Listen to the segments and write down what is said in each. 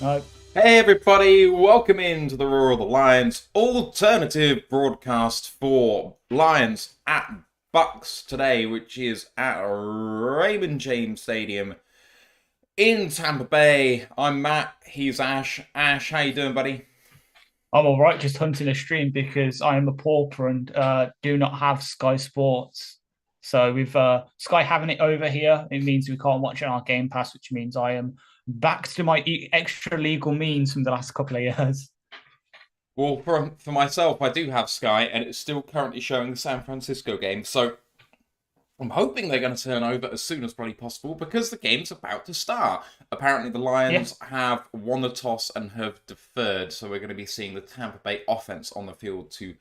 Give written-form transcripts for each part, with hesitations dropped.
No. Hey everybody, welcome into the Roar of the Lions alternative broadcast for Lions at Bucks today, which is at Raymond James Stadium in Tampa Bay. I'm Matt, he's Ash. Ash, how you doing, buddy? I'm all right, just hunting a stream because I am a pauper and do not have Sky Sports. So with Sky having it over here, it means we can't watch it on our Game Pass, which means I am back to my extra legal means from the last couple of years. Well, for myself, I do have Sky, and it's still currently showing the San Francisco game, so I'm hoping they're going to turn over as soon as probably possible because the game's about to start. Apparently, the Yeah, Lions have won the toss and have deferred, so we're going to be seeing the Tampa Bay offense on the field to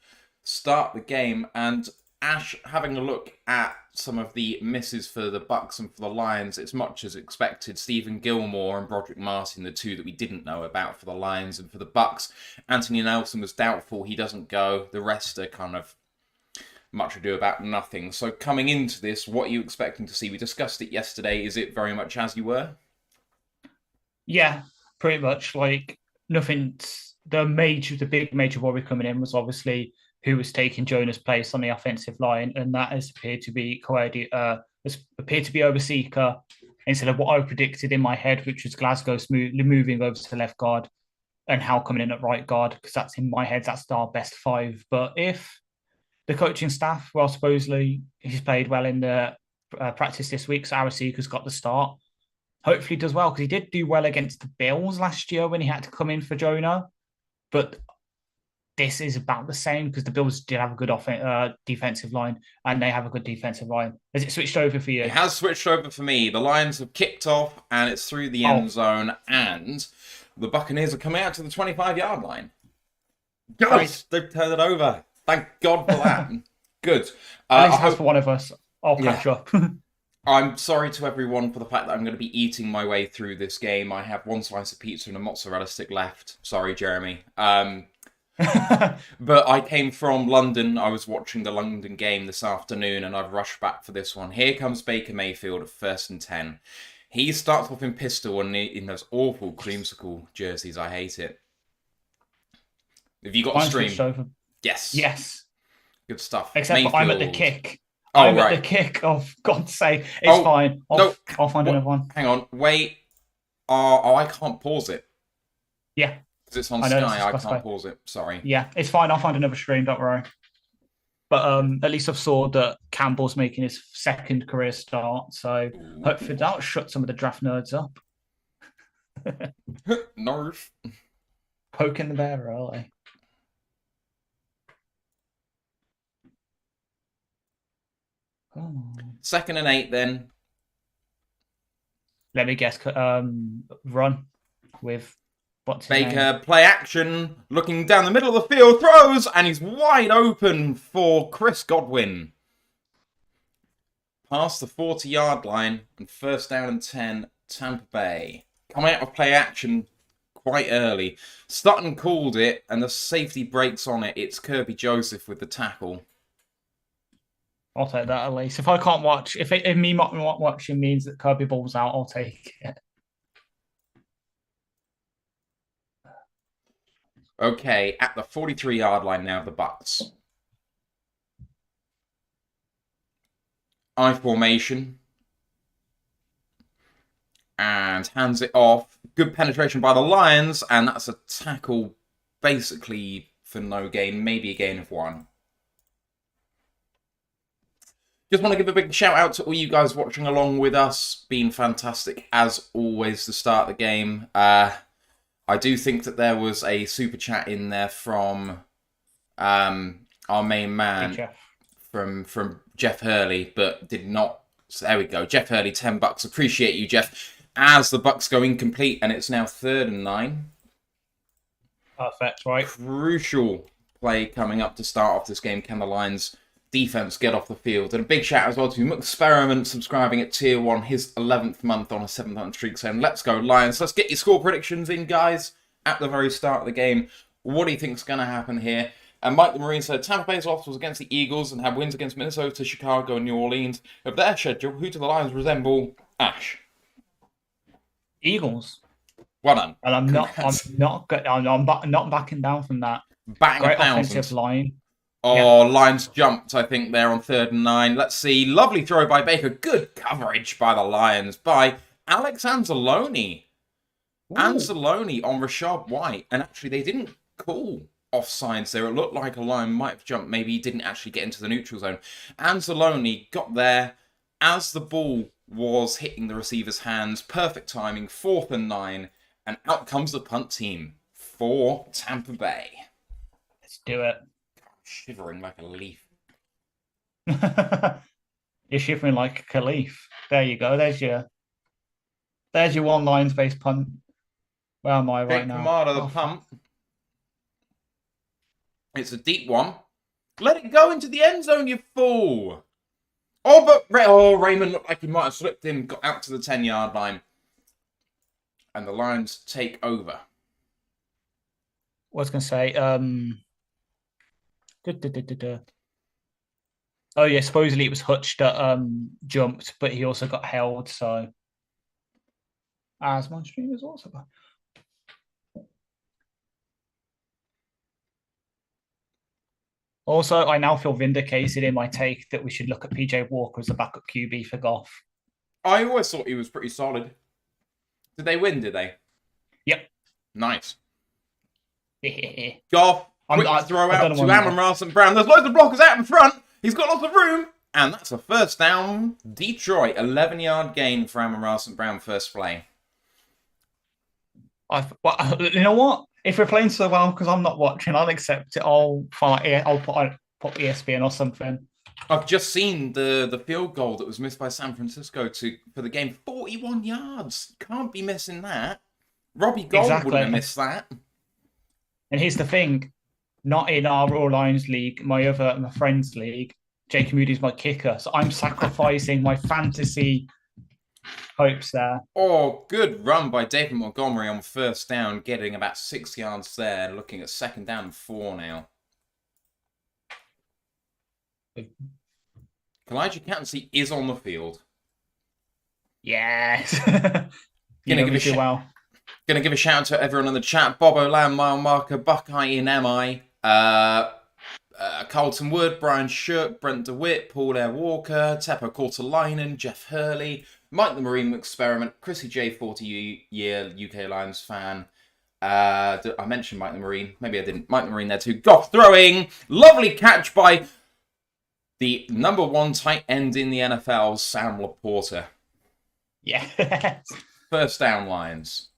start the game. And Ash, having a look at some of the misses for the Bucks and for the Lions, it's much as expected. Stephen Gilmore and Broderick Martin, the two that we didn't know about for the Lions and for the Bucks. Anthony Nelson was doubtful; he doesn't go. The rest are kind of much ado about nothing. So coming into this, what are you expecting to see? We discussed it yesterday. Is it very much as you were? yeah, pretty much. Like nothing. The big major worry coming in was obviously who was taking Jonah's place on the offensive line, and that has appeared to be has appeared to be Overseeker instead of what I predicted in my head, which was Glasgow moving over to left guard and Hal coming in at right guard, because that's in my head, that's our best five. But if the coaching staff, well, supposedly he's played well in the practice this week, so Arasika's got the start. Hopefully, he does well because he did do well against the Bills last year when he had to come in for Jonah. But this is about the same because the Bills did have a good defensive line and they have a good defensive line. Has it switched over for It you? has switched over for me. The Lions have kicked off and it's through the Oh, end zone, and the Buccaneers are coming out to the 25-yard line. great. Yes, they've turned it over. Thank God for that. Good. At I least it has for hope. one of us. I'll Yeah. catch up. I'm sorry to everyone for the fact that I'm going to be eating my way through this game. I have one slice of pizza and a mozzarella stick left. Sorry, Jeremy. But I came from London. I was watching the London game this afternoon, and I've rushed back for this one. Here comes Baker Mayfield at 1st and 10. He starts off in pistol and in those awful creamsicle jerseys. I hate it. Have you got a Mine switched stream? over. Yes. Yes. Good stuff. Except for I'm at the Mayfield. kick. Oh, I'm at the right. kick of God's sake. It's Oh, fine. no. I'll find What? another one. Hang on. Wait. Oh, I can't pause it. Yeah, Because it's on I know this is Sky. I Sky. can't pause it. Sorry. Yeah, it's fine. I'll find another stream. Don't worry. But at least I've saw that Campbell's making his second career start, so hopefully Ooh. that'll shut some of the draft nerds up. Nerf. Poking the bear early. Oh. 2nd and 8 then. Let me guess. Run with what's his name? Baker, play action, looking down the middle of the field, throws, and he's wide open for Chris Godwin. Past the 40-yard line, and 1st down and 10, Tampa Bay. Coming out of play action quite early. Sutton called it, and the safety breaks on it. It's Kirby Joseph with the tackle. I'll take that at least. If I can't watch, if me not watching means that Kirby balls out, I'll take it. Okay, at the 43-yard line now, the Bucks. I formation. And hands it off. Good penetration by the Lions, and that's a tackle basically for no gain, maybe a gain of 1. Just want to give a big shout out to all you guys watching along with us. Been fantastic as always to start the game. I do think that there was a super chat in there from our main Hey, man Jeff. from Jeff Hurley, but did not. So there we go. Jeff Hurley, $10. Appreciate you, Jeff. As the Bucks go incomplete, and it's now 3rd and 9. Perfect, right? Crucial play coming up to start off this game. Can the Lions defense get off the field? And a big shout out as well to Experiment subscribing at tier 1, his 11th month on a 7th streak, saying, let's go Lions. Let's get your score predictions in, guys, at the very start of the game. What do you think's going to happen here? And Mike the Marine said, Tampa Bay's loss was against the Eagles and had wins against Minnesota, Chicago, and New Orleans. Of their schedule, who do the Lions resemble? Ash. Eagles. Well done. And I'm Congrats. not good. Not backing down from that. Batting Great offensive 1,000. line. Yeah. Oh, Lions jumped, I think, there on 3rd and 9. Let's see. Lovely throw by Baker. Good coverage by the Lions by Alex Anzalone. Anzalone on Rashad White. And actually, they didn't call offsides there. It looked like a Lion might have jumped. Maybe he didn't actually get into the neutral zone. Anzalone got there as the ball was hitting the receiver's hands. Perfect timing. 4th and 9. And out comes the punt team for Tampa Bay. Let's do it. Shivering like a leaf. You're shivering like a Khalif. There you go. There's your one Lions-based punt. Where am I right now? Kamada, the pump. It's a deep one. Let it go into the end zone, you fool. Oh, but Raymond looked like he might have slipped in, got out to the 10-yard line. And the Lions take over. I was going to say, oh yeah, supposedly it was Hutch that jumped, but he also got held, so as my stream is also back. Also, I now feel vindicated in my take that we should look at PJ Walker as a backup QB for Goff. I always thought he was pretty solid. Did they win, did they? Yep. Nice. Goff, quick throw out to Amon-Ra St. Brown. There's loads of blockers out in front. He's got lots of room. And that's a first down. Detroit, 11-yard gain for Amon-Ra St. Brown, first play. You know what? If we're playing so well, because I'm not watching, I'll accept it. I'll put ESPN or something. I've just seen the field goal that was missed by San Francisco for the game. 41 yards. Can't be missing that. Robbie Gould wouldn't have missed that. And here's the thing. Not in our Raw Lions League, my friend's league. Jake Moody's my kicker. So I'm sacrificing my fantasy hopes there. Oh, good run by David Montgomery on first down, getting about 6 yards there, looking at 2nd down and 4 now. Elijah Cansey is on the field. Yes. Gonna give a shout out to everyone in the chat. Bob O'Lam, Mile Marker, Buckeye in MI, Carlton Wood, Brian Shook, Brent DeWitt, Paul Air Walker, Teppo Kortelainen, Jeff Hurley, Mike the Marine Experiment, Chrissy J, 40-year UK Lions fan. I mentioned Mike the Marine. Maybe I didn't. Mike the Marine there too. Goff throwing. Lovely catch by the number 1 tight end in the NFL, Sam Laporta. Yeah. First down, Lions.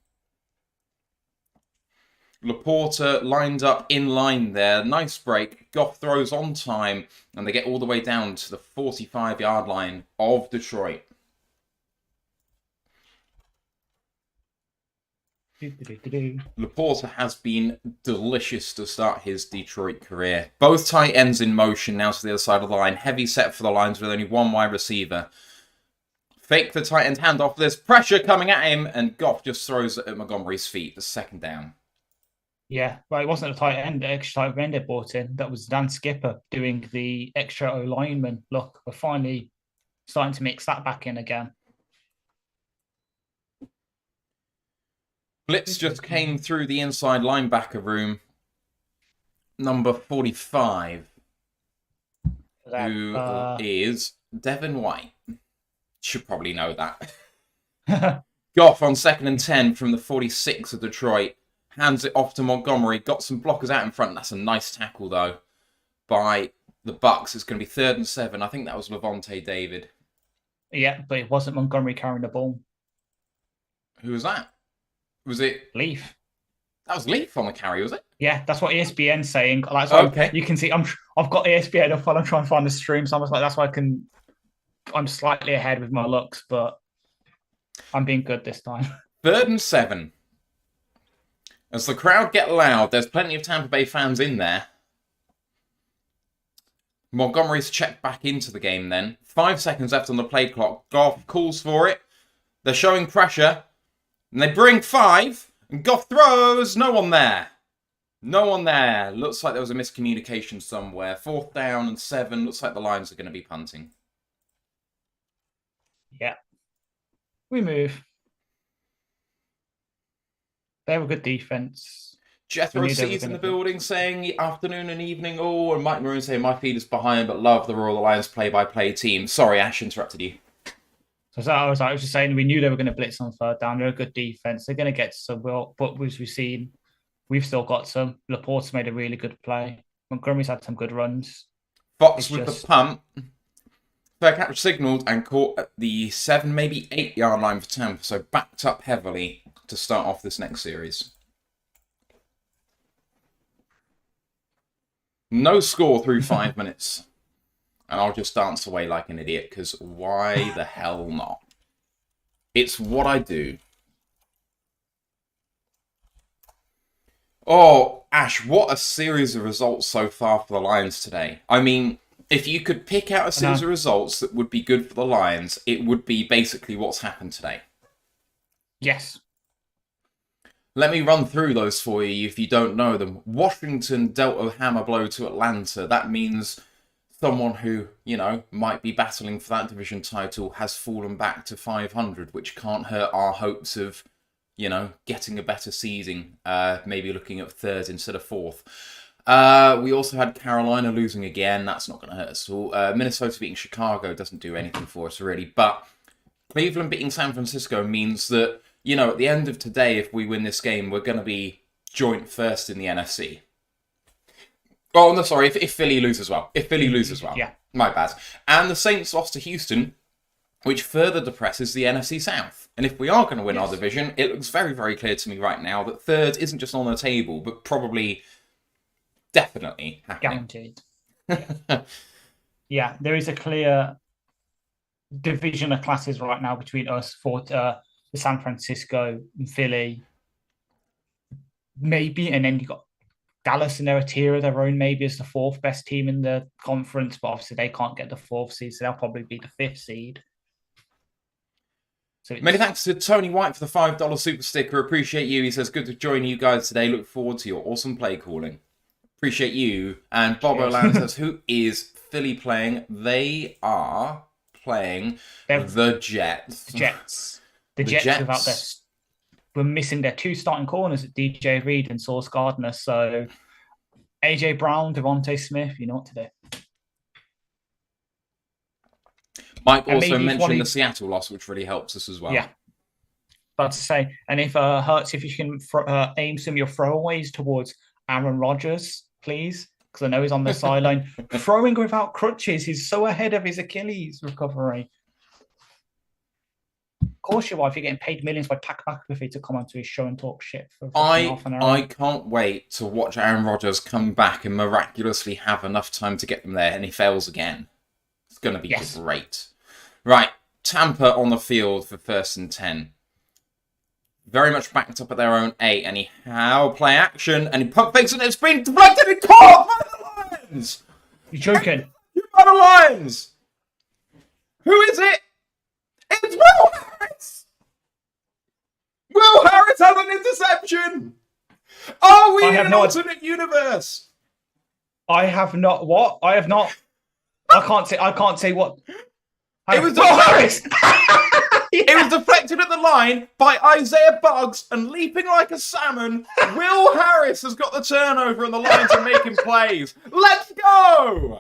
Laporta lined up in line there. Nice break. Goff throws on time, and they get all the way down to the 45-yard line of Detroit. Laporta has been delicious to start his Detroit career. Both tight ends in motion now to the other side of the line. Heavy set for the Lions with only one wide receiver. Fake the tight end handoff. There's pressure coming at him, and Goff just throws it at Montgomery's feet. The 2nd down. Yeah, well, it wasn't a tight end, the extra tight end they brought in. That was Dan Skipper doing the extra O-lineman. Look, we're finally starting to mix that back in again. Blitz just came through the inside linebacker room. Number 45, who is Devin White. Should probably know that. Goff on 2nd and 10 from the 46 of Detroit. Hands it off to Montgomery. Got some blockers out in front. That's a nice tackle, though, by the Bucs. It's going to be 3rd and 7. I think that was Levante David. Yeah, but it wasn't Montgomery carrying the ball. Who was that? Was it Leaf? That was Leaf on the carry, was it? Yeah, that's what ESPN's saying. Like, so okay. You can see I've got ESPN up while I'm trying to find the stream. So that's why I'm slightly ahead with my looks, but I'm being good this time. 3rd and 7. As the crowd get loud, there's plenty of Tampa Bay fans in there. Montgomery's checked back into the game then. 5 seconds left on the play clock. Goff calls for it. They're showing pressure. And they bring 5. And Goff throws. No one there. No one there. Looks like there was a miscommunication somewhere. 4th down and 7. Looks like the Lions are going to be punting. Yeah. We move. They're a good defense. Jethro C's in the building saying afternoon and evening all, and Mike Maroon saying my feed is behind but love the Royal Alliance play-by-play team. Sorry, Ash interrupted you. So I was just saying we knew they were going to blitz on third down. They're a good defense. They're going to get some, but as we've seen, we've still got some. Laporte's made a really good play. Montgomery's had some good runs. Fox with the punt. Fair catch signalled and caught at the 7, maybe 8 yard line for Tampa, so backed up heavily to start off this next series. No score through 5 minutes. And I'll just dance away like an idiot, because why the hell not? It's what I do. Oh, Ash, what a series of results so far for the Lions today. I mean, if you could pick out a series of results that would be good for the Lions, it would be basically what's happened today. Yes. Let me run through those for you if you don't know them. Washington dealt a hammer blow to Atlanta. That means someone who, you know, might be battling for that division title has fallen back to 500, which can't hurt our hopes of, you know, getting a better seeding, maybe looking at third instead of fourth. We also had Carolina losing again. That's not going to hurt us at all. Minnesota beating Chicago doesn't do anything for us, really. But Cleveland beating San Francisco means that, you know, at the end of today, if we win this game, we're going to be joint first in the NFC. Oh, no, sorry, if Philly loses well. If Philly loses well. Yeah. My bad. And the Saints lost to Houston, which further depresses the NFC South. And if we are going to win our division, it looks very, very clear to me right now that third isn't just on the table, but probably, definitely happening. Guaranteed. Yeah, there is a clear division of classes right now between us for the San Francisco and Philly. Maybe, and then you got Dallas in there, a tier of their own, maybe as the fourth best team in the conference, but obviously they can't get the fourth seed, so they'll probably be the fifth seed. So many thanks to Tony White for the $5 super sticker. Appreciate you. He says, good to join you guys today. Look forward to your awesome play calling. Appreciate you. And Bob O'Land says, who is Philly playing? They are playing the Jets. The Jets. The Jets without their... We're missing their two starting corners at DJ Reed and Sauce Gardner. So AJ Brown, Devontae Smith, you know what to do. Mike also mentioned the Seattle loss, which really helps us as well. Yeah. But to say, and if Hurts, if you can aim some of your throwaways towards Aaron Rodgers, please, because I know he's on the sideline. Throwing without crutches, he's so ahead of his Achilles recovery. Of course you are if you're getting paid millions by Pat McAfee to come onto his show and talk shit for half an hour. I can't wait to watch Aaron Rodgers come back and miraculously have enough time to get them there, and he fails again. It's going to be great. Right, Tampa on the field for 1st and 10. Very much backed up at their own 8, and he play action, and he pump fakes, and it's been deflected and caught by the Lions! You're joking. You're by the Lions! Who is it? It's Will Harris! Will Harris had an interception! Are we in an alternate universe? I have not. What? I have not. I can't say what. It was Will Harris! It was deflected at the line by Isaiah Buggs, and leaping like a salmon, Will Harris has got the turnover and the Lions are making plays. Let's go!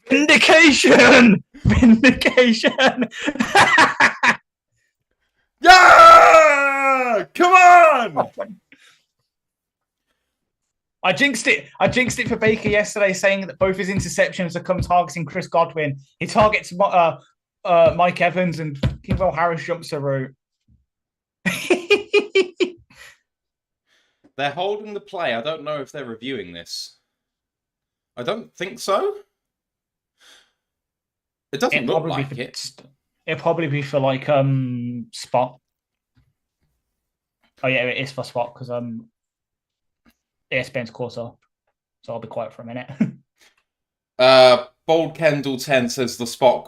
Vindication! Vindication! Yeah! Come on! I jinxed it. I jinxed it for Baker yesterday, saying that both his interceptions have come targeting Chris Godwin. He targets Mike Evans, and Will Harris jumps the route. They're holding the play. I don't know if they're reviewing this. I don't think so. It doesn't look like it. It'll probably be for like spot. Oh yeah, it is for spot because ESPN's caught up. So I'll be quiet for a minute. Bold Kendall 10 says the spot ?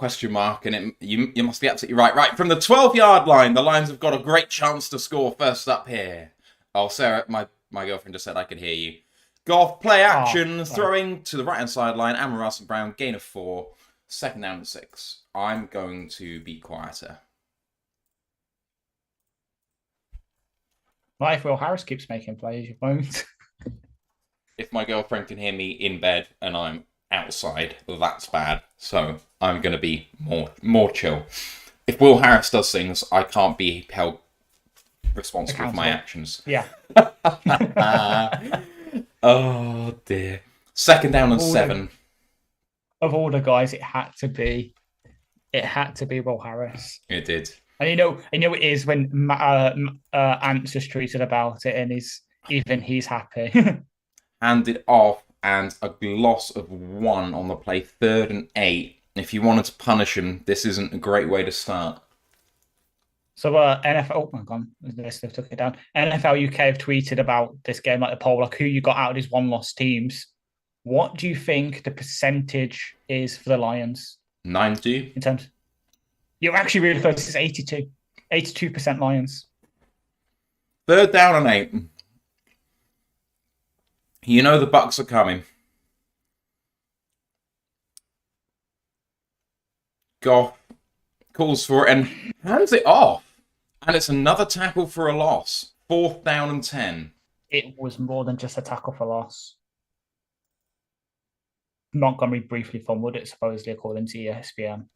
And you must be absolutely right. Right, from the 12-yard line, the Lions have got a great chance to score first up here. Oh, Sarah, my girlfriend just said I could hear you. Goff, play action, throwing to the right-hand sideline. Amon-Ra St. Brown, gain of 4. 2nd down and 6. I'm going to be quieter. Not if Will Harris keeps making plays, you won't. If my girlfriend can hear me in bed and I'm outside, that's bad. So I'm going to be more chill. If Will Harris does things, I can't be held responsible for my actions. Yeah. Oh dear. Second down and 7. Of all the guys, it had to be Will Harris. It did. And it is when Ants is tweeted about it, and he's happy. Handed off and a loss of 1 on the play, 3rd and 8. If you wanted to punish him, this isn't a great way to start. So NFL, oh my god, they took it down. NFL UK have tweeted about this game, like the poll, like who you got out of these 1-loss teams. What do you think the percentage is for the Lions? 90. In terms, you're actually really close. It's 82, 82% Lions. 3rd down and 8. You know the Bucs are coming. Goff calls for it and hands it off. And it's another tackle for a loss. 4th down and 10. It was more than just a tackle for loss. Montgomery briefly fumbled it, supposedly, according to ESPN.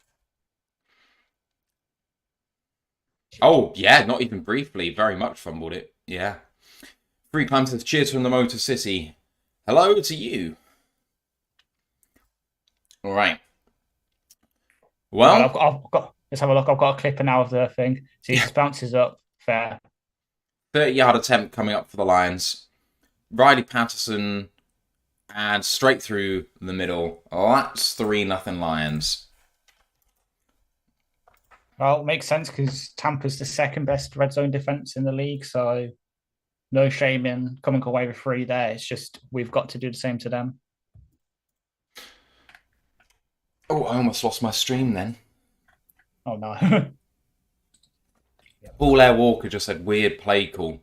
Oh, yeah, not even briefly. Very much fumbled it. Yeah. Free climb says, cheers from the Motor City. Hello to you. All right. Well, let's have a look. I've got a clip now of the thing. See, it bounces up. Fair. 30-yard attempt coming up for the Lions. Riley Patterson and straight through the middle. Oh, that's 3-0 Lions. Well, it makes sense because Tampa's the second best red zone defense in the league, so no shame in coming away with 3 there. It's just we've got to do the same to them. Oh, I almost lost my stream then. Oh, no. Paul Walker just said, weird play call.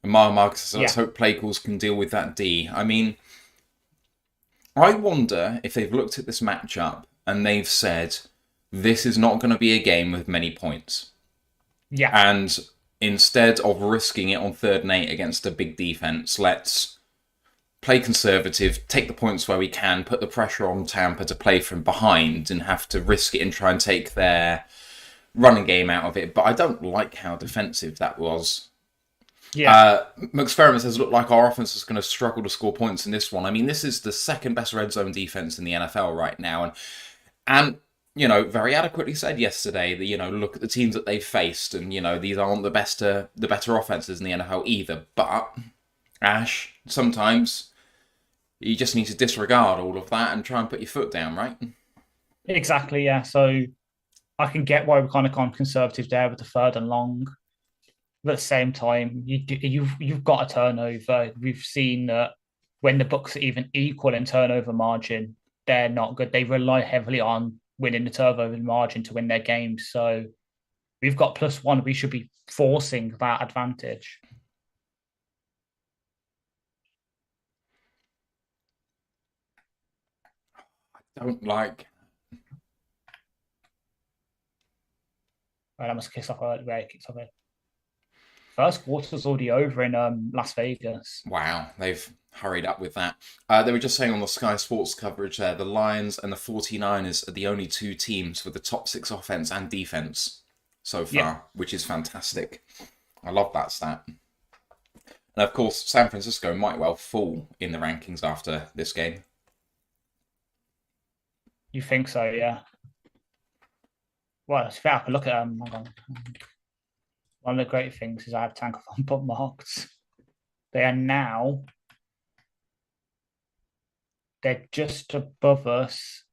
And Marcus says, let's hope play calls can deal with that D. I mean, I wonder if they've looked at this matchup and they've said, this is not going to be a game with many points. Yeah. And instead of risking it on 3rd and 8 against a big defense, let's play conservative, take the points where we can, put the pressure on Tampa to play from behind and have to risk it and try and take their running game out of it. But I don't like how defensive that was. Yeah. McPherson says, look like our offense is going to struggle to score points in this one. I mean, this is the 2nd best red zone defense in the NFL right now. And you know, very adequately said yesterday that, you know, look at the teams that they've faced and, you know, these aren't the better offenses in the NFL either. But, Ash, sometimes you just need to disregard all of that and try and put your foot down, right? Exactly, yeah. So I can get why we're kind of gone conservative there with the 3rd and long. But at the same time, you've got a turnover. We've seen that when the Bucs are even equal in turnover margin, they're not good. They rely heavily on winning the turnover margin to win their games. So we've got +1. We should be forcing that advantage. I don't like. Right, I must kick off where it kicks off it. First quarter's already over in Las Vegas. Wow, they've hurried up with that. They were just saying on the Sky Sports coverage there, the Lions and the 49ers are the only 2 teams with the top 6 offense and defense so far, which is fantastic. I love that stat. And of course, San Francisco might well fall in the rankings after this game. You think so, yeah? Well, if I can look at them, one of the great things is I have Tankathon bookmarked. They are now, they're just above us.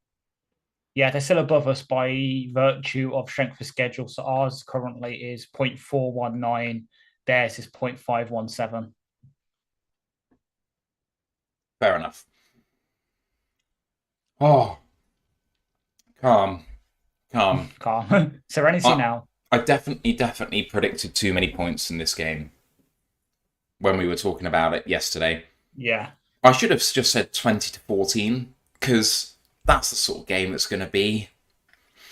Yeah, they're still above us by virtue of strength of schedule. So ours currently is 0.419. Theirs is 0.517. Fair enough. Oh, calm. Serenity now. I definitely predicted too many points in this game when we were talking about it yesterday. Yeah. I should have just said 20-14 because that's the sort of game it's going to be.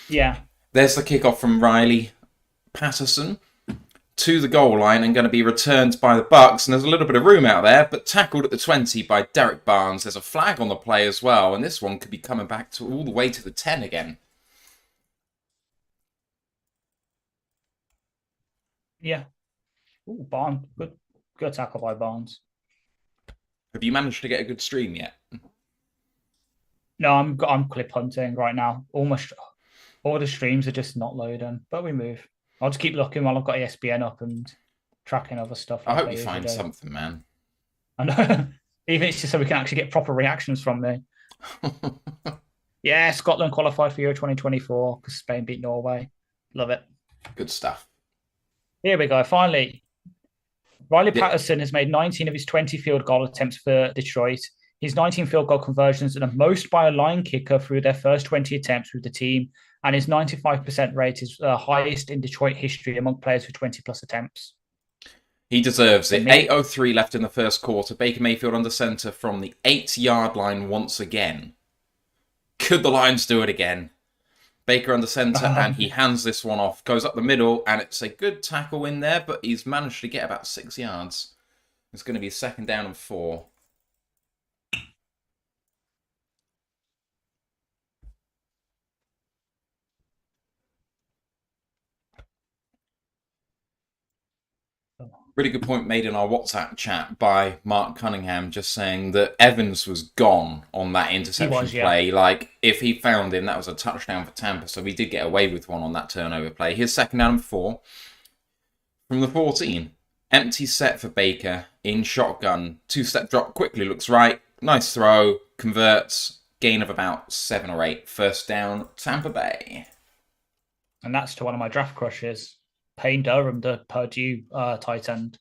Yeah. There's the kickoff from Riley Patterson. to the goal line and going to be returned by the Bucks. And there's a little bit of room out there, but tackled at the 20 by Derek Barnes. There's a flag on the play as well, and this one could be coming back to all the way to the 10 again. Yeah. Ooh, Barnes. Good tackle by Barnes. Have you managed to get a good stream yet? No, I'm clip hunting right now. Almost all the streams are just not loading, but we move. I'll just keep looking while I've got ESPN up and tracking other stuff. I hope you find something, man. I know. Even it's just so we can actually get proper reactions from me. Yeah, Scotland qualified for Euro 2024 because Spain beat Norway. Love it. Good stuff. Here we go. Finally, Riley Patterson has made 19 of his 20 field goal attempts for Detroit. His 19 field goal conversions are the most by a line kicker through their first 20 attempts with the team, and his 95% rate is the highest in Detroit history among players with 20-plus attempts. He deserves it. 8:03 left in the first quarter. Baker Mayfield under centre from the 8-yard line once again. Could the Lions do it again? Baker under centre, and he hands this one off. Goes up the middle, and it's a good tackle in there, but he's managed to get about 6 yards. It's going to be 2nd down and 4. Really good point made in our WhatsApp chat by Mark Cunningham, just saying that Evans was gone on that interception play. Like, if he found him, that was a touchdown for Tampa, so we did get away with one on that turnover play. Here's 2nd down and 4 from the 14. Empty set for Baker in shotgun. 2-step drop, quickly looks right. Nice throw, converts, gain of about 7 or 8. 1st down, Tampa Bay. And that's to one of my draft crushes. Payne Durham, the Purdue tight end.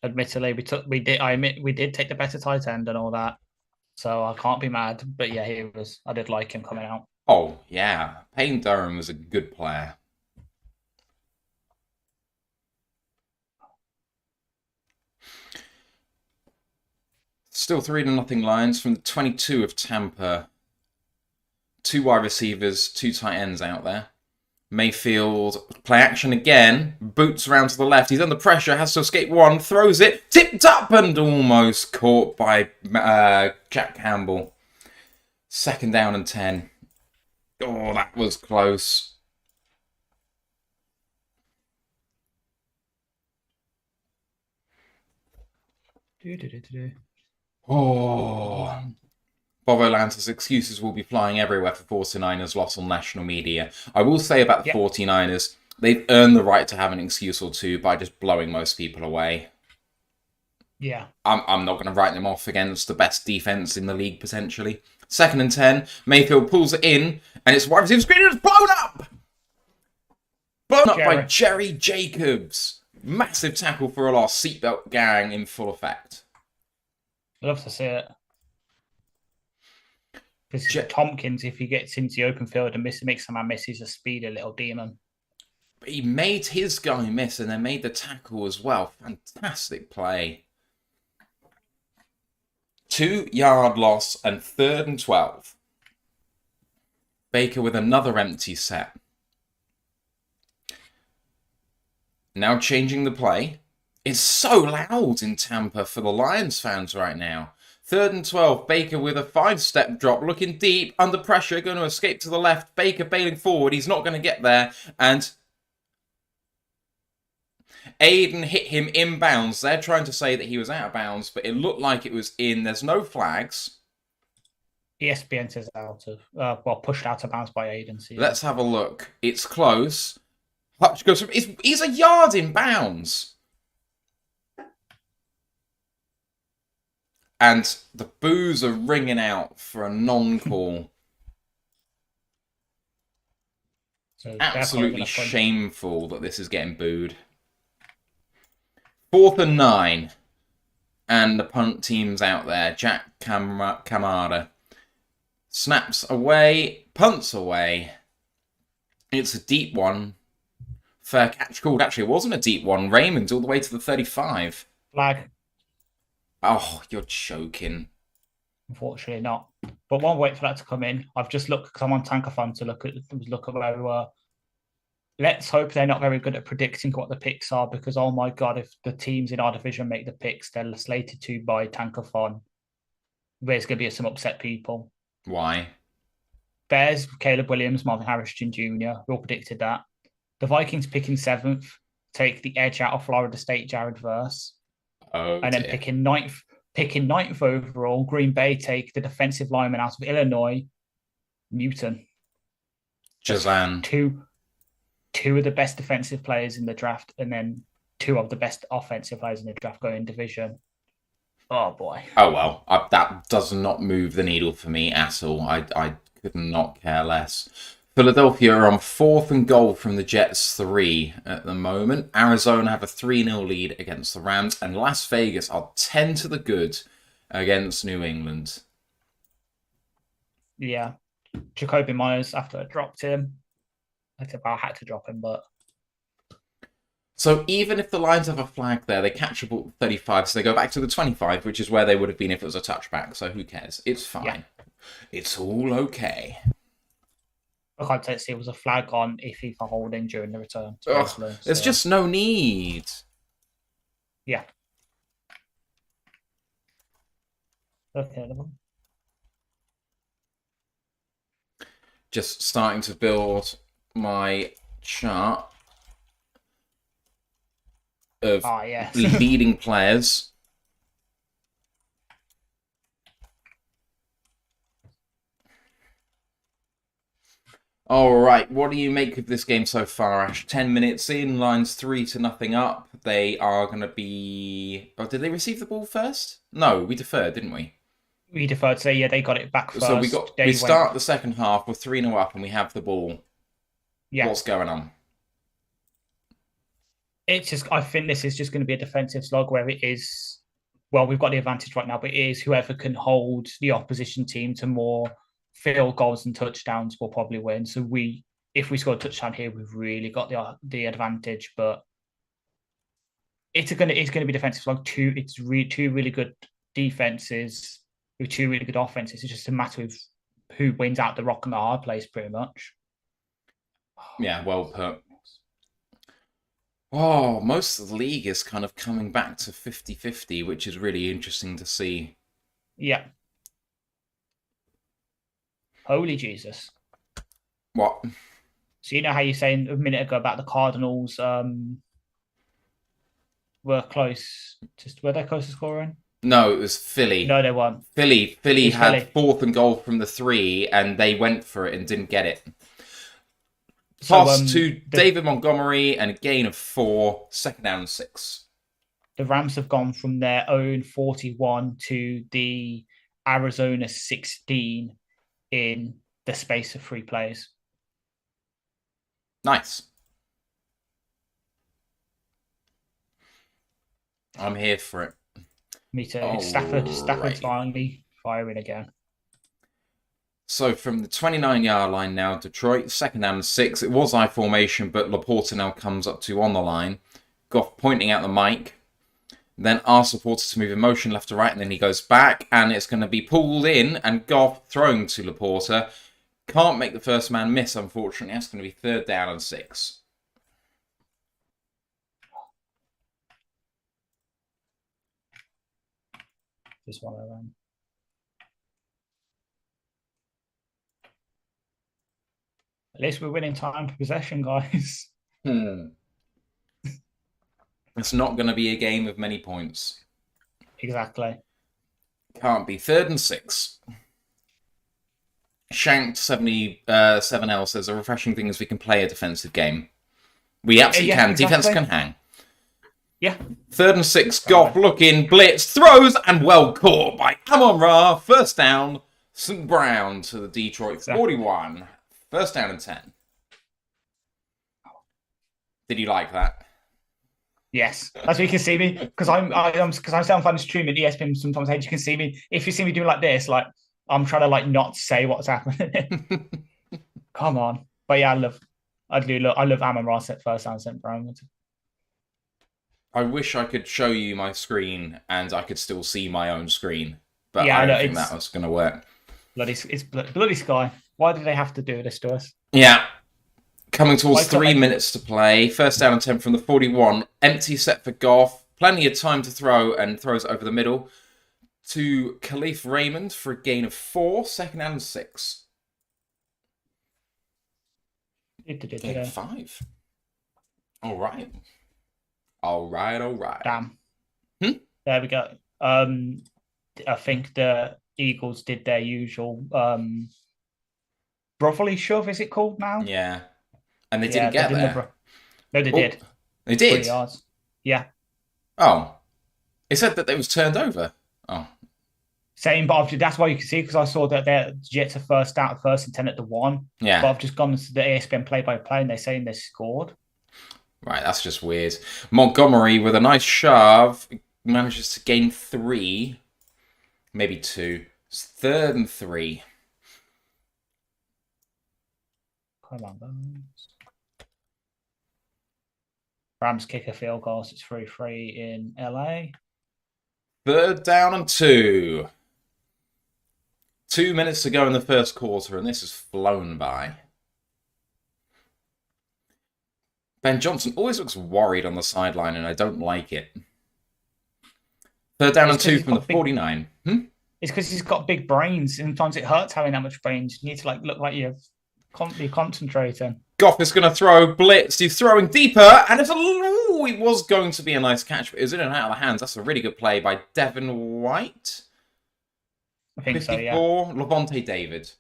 Admittedly, we did take the better tight end and all that, so I can't be mad. But yeah, I did like him coming out. Oh yeah, Payne Durham was a good player. Still 3-0 Lions from the 22 of Tampa. 2 wide receivers, 2 tight ends out there. Mayfield, play action again, boots around to the left, he's under pressure, has to escape one, throws it, tipped up and almost caught by Jack Campbell. 2nd down and 10. Oh, that was close. Oh... Bobo Lance's excuses will be flying everywhere for 49ers loss on national media. I will say about the 49ers, they've earned the right to have an excuse or two by just blowing most people away. Yeah. I'm not going to write them off against the best defense in the league, potentially. 2nd and 10, Mayfield pulls it in, and it's wide receiver screen, and it's blown up! Blown up by Jerry Jacobs. Massive tackle for a loss. Seatbelt gang in full effect. Love to see it. Because Tompkins, if he gets into the open field and makes someone miss, he's a speedy little demon. But he made his guy miss and then made the tackle as well. Fantastic play. 2-yard loss and 3rd and 12. Baker with another empty set. Now changing the play. It's so loud in Tampa for the Lions fans right now. 3rd and 12, Baker with a 5-step drop, looking deep, under pressure, going to escape to the left. Baker bailing forward, he's not going to get there, and Aiden hit him inbounds. They're trying to say that he was out of bounds, but it looked like it was in. There's no flags. ESPN says pushed out of bounds by Aiden. Let's have a look. It's close. Hutch goes, he's a yard in bounds. And the boos are ringing out for a non-call. So absolutely shameful that this is getting booed. 4th and 9. And the punt team's out there. Jack Camara. Snaps away. Punts away. It's a deep one. Fair catch called. Actually, it wasn't a deep one. Raymond all the way to the 35. Flag. Oh, you're joking. Unfortunately not. But while I wait for that to come in, I've just looked, because I'm on Tankathon, to look at where we were. let's hope they're not very good at predicting what the picks are, because, oh my God, if the teams in our division make the picks they're slated to by Tankathon, there's going to be some upset people. Why? Bears, Caleb Williams, Marvin Harrison Jr., we all predicted that. The Vikings picking 7th, take the edge out of Florida State, Jared Verse. Oh, and then picking ninth overall, Green Bay take the defensive lineman out of Illinois, Newton. Jazan. Two of the best defensive players in the draft, and then 2 of the best offensive players in the draft going division. Oh boy. Oh well, that does not move the needle for me at all. I could not care less. Philadelphia are on 4th and goal from the Jets 3 at the moment. Arizona have a 3-0 lead against the Rams, and Las Vegas are 10 to the good against New England. Yeah. Jacoby Myers, after I dropped him, I had to drop him, but... So even if the Lions have a flag there, they catch a ball 35, so they go back to the 25, which is where they would have been if it was a touchback, so who cares? It's fine. Yeah. It's all okay. I can't say it was a flag on iffy for holding during the return. There's just no need. Yeah. Okay. Just starting to build my chart of leading players. All right, what do you make of this game so far, Ash? 10 minutes in, Lions 3-0 up. They are going to be... Oh, did they receive the ball first? No, we deferred, didn't we? We deferred, so yeah, they got it back first. So we start the second half, we're 3-0 up, and we have the ball. Yeah. What's going on? It's just, I think this is just going to be a defensive slog where it is... Well, we've got the advantage right now, but it is whoever can hold the opposition team to more field goals and touchdowns will probably win. So if we score a touchdown here, we've really got the advantage. But it's going to be defensive slog. Two really good defenses with 2 really good offenses. It's just a matter of who wins out the rock and the hard place, pretty much. Yeah, well put. Oh, most of the league is kind of coming back to 50-50, which is really interesting to see. Yeah. Holy Jesus. What? So you know how you're saying a minute ago about the Cardinals were close. Were they close to scoring? No, it was Philly. No, they weren't. Philly had 4th and goal from the 3, and they went for it and didn't get it. Toss to David Montgomery and a gain of 4, 2nd down and 6. The Rams have gone from their own 41 to the Arizona 16 in the space of 3 plays. Nice. I'm here for it. Me too. Stafford's finally firing again. So from the 29-yard line now, Detroit, 2nd down and 6. It was I formation, but Laporta now comes up to on the line. Goff pointing out the mic. Then asks Laporta to move in motion left to right, and then he goes back, and it's going to be pulled in, and Goff throwing to Laporta. Can't make the first man miss, unfortunately. That's going to be 3rd down and 6. Just one of them. At least we're winning time for possession, guys. It's not going to be a game of many points. Exactly. Can't be. 3rd and 6. Shanked 77L says a refreshing thing is we can play a defensive game. We absolutely can. Exactly. Defense can hang. Yeah. 3rd and 6. Goff looking, blitz, throws, and well caught by Amon-Ra. 1st down. St. Brown to the Detroit 41. 1st down and 10. Did you like that? Yes, as you can see me, because I'm sound stream at ESPN sometimes. As you can see me, if you see me doing like this, like I'm trying to like not say what's happening. Come on, but yeah, I love Amon-Ra set 1st down, St. Brown. I wish I could show you my screen and I could still see my own screen, but yeah, I don't think that was going to work. It's bloody Sky. Why did they have to do this to us? Yeah. Coming towards 3 minutes to play. First down and 10 from the 41. Empty set for Goff. Plenty of time to throw, and throws it over the middle to Khalif Raymond for a gain of 4. Second down and 6. Gain of 5. All right. All right. Damn. There we go. I think the Eagles did their usual brotherly shove, is it called now? Yeah. And they didn't get there. No, they did. They did? 3 yards. Yeah. Oh. It said that it was turned over. Oh. Same, but that's why you can see, because I saw that they're Jets are first and 10 at the 1. Yeah. But I've just gone to the ESPN play-by-play, and they're saying they scored. Right, that's just weird. Montgomery, with a nice shove, manages to gain 3. Maybe 2. It's 3rd and 3. Come on, guys. Rams kick a field goal. So it's 3-3 in LA. 3rd down and 2. 2 minutes to go in the first quarter, and this has flown by. Ben Johnson always looks worried on the sideline, and I don't like it. 3rd down and 2 from the 49. It's because he's got big brains. Sometimes it hurts having that much brains. You need to look like you're concentrating. Goff is going to throw blitz. He's throwing deeper, and it was going to be a nice catch, but it was in and out of the hands. That's a really good play by Devin White. I think 54, so, yeah. Levante David.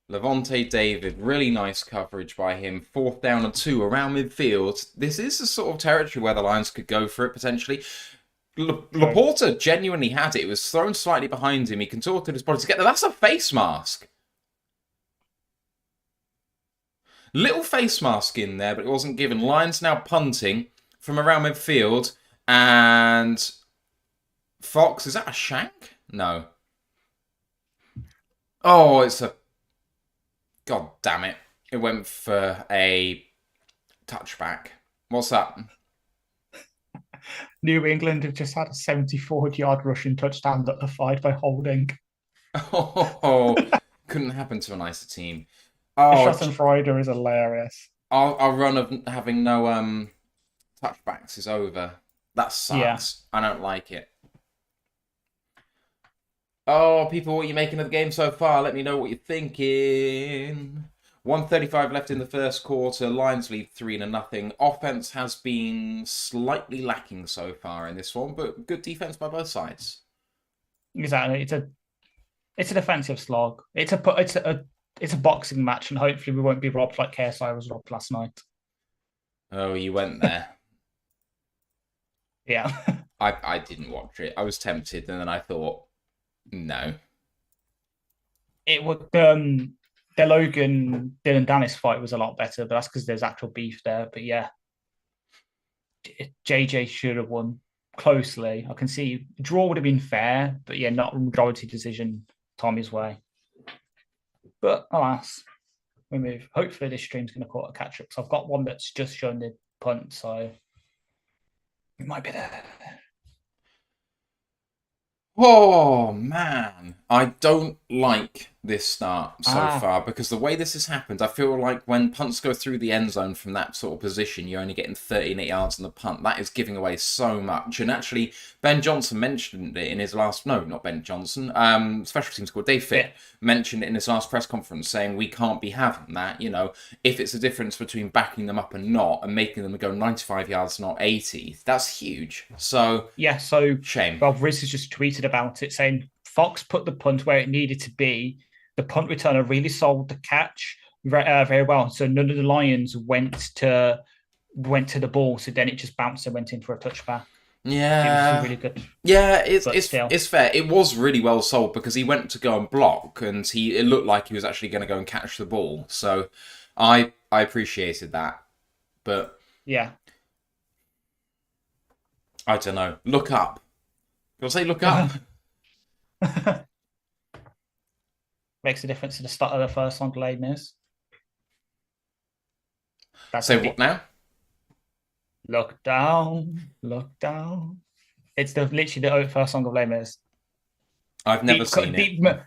Levante David, really nice coverage by him. 4th down and 2 around midfield. This is the sort of territory where the Lions could go for it, potentially. Laporta genuinely had it. It was thrown slightly behind him. He contorted his body to get there. That's a face mask. Little face mask in there, but it wasn't given. Lions now punting from around midfield. And Fox, is that a shank? No. Oh, it's a... God damn it. It went for a touchback. What's that? New England have just had a 74-yard rushing touchdown that defied by holding. Oh, couldn't happen to a nicer team. Schadenfreude is hilarious. Our run of having no touchbacks is over. That sucks. Yeah. I don't like it. Oh, people, what are you making of the game so far? Let me know what you're thinking. 1:35 left in the first quarter. Lions lead 3-0. Offense has been slightly lacking so far in this one, but good defense by both sides. Exactly. It's a defensive slog. It's a boxing match, and hopefully we won't be robbed like KSI was robbed last night. Oh, you went there. Yeah. I didn't watch it. I was tempted, and then I thought, no. It would the Logan Dylan Dennis fight was a lot better, but that's because there's actual beef there. But yeah, JJ should have won closely. I can see draw would have been fair, but yeah, not a majority decision Tommy's way. But alas, we move. Hopefully this stream's going to catch up. So I've got one that's just shown the punt, so it might be there. Oh, man. I don't like this start so far, because the way this has happened, I feel like when punts go through the end zone from that sort of position, you're only getting 38 yards on the punt. That is giving away so much. And actually, Ben Johnson mentioned it in his last... No, not Ben Johnson. Special teams coach Dave Fitt mentioned it in his last press conference, saying we can't be having that. You know, if it's a difference between backing them up and not, and making them go 95 yards, not 80, that's huge. So... Yeah, so... Shame. Well, Riz has just tweeted about it, saying Fox put the punt where it needed to be. The punt returner really sold the catch very well. So none of the Lions went to the ball. So then it just bounced and went in for a touchback. Yeah, it was really good. Yeah, it's fair. It was really well sold because he went to go and block, and it looked like he was actually going to go and catch the ball. So I appreciated that. But yeah, I don't know. Look up. You'll say look up. Makes a difference to the start of the first on delayed news. Say what now? Look down, look down. It's literally the first song of Les Mis. I've never seen it.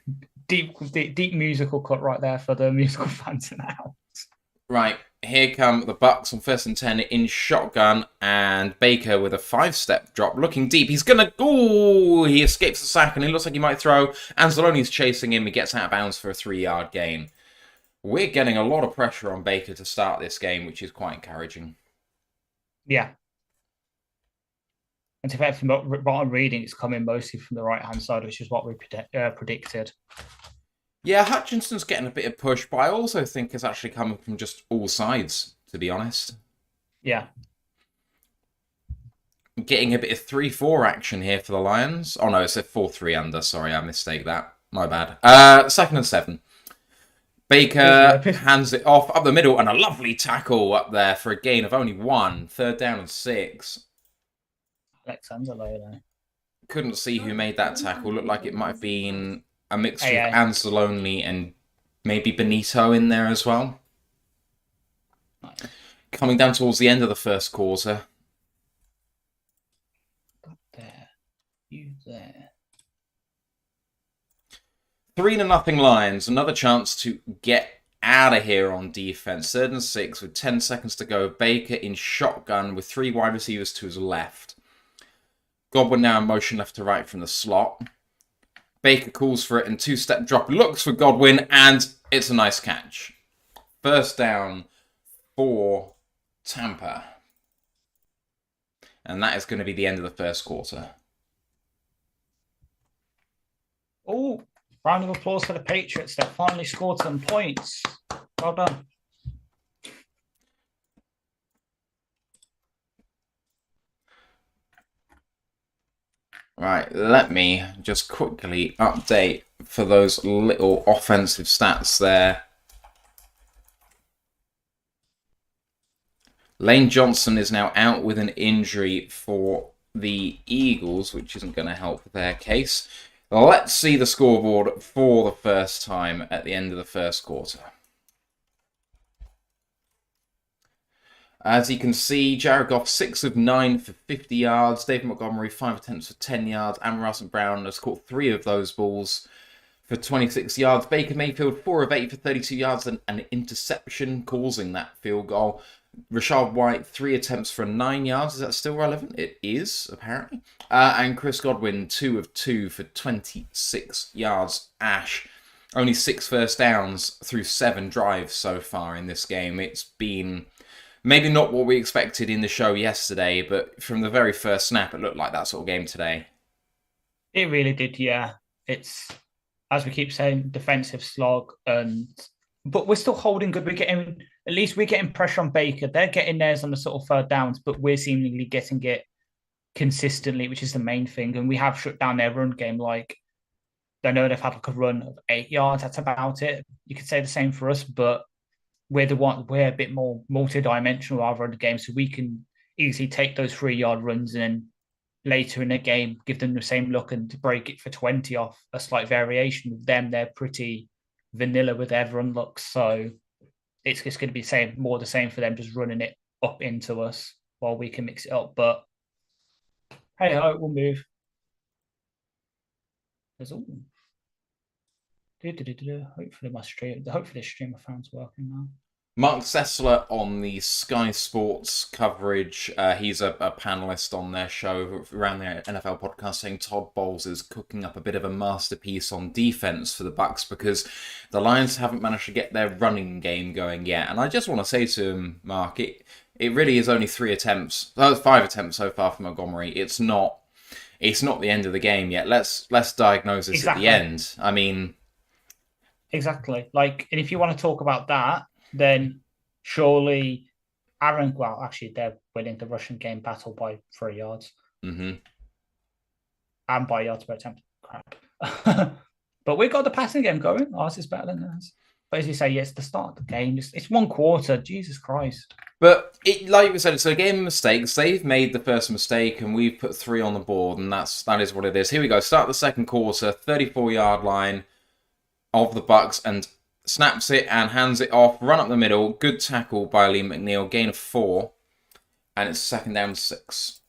Deep musical cut right there for the musical fans in the house. Right, here come the Bucks on 1st and 10 in shotgun, and Baker with a 5-step drop, looking deep. He's gonna... Ooh, he escapes the sack, and he looks like he might throw. Anzalone's chasing him. He gets out of bounds for a 3-yard gain. We're getting a lot of pressure on Baker to start this game, which is quite encouraging. Yeah. And to be fair, from what I'm reading, it's coming mostly from the right-hand side, which is what we predicted. Yeah, Hutchinson's getting a bit of push, but I also think it's actually coming from just all sides, to be honest. Yeah. Getting a bit of 3-4 action here for the Lions. Oh no, it's a 4-3 under. Sorry, I mistake that. My bad. 2nd and 7. Baker hands it off up the middle, and a lovely tackle up there for a gain of only 1. 3rd down and 6. Alexander there. Couldn't see who made that tackle. Looked like it might have been a mixture of Anzalone and maybe Benito in there as well. Nice. Coming down towards the end of the first quarter. There. You there. 3-0 Lions. Another chance to get out of here on defense. 3rd and 6 with 10 seconds to go. Baker in shotgun with 3 wide receivers to his left. Godwin now in motion left to right from the slot. Baker calls for it and 2-step drop. Looks for Godwin, and it's a nice catch. 1st down for Tampa. And that is going to be the end of the first quarter. Oh, round of applause for the Patriots. They finally scored some points. Well done. Right, let me just quickly update for those little offensive stats there. Lane Johnson is now out with an injury for the Eagles, which isn't going to help their case. Let's see the scoreboard for the first time at the end of the first quarter. As you can see, Jared Goff 6 of 9 for 50 yards. David Montgomery 5 attempts for 10 yards. And Russell Brown has caught 3 of those balls for 26 yards. Baker Mayfield 4 of 8 for 32 yards and an interception causing that field goal. Rashad White 3 attempts for 9 yards. Is that still relevant? It is, apparently. And Chris Godwin 2 of 2 for 26 yards. Ash, only 6 first downs through 7 drives so far in this game. It's been... maybe not what we expected in the show yesterday, but from the very first snap, it looked like that sort of game today. It really did, yeah. It's, as we keep saying, defensive slog, but we're still holding good. At least we're getting pressure on Baker. They're getting theirs on the sort of 3rd downs, but we're seemingly getting it consistently, which is the main thing. And we have shut down their run game. Like, I know they've had like a run of 8 yards. That's about it. You could say the same for us, but we're a bit more multi-dimensional rather in the game, so we can easily take those 3-yard runs and then later in the game give them the same look and to break it for 20 off a slight variation. With them, they're pretty vanilla with their run looks, so it's just going to be more the same for them, just running it up into us while we can mix it up. But hey, it will move. Hopefully the stream I found's working now. Mark Sessler on the Sky Sports coverage. He's a panelist on their show around the NFL podcast, saying Todd Bowles is cooking up a bit of a masterpiece on defense for the Bucks because the Lions haven't managed to get their running game going yet. And I just want to say to him, Mark, it really is only 5 attempts so far from Montgomery. It's not the end of the game yet. Let's diagnose this at the end. I mean, exactly. Like, and if you want to talk about that, then surely they're winning the rushing game battle by 3 yards. Mm-hmm. And by yards per attempt. Crap. But we've got the passing game going. Ours is better than theirs. But as you say, it's the start of the game. It's 1 quarter. Jesus Christ. But like we said, it's a game of mistakes. They've made the first mistake, and we've put 3 on the board, and that is what it is. Here we go. Start the second quarter. 34-yard line of the Bucks, and snaps it and hands it off. Run up the middle. Good tackle by Lee McNeil. Gain of 4. And it's 2nd down 6.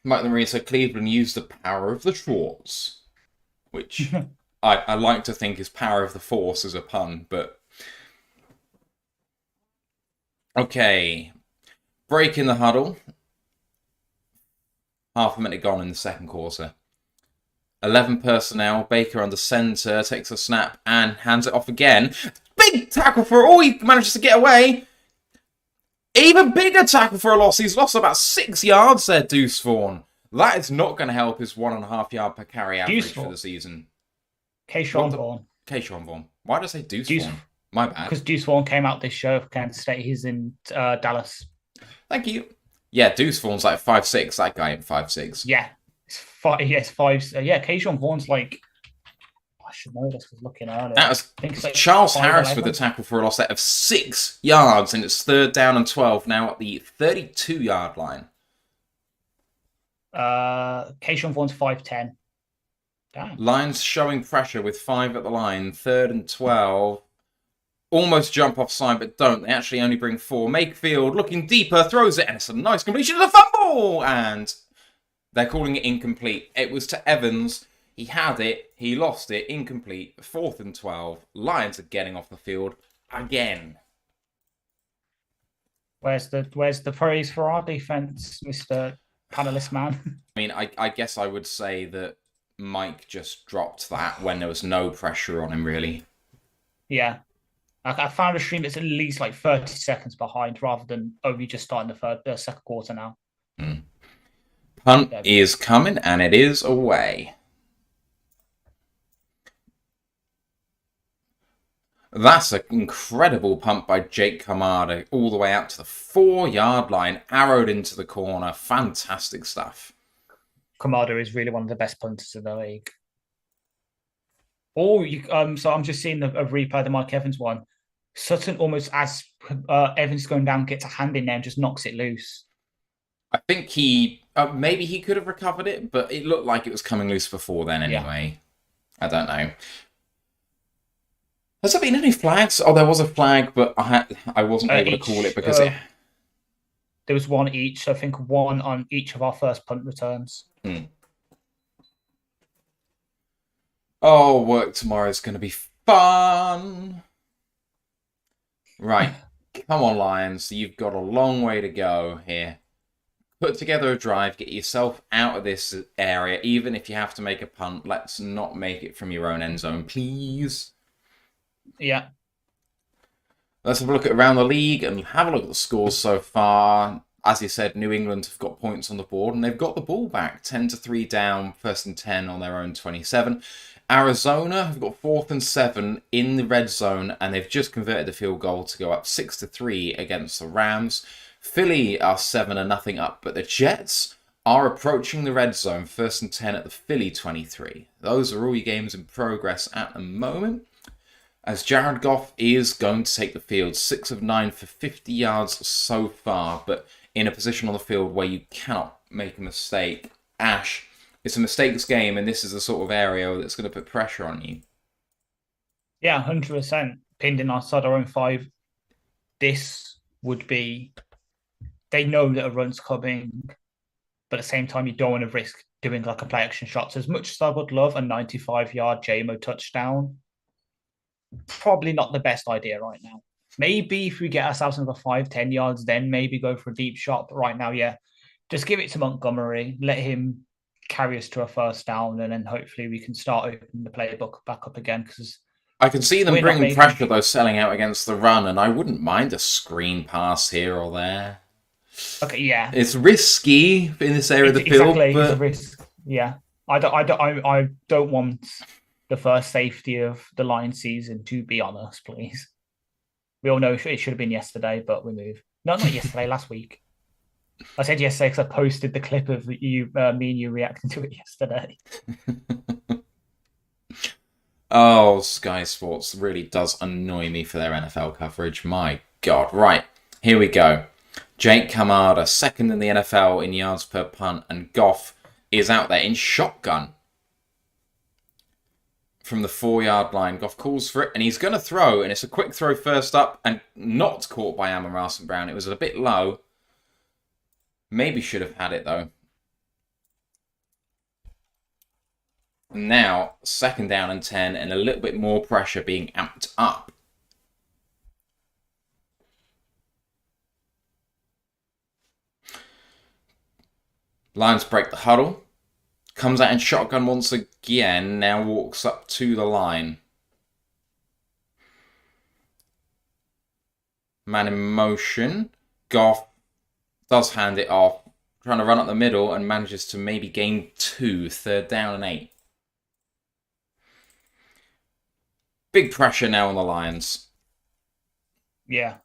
Mike the Marine said Cleveland used the power of the shorts. which I like to think is power of the force as a pun, but... Okay. Break in the huddle. Half a minute gone in the second quarter. 11 personnel. Baker under centre, takes a snap and hands it off again. Big tackle for all. He manages to get away. Even bigger tackle for a loss. He's lost about 6 yards there, Deuce Vaughan. That is not going to help his 1.5 yard per carry average for the season. Keyshawn Vaughan. Keyshawn Vaughan. Why did I say Deuce Vaughan? My bad. Because Deuce Vaughan came out this show for Kansas State. He's in Dallas. Thank you. Yeah, Deuce Vaughan's like 5'6". That guy ain't 5'6". Yeah. Yes, 5. Yeah, Keyshawn Vaughan's like... I should know this because looking earlier. That was like Charles Harris with a tackle for a loss of 6 yards, and it's 3rd down and 12 now at the 32-yard line. Keyshawn Vaughan's 5'10". Damn. Lions showing pressure with 5 at the line, 3rd and 12. Almost jump offside, but don't. They actually only bring 4. Makefield looking deeper, throws it, and it's a nice completion of the fumble! And they're calling it incomplete. It was to Evans. He had it. He lost it. Incomplete. 4th and 12. Lions are getting off the field again. Where's the praise for our defense, Mr. Panelist man? I mean, I guess I would say that Mike just dropped that when there was no pressure on him, really. Yeah. I found a stream that's at least like 30 seconds behind rather than only just starting the second quarter now. Punt is coming, and it is away. That's an incredible punt by Jake Kamada all the way out to the 4-yard line, arrowed into the corner. Fantastic stuff. Kamada is really one of the best punters in the league. So I'm just seeing a replay of the Mike Evans one. Sutton almost as Evans going down gets a hand in there and just knocks it loose. I think maybe he could have recovered it, but it looked like it was coming loose before then anyway. Yeah. I don't know. Has there been any flags? Oh, there was a flag, but I wasn't able to call it because there was one each. So I think one on each of our first punt returns. Oh, work tomorrow is going to be fun. Right. Come on, Lions. You've got a long way to go here. Put together a drive. Get yourself out of this area. Even if you have to make a punt, let's not make it from your own end zone, please. Yeah. Let's have a look at around the league and have a look at the scores so far. As you said, New England have got points on the board and they've got the ball back. 10-3 down, 1st and 10 on their own 27. Arizona have got 4th and 7 in the red zone and they've just converted the field goal to go up 6-3 against the Rams. Philly are 7-0 up, but the Jets are approaching the red zone. 1st and 10 at the Philly 23. Those are all your games in progress at the moment. As Jared Goff is going to take the field, 6 of 9 for 50 yards so far, but in a position on the field where you cannot make a mistake. Ash, it's a mistakes game, and this is the sort of area that's going to put pressure on you. Yeah, 100%. Pinned in outside our own 5. This would be... They know that a run's coming, but at the same time, you don't want to risk doing like a play action shot. So as much as I would love a 95-yard JMO touchdown, probably not the best idea right now. Maybe if we get ourselves another 5-10 yards, then maybe go for a deep shot. But right now, yeah, just give it to Montgomery. Let him carry us to a 1st down, and then hopefully we can start opening the playbook back up again. Because I can see them bringing pressure, though, selling out against the run, and I wouldn't mind a screen pass here or there. Okay, yeah, it's risky in this area of the field. Exactly, but... it's a risk. Yeah, I don't want the first safety of the Lions season to be on us, please. We all know it should have been yesterday, but we move. No, not yesterday, last week. I said yesterday because I posted the clip of you, me and you reacting to it yesterday. Oh, Sky Sports really does annoy me for their NFL coverage. My God. Right, here we go. Jake Kamada, 2nd in the NFL in yards per punt, and Goff is out there in shotgun. From the 4-yard line, Goff calls for it, and he's going to throw, and it's a quick throw first up, and not caught by Amon-Ra St. Brown. It was a bit low. Maybe should have had it, though. Now, 2nd down and 10, and a little bit more pressure being amped up. Lions break the huddle. Comes out in shotgun once again. Now walks up to the line. Man in motion. Goff does hand it off. Trying to run up the middle and manages to maybe gain 2. 3rd down and 8. Big pressure now on the Lions. Yeah.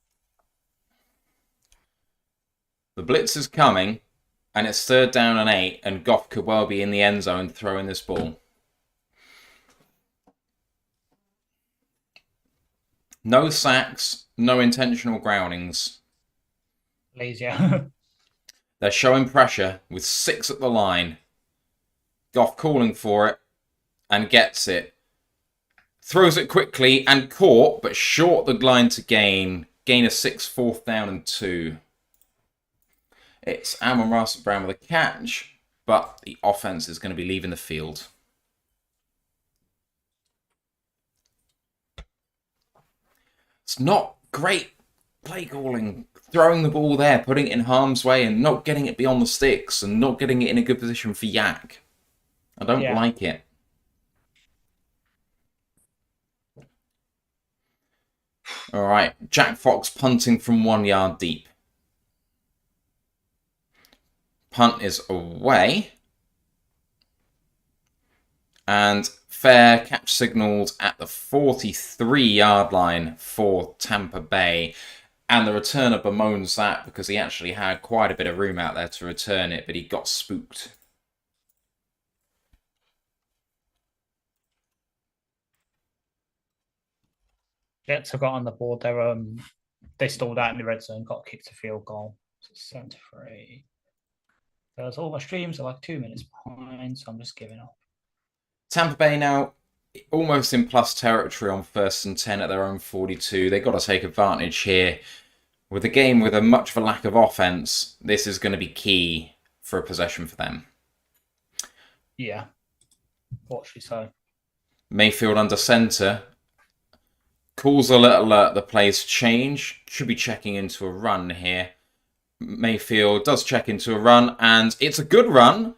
The blitz is coming, and it's 3rd down and 8, and Goff could well be in the end zone throwing this ball. No sacks, no intentional groundings. Please, They're showing pressure with 6 at the line. Goff calling for it and gets it. Throws it quickly and caught, but short the line to gain. Gain of 6, 4th down and 2. It's Amon-Ra St. Brown with a catch, but the offense is going to be leaving the field. It's not great play calling. Throwing the ball there, putting it in harm's way, and not getting it beyond the sticks, and not getting it in a good position for Yak. I don't like it. All right, Jack Fox punting from 1 yard deep. Punt is away. And fair catch signaled at the 43-yard line for Tampa Bay. And the returner bemoans that because he actually had quite a bit of room out there to return it, but he got spooked. Jets have got on the board. They stalled out in the red zone, got kicked a field goal. So 7-3. There's all my streams are like 2 minutes behind, so I'm just giving up. Tampa Bay now almost in plus territory on 1st and 10 at their own 42. They've got to take advantage here. With a game with a much of a lack of offense, this is going to be key for a possession for them. Yeah, fortunately so. Mayfield under centre. Calls alert, the plays change. Should be checking into a run here. Mayfield does check into a run, and it's a good run.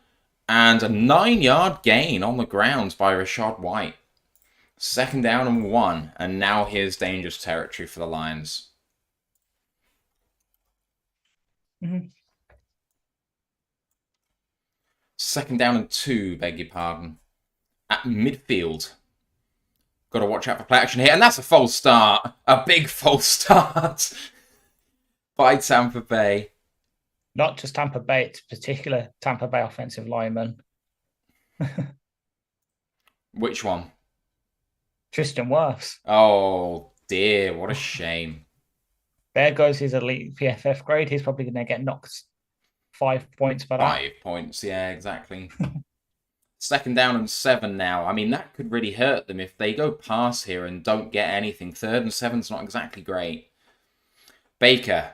And a 9-yard gain on the ground by Rachaad White. 2nd down and 1. And now here's dangerous territory for the Lions. Mm-hmm. 2nd down and 2, beg your pardon. At midfield. Got to watch out for play action here. And that's a false start. A big false start by Tampa Bay. Not just Tampa Bay, it's particular Tampa Bay offensive lineman. Which one? Tristan Wirfs. Oh, dear. What a shame. There goes his elite PFF grade. He's probably going to get knocked 5 points for that. 5 points, yeah, exactly. 2nd down and 7 now. I mean, that could really hurt them if they go past here and don't get anything. 3rd and 7's not exactly great. Baker.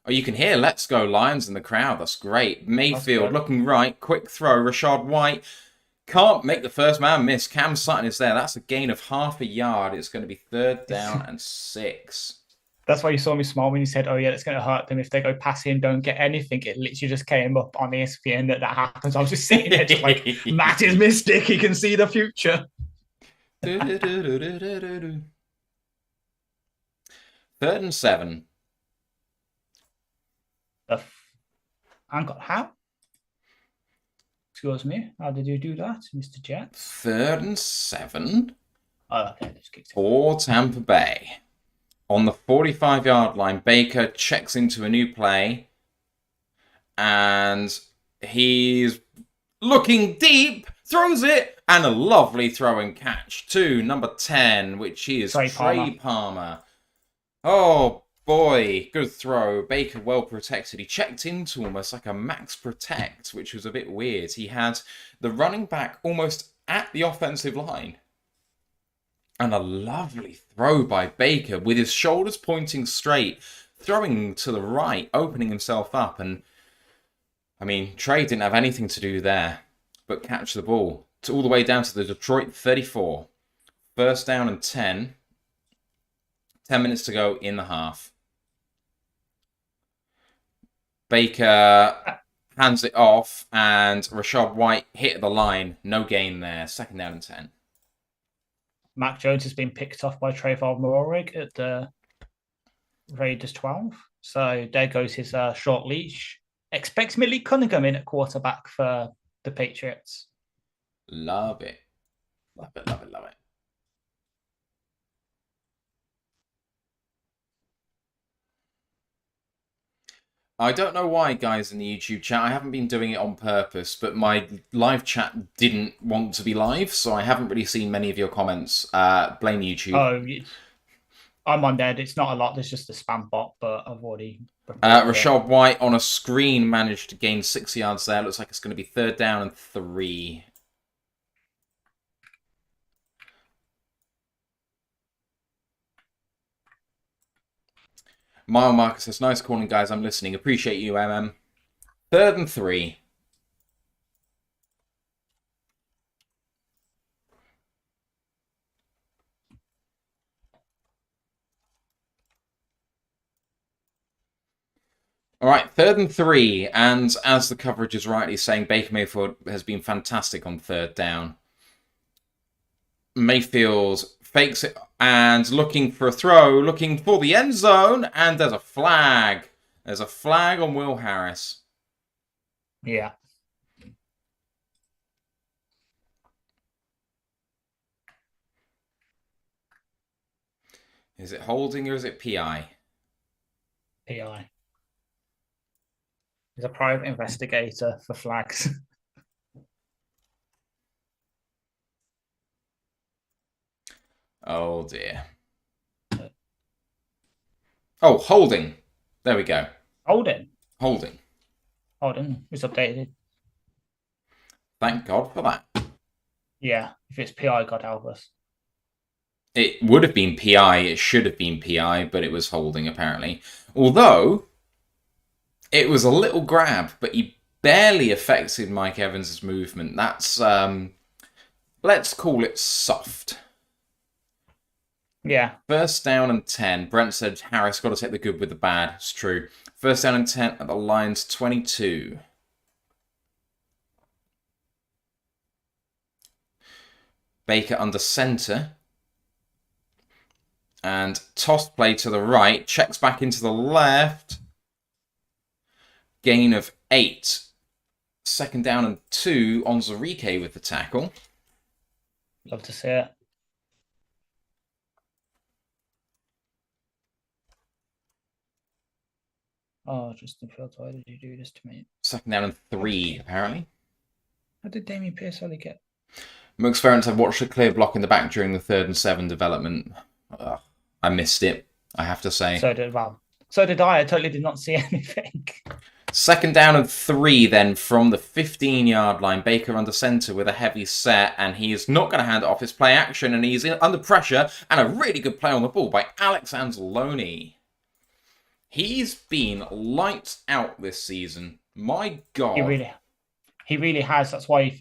Oh, you can hear Let's Go Lions in the crowd. That's great. Mayfield looking right. Quick throw. Rachaad White can't make the first man miss. Cam Sutton is there. That's a gain of half a yard. It's going to be 3rd down and 6. That's why you saw me smile when you said, oh, yeah, it's going to hurt them if they go passing and don't get anything. It literally just came up on ESPN that happens. I was just sitting there just like, Matt is mystic. He can see the future. 3rd and 7. Hang on, how? Excuse me, how did you do that, Mr. Jet? 3rd and 7. Oh, okay, just kicked it. For Tampa Bay. On the 45-yard line, Baker checks into a new play. And he's looking deep, throws it, and a lovely throwing catch to number 10, which is Trey Palmer. Oh, boy, good throw. Baker well protected. He checked into almost like a max protect, which was a bit weird. He had the running back almost at the offensive line. And a lovely throw by Baker with his shoulders pointing straight, throwing to the right, opening himself up. And I mean, Trey didn't have anything to do there but catch the ball. All the way down to the Detroit 34. First down and 10. 10 minutes to go in the half. Baker hands it off, and Rashad White hit the line. No gain there. Second down and 10. Mac Jones has been picked off by Trayvon Morig at the Raiders 12. So there goes his short leash. Expects Millie Cunningham in at quarterback for the Patriots. Love it. Love it, love it, love it. I don't know why, guys, in the YouTube chat. I haven't been doing it on purpose, but my live chat didn't want to be live, so I haven't really seen many of your comments. Blame YouTube. Oh, I'm on there. It's not a lot. There's just a spam bot, but I've already... Rashad White on a screen managed to gain 6 yards there. Looks like it's going to be third down and 3. Mile Marcus says, nice calling, guys. I'm listening. Appreciate you, MM. Third and 3. All right, third and 3. And as the coverage is rightly saying, Baker Mayfield has been fantastic on third down. Mayfield fakes it and looking for a throw, looking for the end zone, and there's a flag. There's a flag on Will Harris. Yeah. Is it holding or is it PI? PI. He's a private investigator for flags. Oh, dear. Oh, holding. There we go. Holding. Holding. Holding is updated. Thank God for that. Yeah, if it's PI, God help us. It would have been PI. It should have been PI, but it was holding, apparently. Although, it was a little grab, but he barely affected Mike Evans' movement. That's, let's call it soft. Yeah. First down and 10. Brent said Harris got to take the good with the bad. It's true. First down and 10 at the Lions 22. Baker under center. And toss play to the right. Checks back into the left. Gain of 8. Second down and 2 on Zarike with the tackle. Love to see it. Oh, Justin Fields, why did you do this to me? Second down and 3, apparently. How did Damien Pierce only get? Mooks Ferentz have watched a clear block in the back during the 3rd and 7 development. I missed it, I have to say. So did I. I totally did not see anything. Second down and 3 then from the 15-yard line. Baker under center with a heavy set, and he is not going to hand it off his play action, and he's under pressure, and a really good play on the ball by Alex Anzalone. He's been lights out this season. My God. He really has. That's why if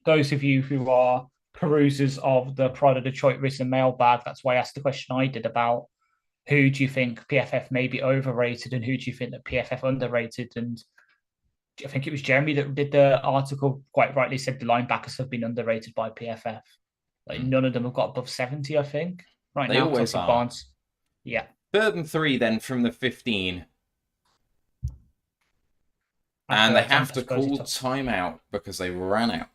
those of you who are perusers of the Pride of Detroit written mailbag, that's why I asked the question I did about who do you think PFF may be overrated and who do you think that PFF underrated? And I think it was Jeremy that did the article, quite rightly said the linebackers have been underrated by PFF. Like none of them have got above 70, I think. Right they now, always are. Barnes. Yeah. 3rd and 3 then from the 15. And they have to call timeout because they ran out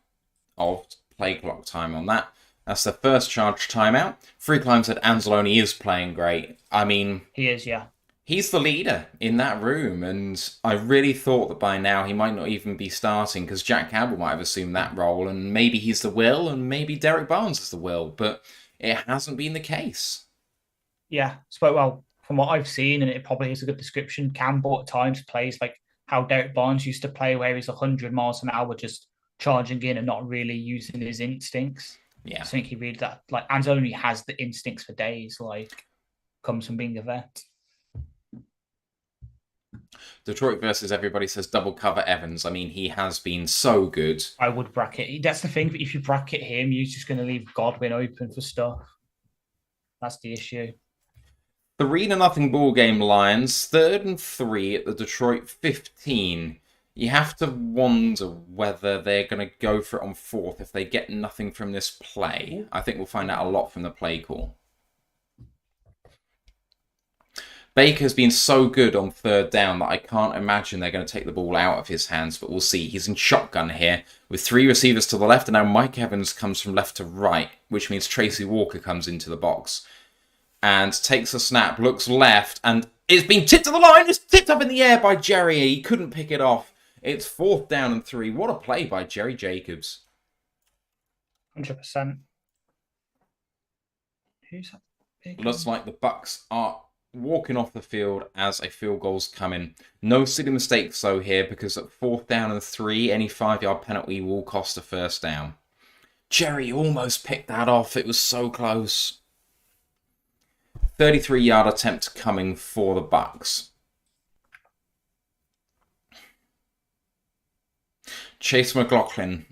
of play clock time on that. That's the first charge timeout. Free Climb said Anzalone is playing great. I mean... He is, yeah. He's the leader in that room, and I really thought that by now he might not even be starting because Jack Campbell might have assumed that role, and maybe he's the will, and maybe Derek Barnes is the will, but it hasn't been the case. Yeah, well, from what I've seen, and it probably is a good description, Campbell at times plays like how Derek Barnes used to play, where he's 100 miles an hour just charging in and not really using his instincts. Yeah. I think he really that like Anzalone has the instincts for days, like comes from being a vet. Detroit versus everybody says double cover Evans. I mean, he has been so good. I would bracket. That's the thing. If you bracket him, you're just going to leave Godwin open for stuff. That's the issue. 3-0 ball game Lions. 3rd and 3 at the Detroit 15. You have to wonder whether they're going to go for it on 4th if they get nothing from this play. I think we'll find out a lot from the play call. Baker's been so good on 3rd down that I can't imagine they're going to take the ball out of his hands, but we'll see. He's in shotgun here with 3 receivers to the left, and now Mike Evans comes from left to right, which means Tracy Walker comes into the box and takes a snap, looks left, and it's been tipped to the line. It's tipped up in the air by Jerry. He couldn't pick it off. It's 4th down and 3. What a play by Jerry Jacobs. 100%. Who's that? Looks like the Bucks are walking off the field as a field goal's coming. No silly mistakes though here, because at 4th down and 3, any 5-yard penalty will cost a 1st down. Jerry almost picked that off. It was so close. 33-yard attempt coming for the Bucks. Chase McLaughlin.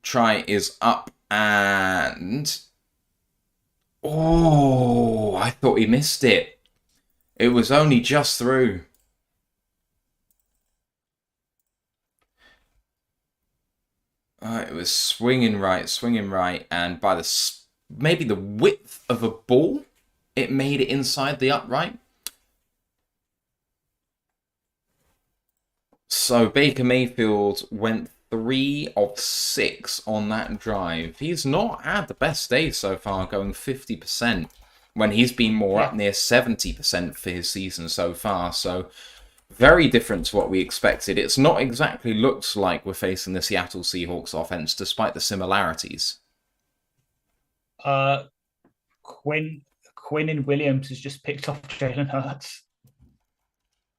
Try is up and... Oh, I thought he missed it. It was only just through. It was swinging right, and by maybe the width of a ball, it made it inside the upright. So Baker Mayfield went 3 of 6 on that drive. He's not had the best day so far, going 50%, when he's been more up near 70% for his season so far. So very different to what we expected. It's not exactly looks like we're facing the Seattle Seahawks offense, despite the similarities. Quinn and Williams has just picked off Jalen Hurts.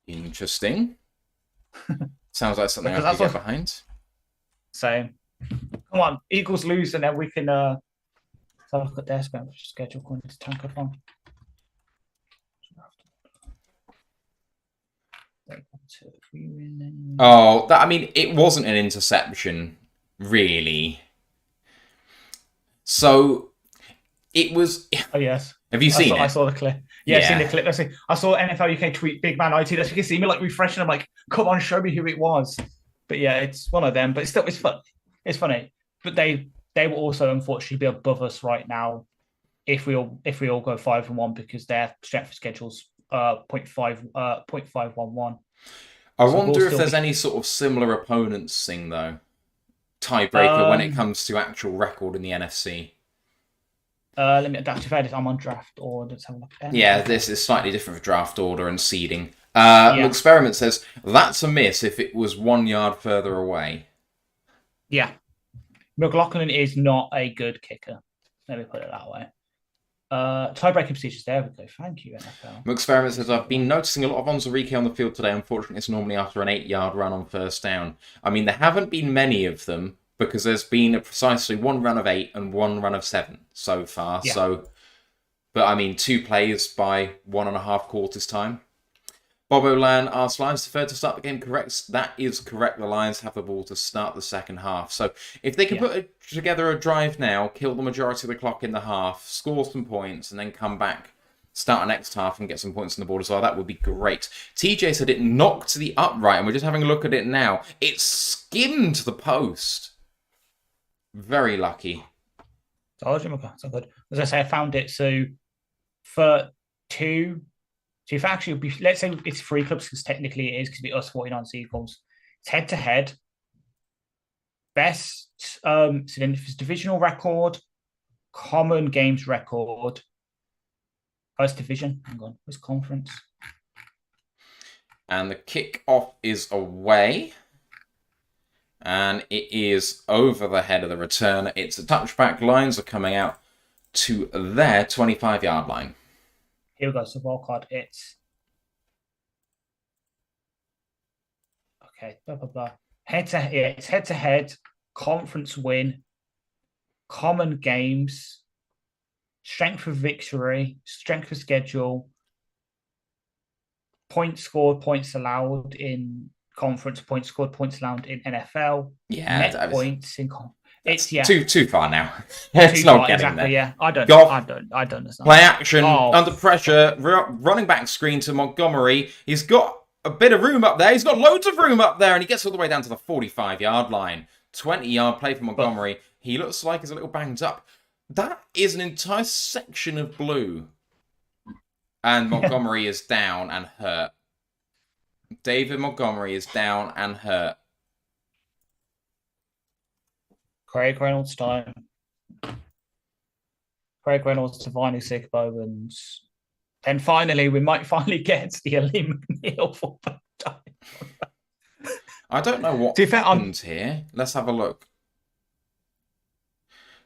Interesting. Sounds like something I could get behind. So, come on, Eagles lose, and then we can have a look at their schedule going to Tankathon. Oh, I mean, it wasn't an interception, really. So, it was... Oh, yes. Have you seen it? I saw the clip. Yeah, I've seen the clip. I saw NFL UK tweet Big Man IT. As you can see me like refreshing. I'm like, come on, show me who it was. But yeah, it's one of them. But it's fun. It's funny. But they will also unfortunately be above us right now if we all go 5-1, because their strength of schedule's 0.511. I wonder if there's any sort of similar opponents thing though. Tiebreaker when it comes to actual record in the NFC. Let me activate it. I'm on draft order. Let's have a look. Yeah, this is slightly different for draft order and seeding. Experiment says that's a miss if it was 1 yard further away. Yeah. McLaughlin is not a good kicker. Let me put it that way. Tiebreaking procedures. There we go. Thank you, NFL. Experiment says I've been noticing a lot of Onzarike on the field today. Unfortunately, it's normally after an 8-yard run on 1st down. I mean, there haven't been many of them, because there's been precisely 1 run of 8 and 1 run of 7 so far. Yeah. So, but I mean, 2 plays by 1.5 quarters time. Bob O'Lan asks, Lions deferred to start the game correct? That is correct. The Lions have the ball to start the second half. So if they can put together a drive now, kill the majority of the clock in the half, score some points, and then come back, start a next half and get some points on the board as well, that would be great. TJ said it knocked the upright, and we're just having a look at it now. It skimmed the post. Very lucky. So good. As I say, I found it. So for 2... So if actually, let's say it's 3 clubs, because technically it is, because it's us 49 sequels. It's head-to-head. Best, so then if it's divisional record, common games record. First division, hang on, where's conference? And the kickoff is away. And it is over the head of the returner. It's a touchback. Lions are coming out to their 25-yard line. Here we go. So wildcard, it's okay. Blah blah blah. It's head to head. Conference win. Common games. Strength of victory. Strength of schedule. points scored, points allowed in conference, points scored, points allowed in NFL, Yeah, net points in that's it's too far now. It's too not far, getting exactly. there. Yeah, I don't understand. Play action, Oh, under pressure, running back screen to Montgomery. He's got a bit of room up there. He's got loads of room up there, and he gets all the way down to the 45-yard line. 20-yard play for Montgomery. He looks like he's a little banged up. That is an entire section of blue. And Montgomery is down and hurt. David Montgomery is down and hurt. Craig Reynolds time. Craig Reynolds to Viney Sigbo, and then finally we might finally get to the Lee McNeil for time. I don't know what happened here. Let's have a look.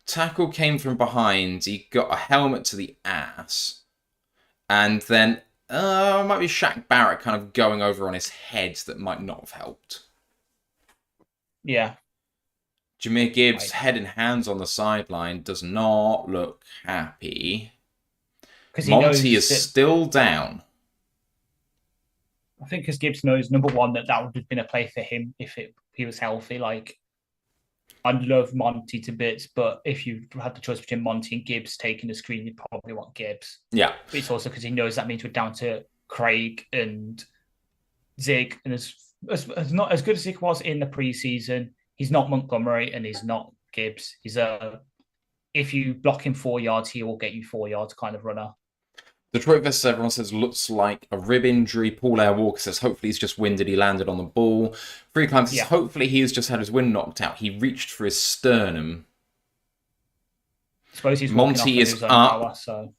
Tackle came from behind. He got a helmet to the ass. And then, might be Shaq Barrett kind of going over on his head that might not have helped. Yeah. Jahmyr Gibbs, head and hands on the sideline, does not look happy. Monty is still down. I think because Gibbs knows, number one, that would have been a play for him if he was healthy. Like, I love Monty to bits, but if you had the choice between Monty and Gibbs taking the screen, you'd probably want Gibbs. Yeah. But it's also because he knows that means we're down to Craig and Zig. And as not as good as Zig was in the preseason, he's not Montgomery and he's not Gibbs. He's if you block him 4 yards, he will get you 4 yards kind of runner. Detroit vs. Everyone says, looks like a rib injury. Paul Air Walker says, hopefully he's just winded. He landed on the ball. Free Climb says, hopefully he's just had his wind knocked out. He reached for his sternum. I suppose he's Monty is up. Power, so.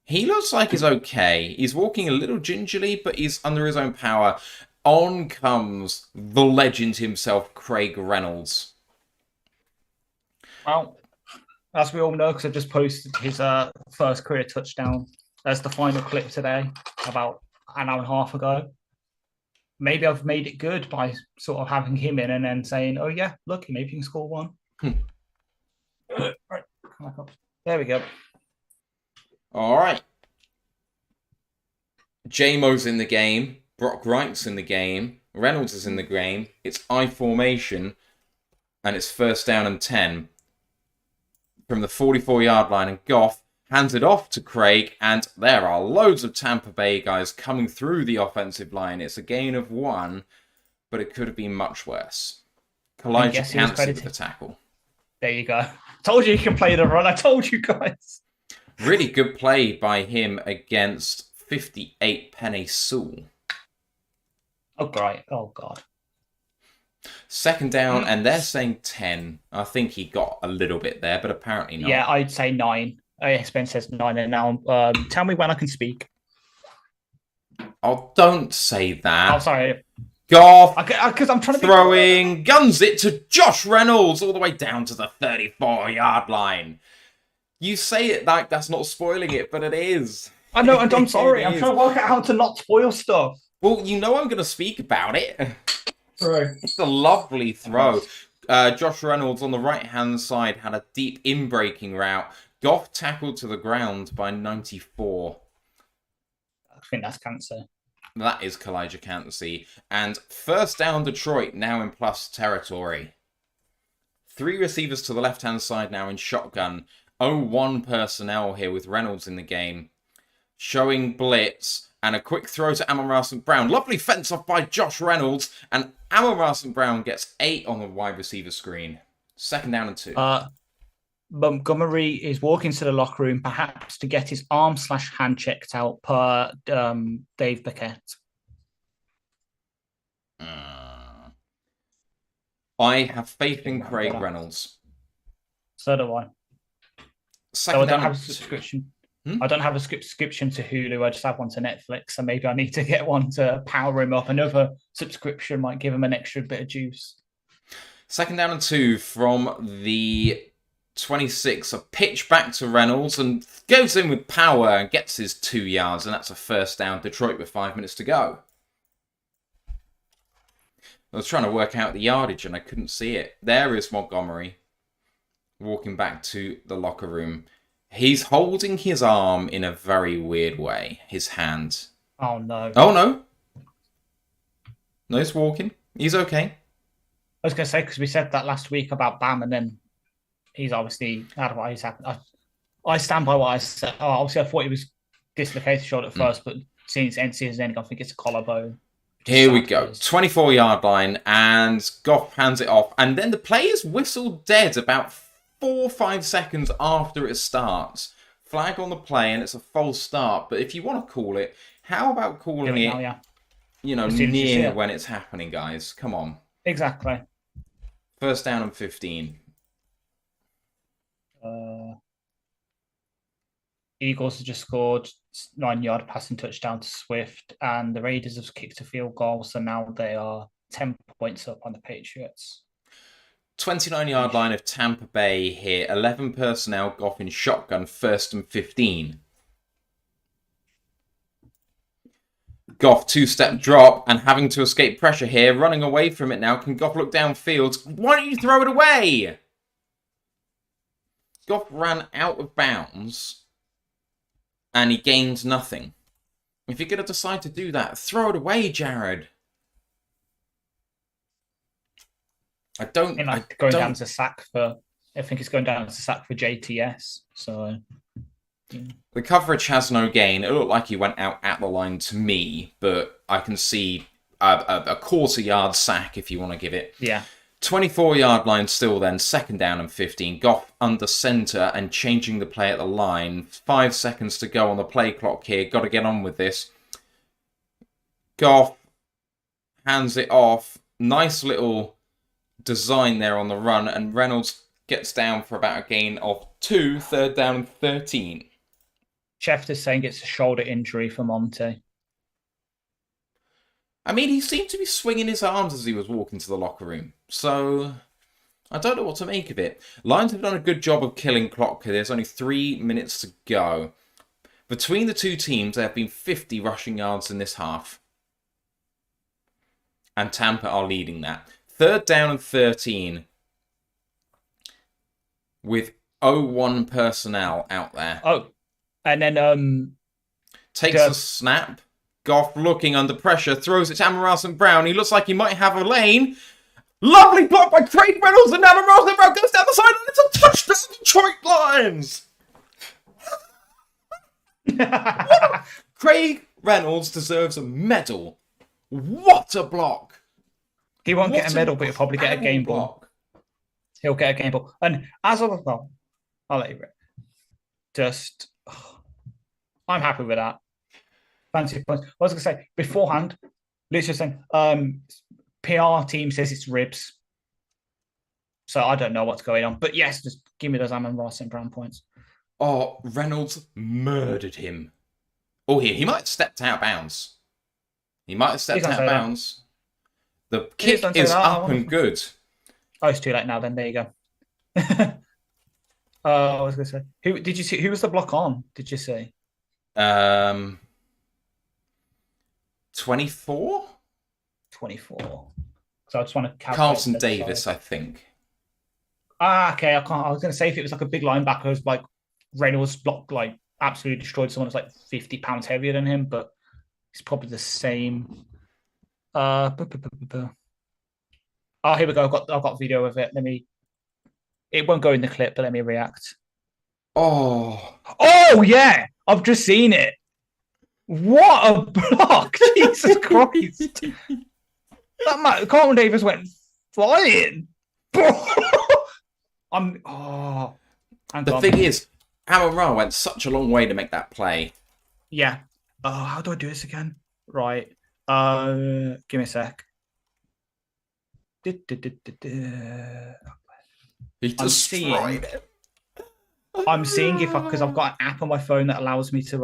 He looks like he's okay. He's walking a little gingerly, but he's under his own power. On comes the legend himself, Craig Reynolds. Well, as we all know, because I just posted his first career touchdown as the final clip today, about an hour and a half ago. Maybe I've made it good by sort of having him in and then saying, oh, yeah, look, maybe you can score one. Right, there we go. All right. J-Mo's in the game. Brock Wright's in the game. Reynolds is in the game. It's I formation. And it's first down and 10. From the 44-yard line, and Goff hands it off to Craig, and there are loads of Tampa Bay guys coming through the offensive line. It's a gain of 1, but it could have been much worse. Elijah Cansey with the tackle. There you go. Told you can play the run. I told you guys. Really good play by him against 58 Penny Sewell. Oh, great. Oh, God. Second down, and they're saying 10. I think he got a little bit there, but apparently not. Yeah, I'd say 9. ESPN says 9, and now tell me when I can speak. Oh, don't say that. Oh, sorry. Goff, because I'm trying to throwing, guns it to Josh Reynolds all the way down to the 34-yard line. You say it like that's not spoiling it, but it is. I know, and I'm sorry. I'm trying to work out how to not spoil stuff. Well, you know I'm going to speak about it. Right. It's a lovely throw. Josh Reynolds on the right-hand side had a deep in-breaking route. Goff tackled to the ground by 94. I think that's cancer. That is Elijah Cansey. And first down Detroit, now in plus territory. 3 receivers to the left-hand side now in shotgun. 0-1 personnel here with Reynolds in the game. Showing blitz. And a quick throw to Amon-Ra St. Brown. Lovely fence off by Josh Reynolds. And Amon-Ra St. Brown gets 8 on the wide receiver screen. Second down and 2. Montgomery is walking to the locker room, perhaps to get his arm/hand checked out per Dave Burkett. I have faith in Craig Reynolds. So do I. Second I don't have a subscription. I don't have a subscription to Hulu. I just have one to Netflix, so maybe I need to get one to power him up. Another subscription might give him an extra bit of juice. Second down and 2 from the 26. A pitch back to Reynolds and goes in with power and gets his 2 yards, and that's a first down. Detroit with 5 minutes to go. I was trying to work out the yardage and I couldn't see it. There is Montgomery walking back to the locker room. He's holding his arm in a very weird way. His hand. Oh, no. Oh, no. No, he's walking. He's okay. I was going to say, because we said that last week about Bam, and then he's obviously out of what he's happened. I stand by what I said. Oh, obviously, I thought he was dislocated shoulder at first, but since NC ending, I think it's a collarbone. Here we go. 24-yard line, and Goff hands it off. And then the players whistle dead about 4 or 5 seconds after it starts. Flag on the play, and it's a false start. But if you want to call it, how about calling it, now, yeah. Near when it's happening, guys? Come on. Exactly. First down and 15. Eagles have just scored 9-yard passing touchdown to Swift, and the Raiders have kicked a field goal, so now they are 10 points up on the Patriots. 29-yard line of Tampa Bay here. 11 personnel, Goff in shotgun, 1st and 15. Goff, 2-step drop, and having to escape pressure here. Running away from it now. Can Goff look downfield? Why don't you throw it away? Goff ran out of bounds, and he gained nothing. If you're going to decide to do that, throw it away, Jared. I think it's going down as a sack for JTS. So yeah. The coverage has no gain. It looked like he went out at the line to me, but I can see a quarter-yard sack if you want to give it. Yeah. 24-yard line still then, 2nd down and 15. Goff under center and changing the play at the line. 5 seconds to go on the play clock here. Got to get on with this. Goff hands it off. Nice little design there on the run, and Reynolds gets down for about a gain of 2, 3rd down and 13. Schefter's is saying it's a shoulder injury for Monte. I mean, he seemed to be swinging his arms as he was walking to the locker room. So, I don't know what to make of it. Lions have done a good job of killing clock here. There's only 3 minutes to go. Between the two teams, there have been 50 rushing yards in this half. And Tampa are leading that. 3rd down and 13. With 0-1 personnel out there. Oh, and then takes a snap. Goff looking under pressure, throws it to Amon St. Brown. He looks like he might have a lane. Lovely block by Craig Reynolds, and Amon St. Brown goes down the side, and it's a touchdown, Detroit Lions. Craig Reynolds deserves a medal. What a block! He won't get a medal, but he'll probably get a game ball. He'll get a game ball. And as of well, I'll let you rip. I'm happy with that. Fancy points. I was going to say, beforehand, Luke's just saying, PR team says it's ribs. So I don't know what's going on. But yes, just give me those Amon St. Brown points. Oh, Reynolds murdered him. Oh, he might have stepped out of bounds. The kick is up and good. Oh, it's too late now then. There you go. I was going to say, who did you see? Who was the block on? Did you see? 24? 24. So I just want to calculate. Carlton Davis, I think. Okay. I was going to say if it was like a big linebacker, it was like Reynolds blocked, like absolutely destroyed someone who's like 50 pounds heavier than him, but it's probably the same. Oh, here we go. I've got video of it. It won't go in the clip, but let me react. Oh yeah, I've just seen it. What a block! Jesus Christ! Carlton Davis went flying. The thing is, Amon Ra went such a long way to make that play. Yeah. How do I do this again? Right. Give me a sec. He destroyed it. I'm seeing if because I've got an app on my phone that allows me to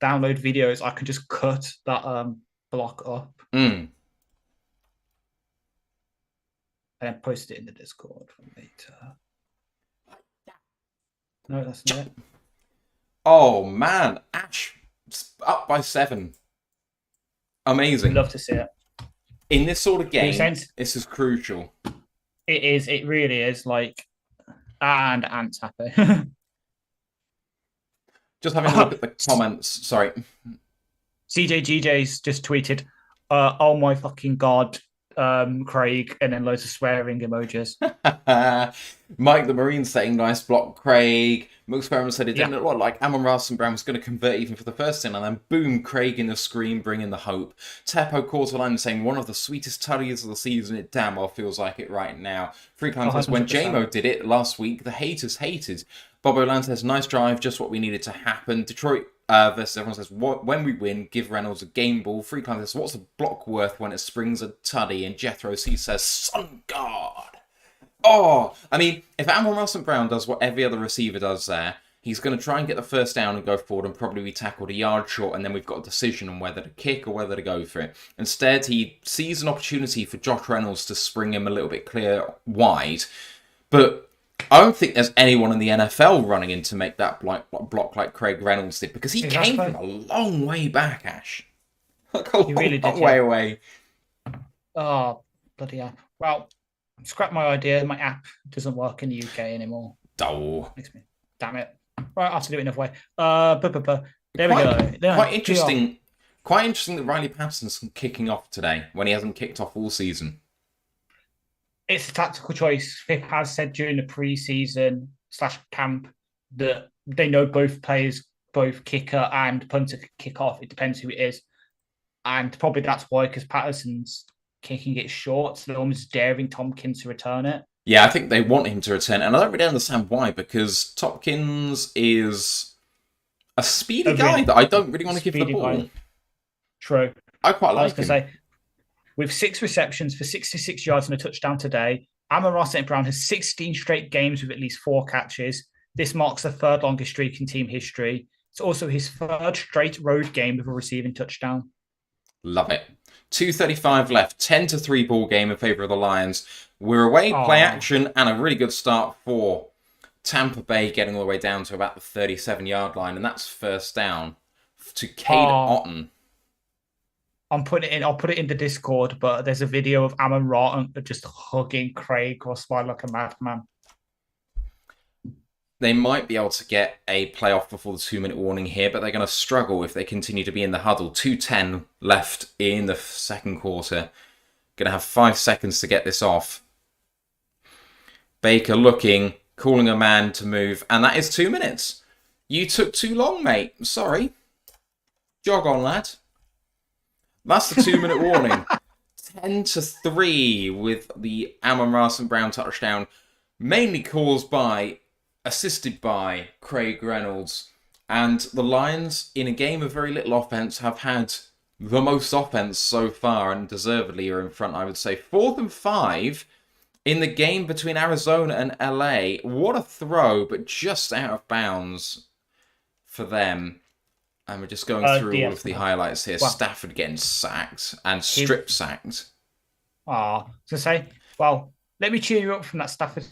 download videos. I can just cut that block up and then post it in the Discord for later. No, that's not it. Oh man, Ash up by 7. Amazing. Love to see it. In this sort of game, this is crucial. It is. It really is. Like, And Ant's happy. Just having a look at the comments. Sorry. CJGJ's just tweeted, "Oh my fucking god, Craig," and then loads of swearing emojis. Mike the Marine saying, "Nice block, Craig." Mook Sperman said it didn't look like Amon St. Brown was going to convert even for the first in, and then boom, Craig in the screen bringing the hope. Teppo Quarterline saying, "One of the sweetest tutties of the season. It damn well feels like it right now." Freeland says, "When JMO did it last week, the haters hated." Bobo Land says, "Nice drive, just what we needed to happen." Detroit versus everyone says, "When we win, give Reynolds a game ball." Freeland says, "What's a block worth when it springs a tuddy?" And Jethro C says, "Sun God." Oh, I mean, if Amon St. Brown does what every other receiver does there, he's going to try and get the first down and go forward and probably be tackled a yard short, and then we've got a decision on whether to kick or whether to go for it. Instead, he sees an opportunity for Josh Reynolds to spring him a little bit clear wide, but I don't think there's anyone in the NFL running in to make that block like Craig Reynolds did, because he came from a long way back, Ash. Like a long way away. Oh, bloody hell. Well, scrap my idea. My app doesn't work in the UK anymore. Oh. Damn it. Right, I have to do it another way. There we go. Quite interesting. Quite interesting that Riley Patterson's kicking off today when he hasn't kicked off all season. It's a tactical choice. Fip has said during the pre-season / camp that they know both players, both kicker and punter, can kick off. It depends who it is. And probably that's why, because Patterson's kicking it short, so they're almost daring Tompkins to return it. Yeah, I think they want him to return, and I don't really understand why, because Tompkins is a speedy guy that I don't really want to give the ball. Guy. True. I quite like him. Say, with 6 receptions for 66 yards and a touchdown today, Amon St. Brown has 16 straight games with at least 4 catches. This marks the 3rd longest streak in team history. It's also his 3rd straight road game with a receiving touchdown. Love it. 2:35 left, 10-3 ball game in favour of the Lions. We're away, play action, and a really good start for Tampa Bay, getting all the way down to about the 37-yard line, and that's first down to Cade Otten. I'll put it in the Discord, but there's a video of Amon Ra just hugging Craig or smile like a madman. They might be able to get a playoff before the 2-minute warning here, but they're going to struggle if they continue to be in the huddle. 2:10 left in the second quarter. Going to have 5 seconds to get this off. Baker looking, calling a man to move, and that is 2 minutes. You took too long, mate. Sorry. Jog on, lad. That's the 2-minute warning. 10-3 with the Amon St. Brown touchdown, mainly assisted by Craig Reynolds. And the Lions, in a game of very little offense, have had the most offense so far, and deservedly are in front, I would say. 4th and 5 in the game between Arizona and LA. What a throw, but just out of bounds for them. And we're just going through all of the highlights here. Well, Stafford getting sacked and strip sacked. I was going to say, well, let me cheer you up from that Stafford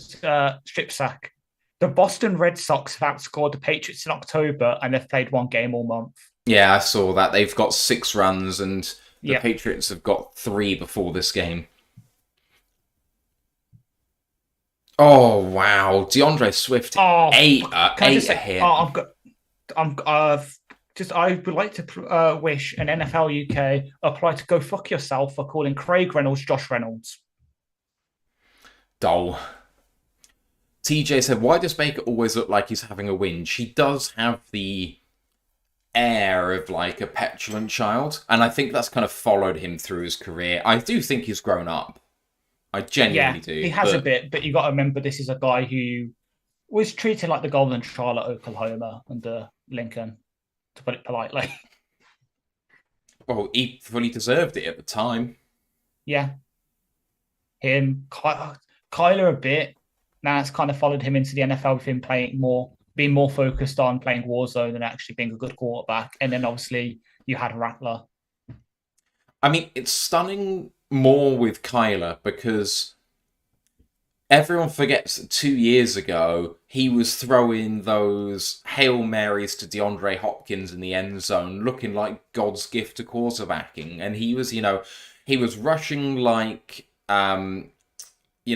strip sack. The Boston Red Sox have outscored the Patriots in October, and they've played 1 game all month. Yeah, I saw that. They've got 6 runs, and the Patriots have got 3 before this game. Oh, wow. DeAndre Swift, 8 a hit. I would like to wish an NFL UK apply to go fuck yourself for calling Craig Reynolds Josh Reynolds. Dull. TJ said, "Why does Baker always look like he's having a win?" She does have the air of like a petulant child, and I think that's kind of followed him through his career. I do think he's grown up. I genuinely do. He has a bit, but you got to remember this is a guy who was treated like the golden child at Oklahoma under Lincoln, to put it politely. Well, he fully deserved it at the time. Yeah. Him, Kyler a bit. Now it's kind of followed him into the NFL with him being more focused on playing Warzone than actually being a good quarterback. And then obviously you had Rattler. I mean, it's stunning more with Kyler because everyone forgets that 2 years ago he was throwing those Hail Marys to DeAndre Hopkins in the end zone, looking like God's gift to quarterbacking. And he was, he was rushing like,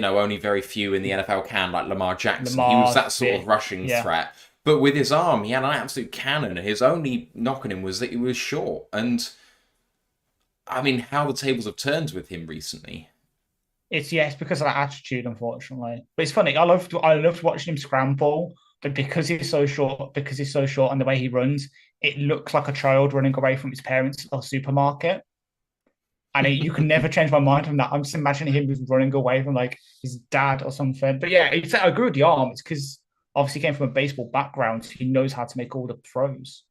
only very few in the NFL can, like Lamar Jackson. He was Lamar's that sort of bit, rushing yeah. threat. But with his arm, he had an absolute cannon. His only knock on him was that he was short. And, I mean, how the tables have turned with him recently. It's because of that attitude, unfortunately. But it's funny. I loved watching him scramble, but because he's so short, and the way he runs, it looks like a child running away from his parents at a supermarket. And you can never change my mind from that. I'm just imagining him just running away from like his dad or something. But yeah, I agree with the arm. It's because obviously he came from a baseball background, so he knows how to make all the throws.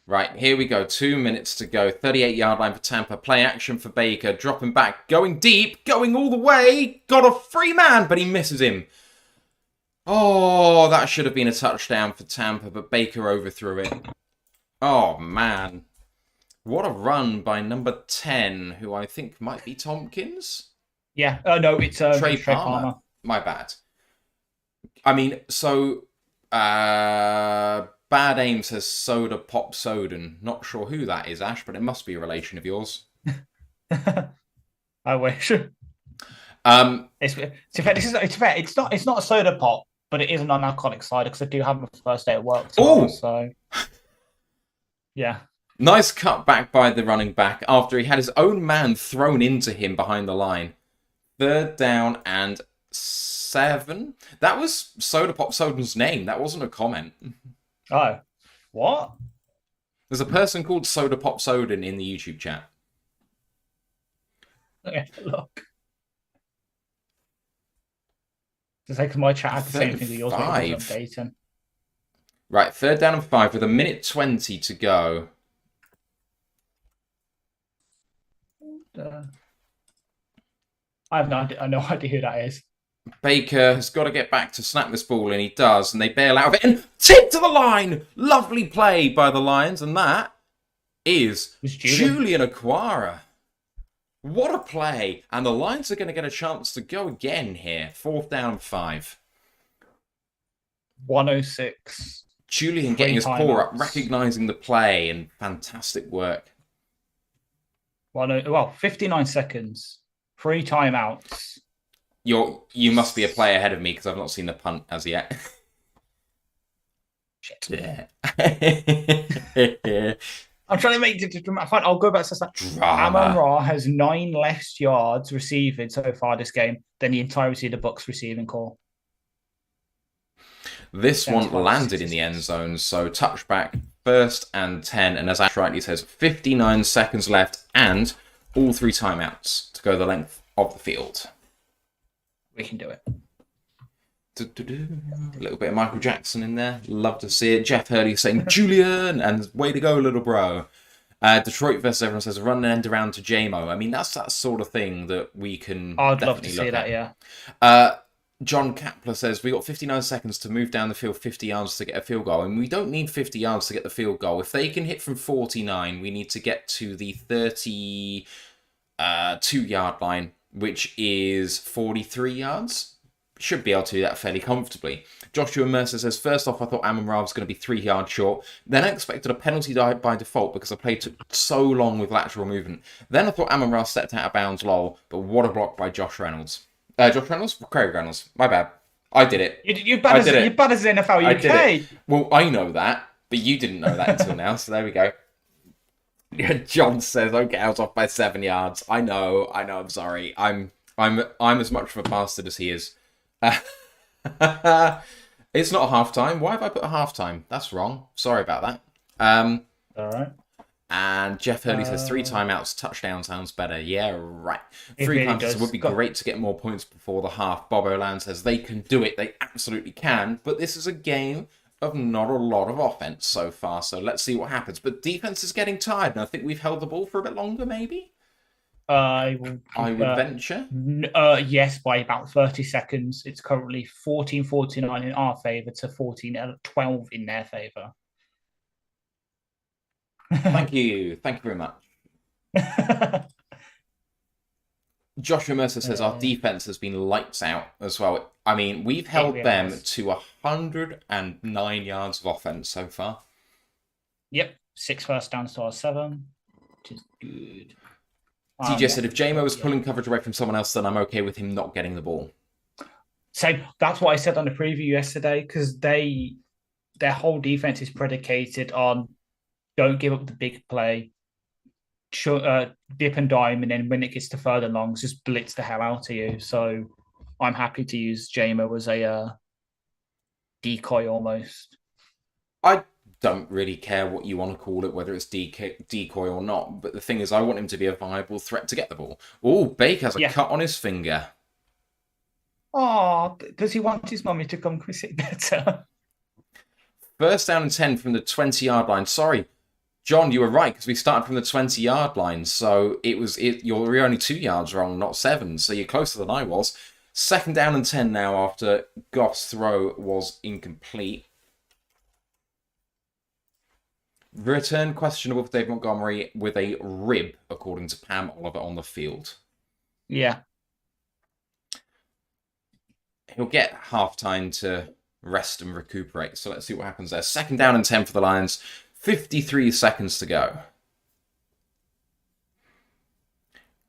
Right, here we go. 2 minutes to go. 38-yard line for Tampa. Play action for Baker. Dropping back. Going deep. Going all the way. Got a free man, but he misses him. Oh, that should have been a touchdown for Tampa, but Baker overthrew it. Oh, man. What a run by number 10, who I think might be Tompkins? Yeah. No, it's Trey Palmer. My bad. I mean, so... Bad Aim says Soda Pop Soden. Not sure who that is, Ash, but it must be a relation of yours. I wish. It's not a soda pop, but it is a non-alcoholic cider because I do have my first day at work tomorrow. So, yeah. Nice cut back by the running back after he had his own man thrown into him behind the line. 3rd down and 7. That was Soda Pop Soden's name. That wasn't a comment. Oh, what? There's a person called Soda Pop Soden in the YouTube chat. Okay, look. Just like my chat had the same thing that yours was updating. Right, 3rd down and 5 with 1:20 to go. I have no idea who that is. Baker has got to get back to snap this ball, and he does, and they bail out of it, and tip to the line! Lovely play by the Lions, and that is Julian Aquara. What a play! And the Lions are going to get a chance to go again here. 4th down and 5. 106. Julian getting his paw up, recognising the play, and fantastic work. 59 seconds. 3 timeouts. You must be a play ahead of me because I've not seen the punt as yet. Shit. Yeah. I'm trying to make it. I'll go back to that. Amon-Ra has 9 less yards receiving so far this game than the entirety of the Bucs receiving core. This one landed in the end zone, so touchback, 1st and 10, and as Ash rightly says, 59 seconds left and all 3 timeouts to go the length of the field. We can do it. A little bit of Michael Jackson in there. Love to see it. Jeff Hurley saying, Julian, and way to go, little bro. Detroit versus everyone says, run an end around to JMO. I mean, that's that sort of thing that we can I'd love to see that, yeah. John Kapler says, we got 59 seconds to move down the field 50 yards to get a field goal. And we don't need 50 yards to get the field goal. If they can hit from 49, we need to get to the 32-yard line, which is 43 yards. Should be able to do that fairly comfortably. Joshua Mercer says, first off, I thought Amon-Ra was going to be 3 yards short. Then I expected a penalty by default because the play took so long with lateral movement. Then I thought Amon-Ra stepped out of bounds, lol. But what a block by Josh Reynolds. Craig Reynolds. My bad. I did it. You're bad as NFL UK. I did it. Well, I know that, but you didn't know that until now, so there we go. John says, okay, I was off by 7 yards. I know, I'm sorry. I'm as much of a bastard as he is. It's not a half-time. Why have I put a half-time? That's wrong. Sorry about that. All right. And Jeff Hurley says 3 timeouts, touchdown sounds better. Yeah, right. 3 times would be great to get more points before the half. Bob O'Land says they can do it. They absolutely can. But this is a game of not a lot of offense so far. So let's see what happens. But defense is getting tired. And I think we've held the ball for a bit longer, maybe? I would venture. Yes, by about 30 seconds. It's currently 14-49 in our favour to 14-12 in their favour. Thank you very much. Joshua Mercer says our defense has been lights out as well. I mean, we've held them to 109 yards of offense so far. Yep, 6 first downs to our 7, which is good. TJ Yeah. said, if JMO was Yeah. pulling coverage away from someone else, then I'm okay with him not getting the ball. So that's what I said on the preview yesterday, because their whole defense is predicated on don't give up the big play, dip and dime, and then when it gets to third and longs, just blitz the hell out of you. So I'm happy to use JMO as a decoy almost. I don't really care what you want to call it, whether it's decoy or not. But the thing is, I want him to be a viable threat to get the ball. Oh, Bake has a cut on his finger. Oh, does he want his mummy to come visit better? First down and 10 from the 20-yard line. Sorry, John, you were right, because we started from the 20-yard line. So you're only 2 yards wrong, not 7. So you're closer than I was. Second down and 10 now after Goff's throw was incomplete. Return questionable for Dave Montgomery with a rib, according to Pam Oliver on the field. Yeah. He'll get half time to rest and recuperate. So let's see what happens there. Second down and 10 for the Lions. 53 seconds to go.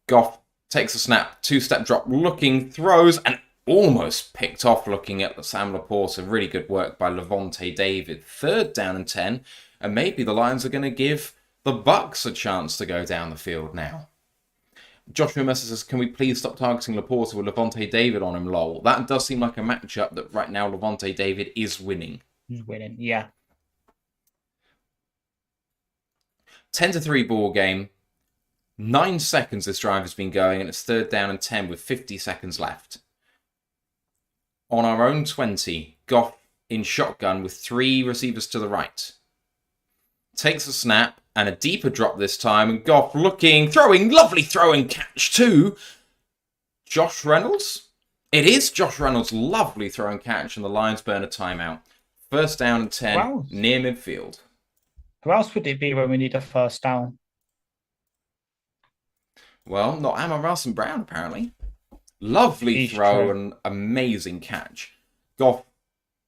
Goff takes a snap, 2-step drop, looking, throws, and almost picked off looking at Sam Laporta. Really good work by Levante David. Third down and 10. And maybe the Lions are going to give the Bucs a chance to go down the field now. Joshua Mercer says, can we please stop targeting Laporta with Levante David on him, lol? That does seem like a matchup that right now Levante David is winning. He's winning, yeah. 10-3 ball game. 9 seconds this drive has been going, and it's third down and 10 with 50 seconds left. On our own 20, Goff in shotgun with 3 receivers to the right. Takes a snap and a deeper drop this time, and Goff looking, throwing, lovely throwing catch to Josh Reynolds. It is Josh Reynolds' lovely throwing catch, and the Lions burn a timeout. First down and 10 near midfield. Who else would it be when we need a first down? Well, not Amon-Ra St. Brown, apparently. Lovely throw and amazing catch. Goff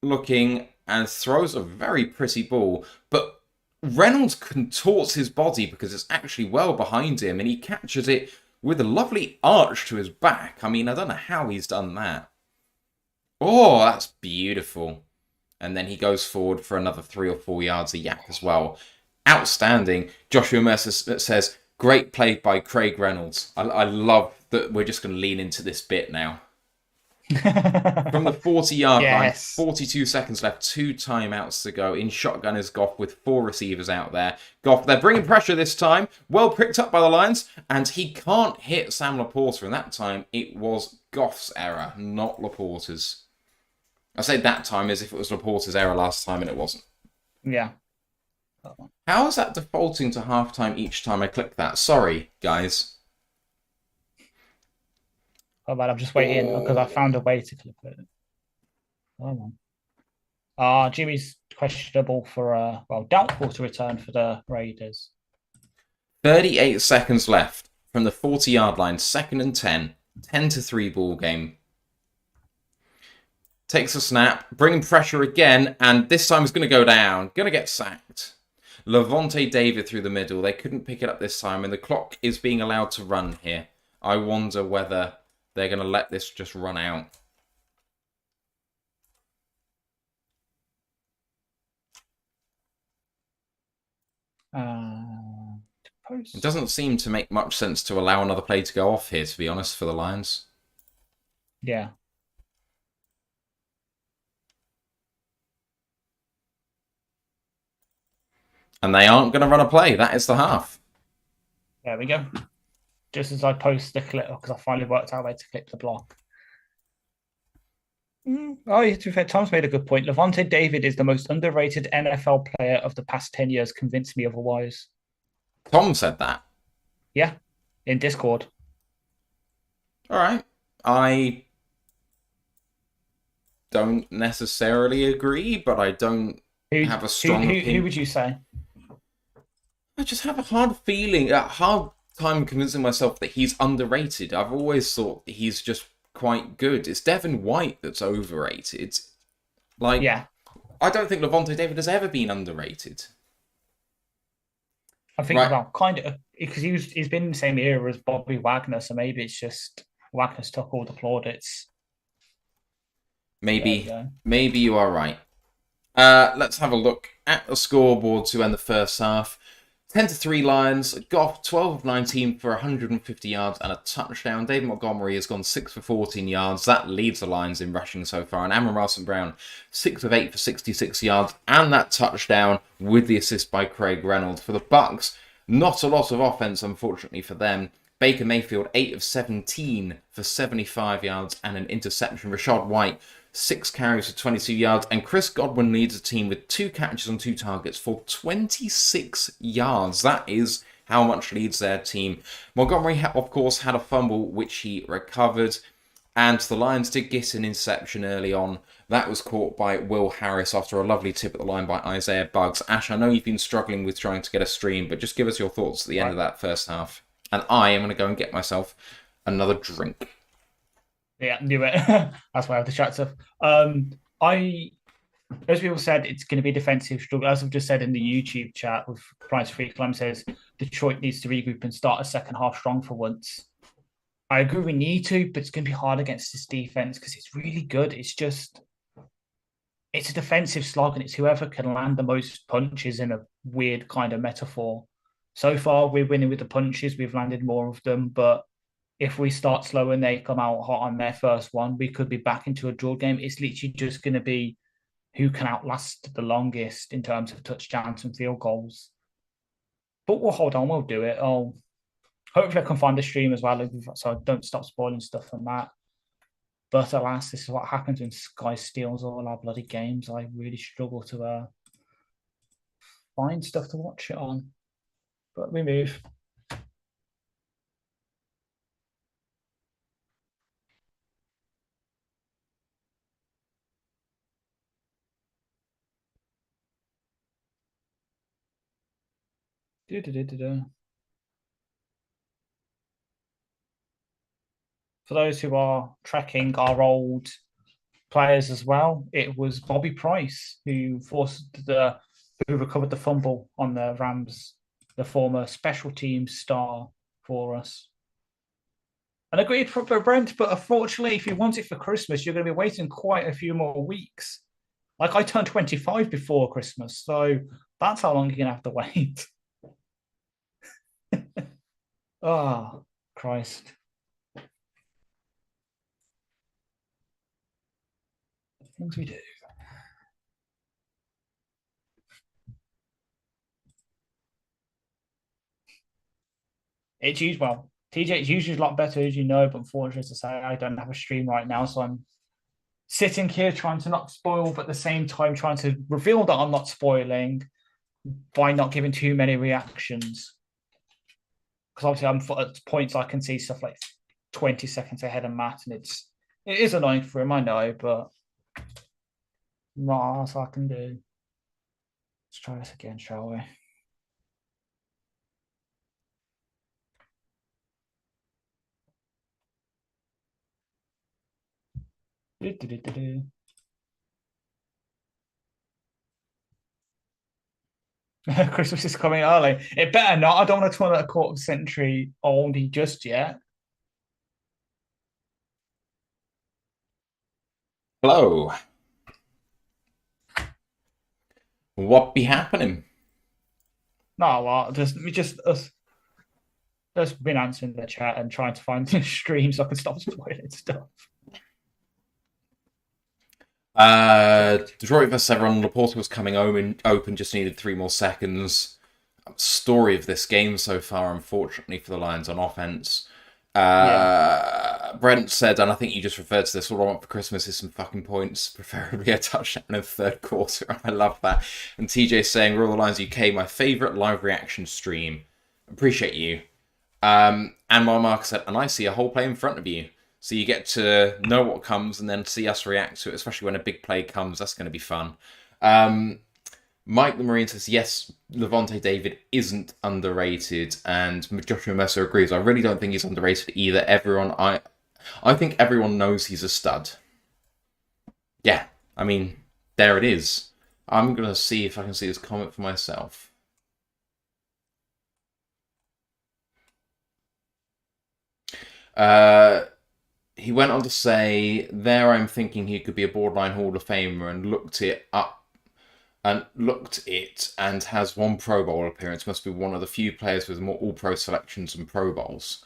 looking and throws a very pretty ball, but Reynolds contorts his body because it's actually well behind him, and he catches it with a lovely arch to his back. I mean, I don't know how he's done that. Oh, that's beautiful. And then he goes forward for another 3 or 4 yards of yak as well. Outstanding. Joshua Mercer says, great play by Craig Reynolds. I love that we're just going to lean into this bit now. From the 40-yard line, 42 seconds left, 2 timeouts to go. In shotgun is Goff with 4 receivers out there. Goff, they're bringing pressure this time. Well picked up by the Lions, and he can't hit Sam Laporta. And that time, it was Goff's error, not Laporta's. I say that time as if it was Laporta's error last time, and it wasn't. Yeah. How is that defaulting to halftime each time I click that? Sorry, guys. Oh, man, I'm just waiting because I found a way to clip it. Oh, man. Jimmy's questionable for, doubtful to return for the Raiders. 38 seconds left from the 40-yard line, second and 10. 10-3 ball game. Takes a snap, bringing pressure again, and this time is going to go down. Going to get sacked. Levante David through the middle. They couldn't pick it up this time, and the clock is being allowed to run here. I wonder whether they're going to let this just run out. It doesn't seem to make much sense to allow another play to go off here, to be honest, for the Lions. Yeah. And they aren't going to run a play. That is the half. There we go. Just as I post the clip, because I finally worked out a way to clip the block. Oh, to be fair, Tom's made a good point. Levante David is the most underrated NFL player of the past 10 years. Convince me otherwise. Tom said that? Yeah, in Discord. All right. I don't necessarily agree, but I don't have a strong opinion. Who would you say? I just have a hard feeling, a hard time convincing myself that he's underrated. I've always thought he's just quite good. It's Devin White that's overrated. Yeah. I don't think Levante David has ever been underrated. I think, Right. well, kind of, because he's been in the same era as Bobby Wagner, so maybe it's just Wagner's took all the plaudits. There we Maybe, go. maybe you are right. Let's have a look at the scoreboard to end the first half. 10-3 Lions. Goff 12 of 19 for 150 yards and a touchdown. David Montgomery has gone 6 for 14 yards. That leads the Lions in rushing so far. And Amon Russell Brown 6 of 8 for 66 yards and that touchdown with the assist by Craig Reynolds. For the Bucks, not a lot of offense, unfortunately for them. Baker Mayfield 8 of 17 for 75 yards and an interception. Rashad White 6 carries for 22 yards, and Chris Godwin leads the team with 2 catches on 2 targets for 26 yards. That is how much leads their team. Montgomery, of course, had a fumble, which he recovered, and the Lions did get an interception early on. That was caught by Will Harris after a lovely tip at the line by Isaiah Buggs. Ash, I know you've been struggling with trying to get a stream, but just give us your thoughts at the end of that first half. And I am going to go and get myself another drink. Yeah, knew it. That's why I have the chat stuff. As people said, it's going to be a defensive struggle. As I've just said in the YouTube chat with Price Free Clem says, Detroit needs to regroup and start a second half strong for once. I agree we need to, but it's going to be hard against this defense because it's really good. It's a defensive slog, and it's whoever can land the most punches in a weird kind of metaphor. So far, we're winning with the punches. We've landed more of them, but if we start slow and they come out hot on their first one, we could be back into a draw game. It's literally just going to be who can outlast the longest in terms of touchdowns and field goals. But we'll hold on, we'll do it. Hopefully I can find the stream as well, so I don't stop spoiling stuff from that. But alas, this is what happens when Sky steals all our bloody games. I really struggle to find stuff to watch it on. But we move. For those who are tracking our old players as well, it was Bobby Price who recovered the fumble on the Rams, the former special teams star for us. And agreed for Brent, but unfortunately, if you want it for Christmas, you're going to be waiting quite a few more weeks. Like I turned 25 before Christmas, so that's how long you're going to have to wait. Oh, Christ. Things we do. It's usually, well, TJ, it's usually a lot better, as you know, but unfortunately, as I say, I don't have a stream right now, so I'm sitting here trying to not spoil, but at the same time trying to reveal that I'm not spoiling by not giving too many reactions. Because obviously, at points I can see stuff like 20 seconds ahead of Matt, and it is annoying for him, I know, but not else I can do. Let's try this again, shall we? Christmas is coming early. It better not. I don't want to turn a quarter of a century oldie just yet. Hello. What be happening? No, well, us been answering the chat and trying to find the stream so I can stop spoiling stuff. Detroit vs everyone. Laporta was coming open, just needed 3 more seconds. Story of this game so far, unfortunately for the Lions on offense. Brent said, and I think you just referred to this, all I want for Christmas is some fucking points, preferably a touchdown in the third quarter. I love that. And TJ saying, Royal Lions UK, my favourite live reaction stream. Appreciate you. And Mark said, and I see a whole play in front of you. So you get to know what comes and then see us react to it, especially when a big play comes. That's going to be fun. Mike the Marine says, yes, Levante David isn't underrated, and Joshua Mercer agrees. I really don't think he's underrated either. I think everyone knows he's a stud. Yeah, I mean, there it is. I'm going to see if I can see this comment for myself. He went on to say, there I'm thinking he could be a borderline Hall of Famer, and looked it and has one Pro Bowl appearance. Must be one of the few players with more All-Pro selections and Pro Bowls.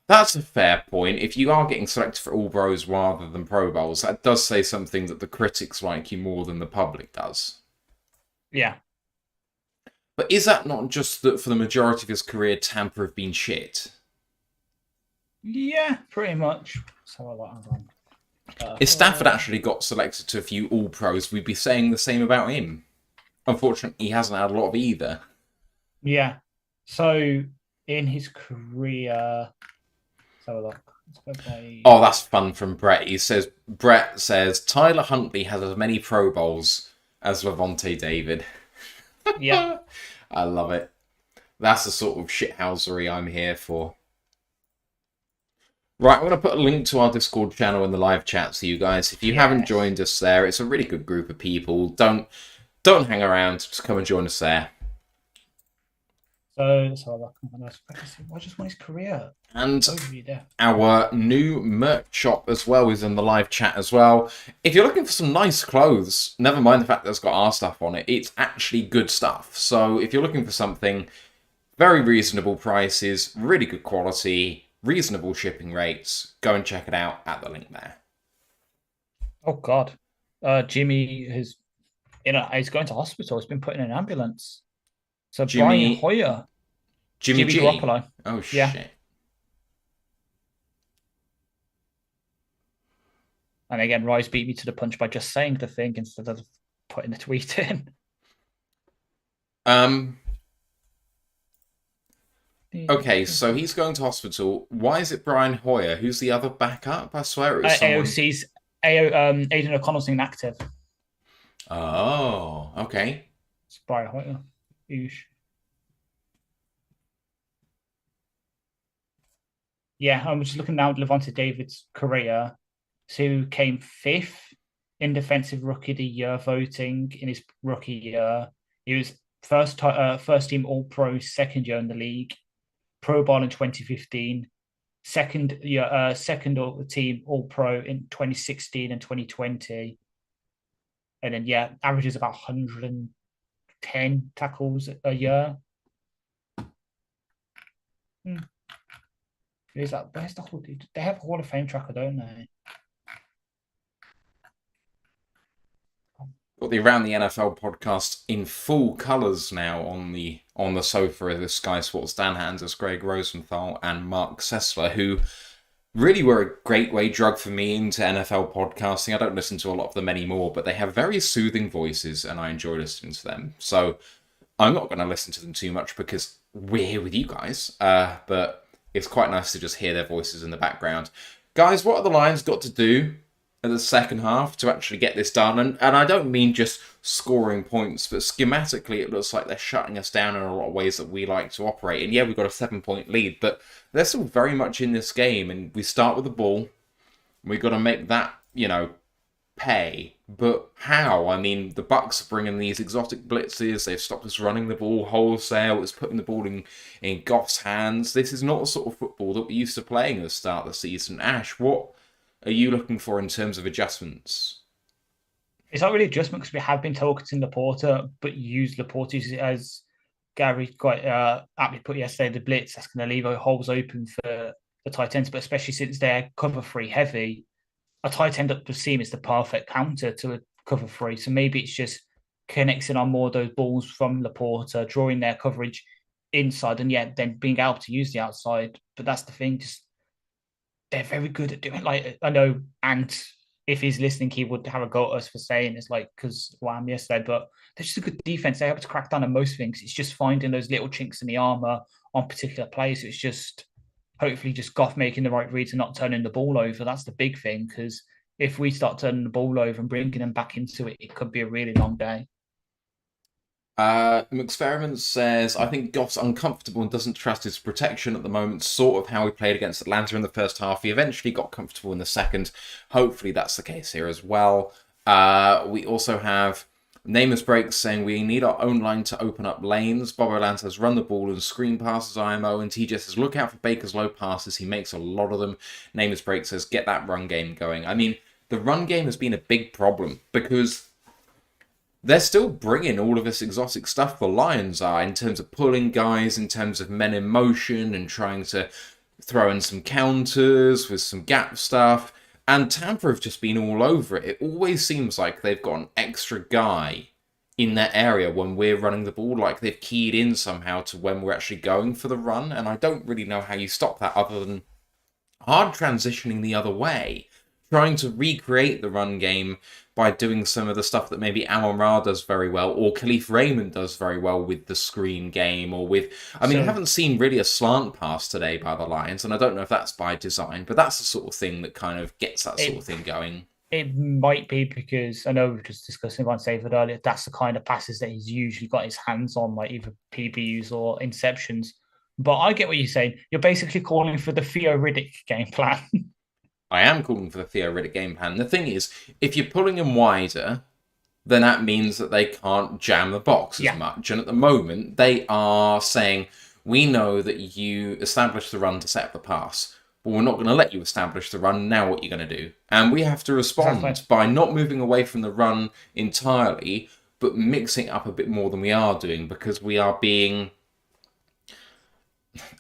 That's a fair point. If you are getting selected for All-Pros rather than Pro Bowls, that does say something that the critics like you more than the public does. Yeah. But is that not just that for the majority of his career, Tampa have been shit? Yeah, pretty much. If Stafford actually got selected to a few All-Pros, we'd be saying the same about him. Unfortunately, he hasn't had a lot of either. Yeah. So, in his career... Let's have a look. Oh, that's fun from Brett. Brett says, Tyler Huntley has as many Pro Bowls as Levante David. Yeah. I love it. That's the sort of shithousery I'm here for. Right, I'm going to put a link to our Discord channel in the live chat to you guys. If you haven't joined us there, it's a really good group of people. Don't hang around. Just come and join us there. So I just want his career. And our new merch shop as well is in the live chat as well. If you're looking for some nice clothes, never mind the fact that it's got our stuff on it, it's actually good stuff. So if you're looking for something, very reasonable prices, really good quality, reasonable shipping rates, go and check it out at the link there. Oh God, Jimmy he's going to hospital. He's been put in an ambulance. So Brian Hoyer, Jimmy G. Garoppolo. Oh shit! And again, Rise beat me to the punch by just saying the thing instead of putting the tweet in. Okay, so he's going to hospital. Why is it Brian Hoyer? Who's the other backup? I swear it was someone. AOC's Aidan O'Connell's inactive. Oh, okay. It's Brian Hoyer. Yeah, I'm just looking now at Levante David's career, who came 5th in Defensive Rookie of the Year voting in his rookie year. He was first team All-Pro second year in the league, Pro Bowl in 2015, second team All-Pro in 2016 and 2020, and then averages about 110 tackles a year. Where's the Hall? They have a Hall of Fame tracker, don't they? Got the Around the NFL podcast in full colours now on the sofa of the Sky Sports Dan Hanses, Greg Rosenthal and Mark Sessler, who really were a great way drug for me into NFL podcasting. I don't listen to a lot of them anymore, but they have very soothing voices and I enjoy listening to them. So I'm not going to listen to them too much because we're here with you guys, but it's quite nice to just hear their voices in the background. Guys, what have the Lions got to do in the second half to actually get this done? And I don't mean just scoring points, but schematically it looks like they're shutting us down in a lot of ways that we like to operate. And yeah, we've got a 7-point lead, but they're still very much in this game. And we start with the ball. We've got to make that, pay. But how? I mean, the Bucs are bringing these exotic blitzes. They've stopped us running the ball wholesale. It's putting the ball in Goff's hands. This is not the sort of football that we're used to playing at the start of the season. Ash, what are you looking for in terms of adjustments? It's not really adjustment because we have been targeting Laporta, but use Laporta as Gary quite aptly put yesterday, the blitz that's going to leave holes open for the tight ends, but especially since they're cover 3 heavy, a tight end up the seam is the perfect counter to a cover 3. So maybe it's just connecting on more of those balls from Laporta, drawing their coverage inside, and then being able to use the outside. But that's the thing, just they're very good at doing. Like, I know Ant, if he's listening, he would have a go at us for saying it's like because Wham yesterday, but they're just a good defense. They're able to crack down on most things. It's just finding those little chinks in the armor on particular plays. So it's just hopefully just Goff making the right reads and not turning the ball over. That's the big thing, because if we start turning the ball over and bringing them back into it, it could be a really long day. McSperiment says, I think Goff's uncomfortable and doesn't trust his protection at the moment, sort of how he played against Atlanta in the first half. He eventually got comfortable in the second. Hopefully that's the case here as well. We also have Nameless Breaks saying we need our own line to open up lanes. Bobo Land says run the ball and screen passes IMO. And TJ says look out for Baker's low passes. He makes a lot of them. Nameless Breaks says get that run game going. I mean, the run game has been a big problem because they're still bringing all of this exotic stuff the Lions are in terms of pulling guys, in terms of men in motion and trying to throw in some counters with some gap stuff. And Tampa have just been all over it. It always seems like they've got an extra guy in that area when we're running the ball, like they've keyed in somehow to when we're actually going for the run. And I don't really know how you stop that other than hard transitioning the other way, trying to recreate the run game by doing some of the stuff that maybe Amon-Ra does very well, or Khalif Raymond does very well with the screen game, or with... I mean, I haven't seen really a slant pass today by the Lions, and I don't know if that's by design, but that's the sort of thing that kind of gets that sort of thing going. It might be because, I know we were just discussing Van Savard earlier, that's the kind of passes that he's usually got his hands on, like either PBUs or interceptions. But I get what you're saying. You're basically calling for the Theo Riddick game plan. I am calling for the Theo Riddick game plan. The thing is, if you're pulling them wider, then that means that they can't jam the box as much. And at the moment, they are saying, we know that you established the run to set up the pass, but we're not going to let you establish the run. Now what are you going to do? And we have to respond by not moving away from the run entirely, but mixing up a bit more than we are doing, because we are being...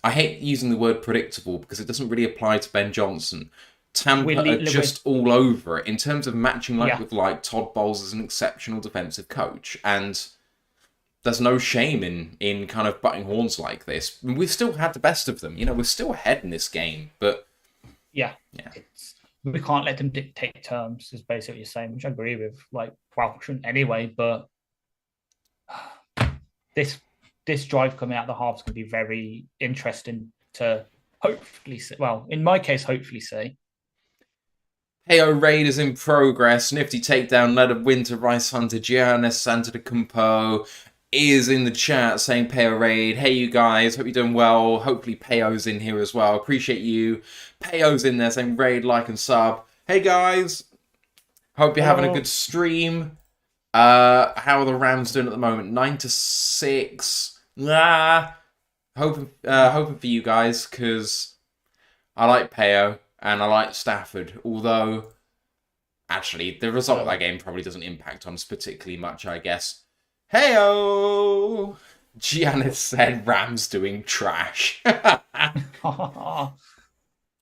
I hate using the word predictable because it doesn't really apply to Ben Johnson. Tampa are just all over it in terms of matching with like. Todd Bowles is an exceptional defensive coach, and there's no shame in kind of butting horns like this. We've still had the best of them. You know, we're still ahead in this game, but we can't let them dictate terms, is basically what you're saying, which I agree with. Like, well, shouldn't anyway, but this drive coming out of the half is going to be very interesting to hopefully see. Well, in my case, hopefully see. Heyo Raid is in progress. Nifty takedown led a win to Rice Hunter. Giannis Antetokounmpo is in the chat saying Payo Raid. Hey you guys, hope you're doing well. Hopefully Payo's in here as well. Appreciate you. Payo's in there saying raid, like and sub. Hey guys, hope you're having a good stream. How are the Rams doing at the moment? 9-6. Hoping for you guys because I like Payo. And I like Stafford, although, actually, the result of that game probably doesn't impact on us particularly much, I guess. Heyo! Giannis said Rams doing trash.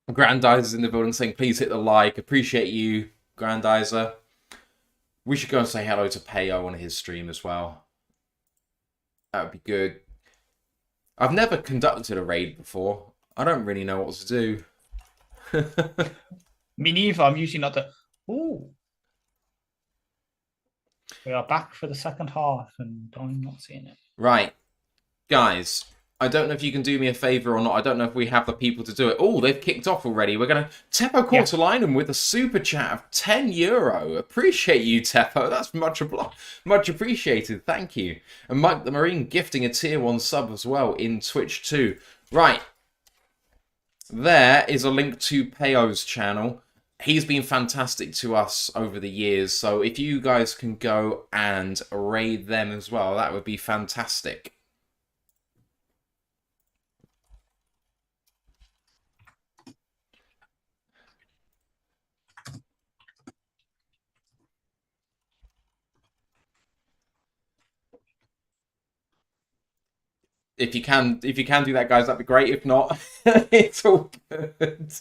Grandizer's in the building saying, please hit the like. Appreciate you, Grandizer. We should go and say hello to Payo on his stream as well. That would be good. I've never conducted a raid before. I don't really know what to do. Me neither. I'm usually not the... Ooh. We are back for the second half, and I'm not seeing it. Right. Guys, I don't know if you can do me a favour or not. I don't know if we have the people to do it. Oh, they've kicked off already. We're going to... Teppo Cortalainen with a super chat of €10. Appreciate you, Teppo. That's much appreciated. Thank you. And Mike the Marine gifting a tier 1 sub as well in Twitch too. Right. There is a link to Payo's channel. He's been fantastic to us over the years, so if you guys can go and raid them as well, that would be fantastic. If you can do that, guys, that'd be great. If not, it's all good.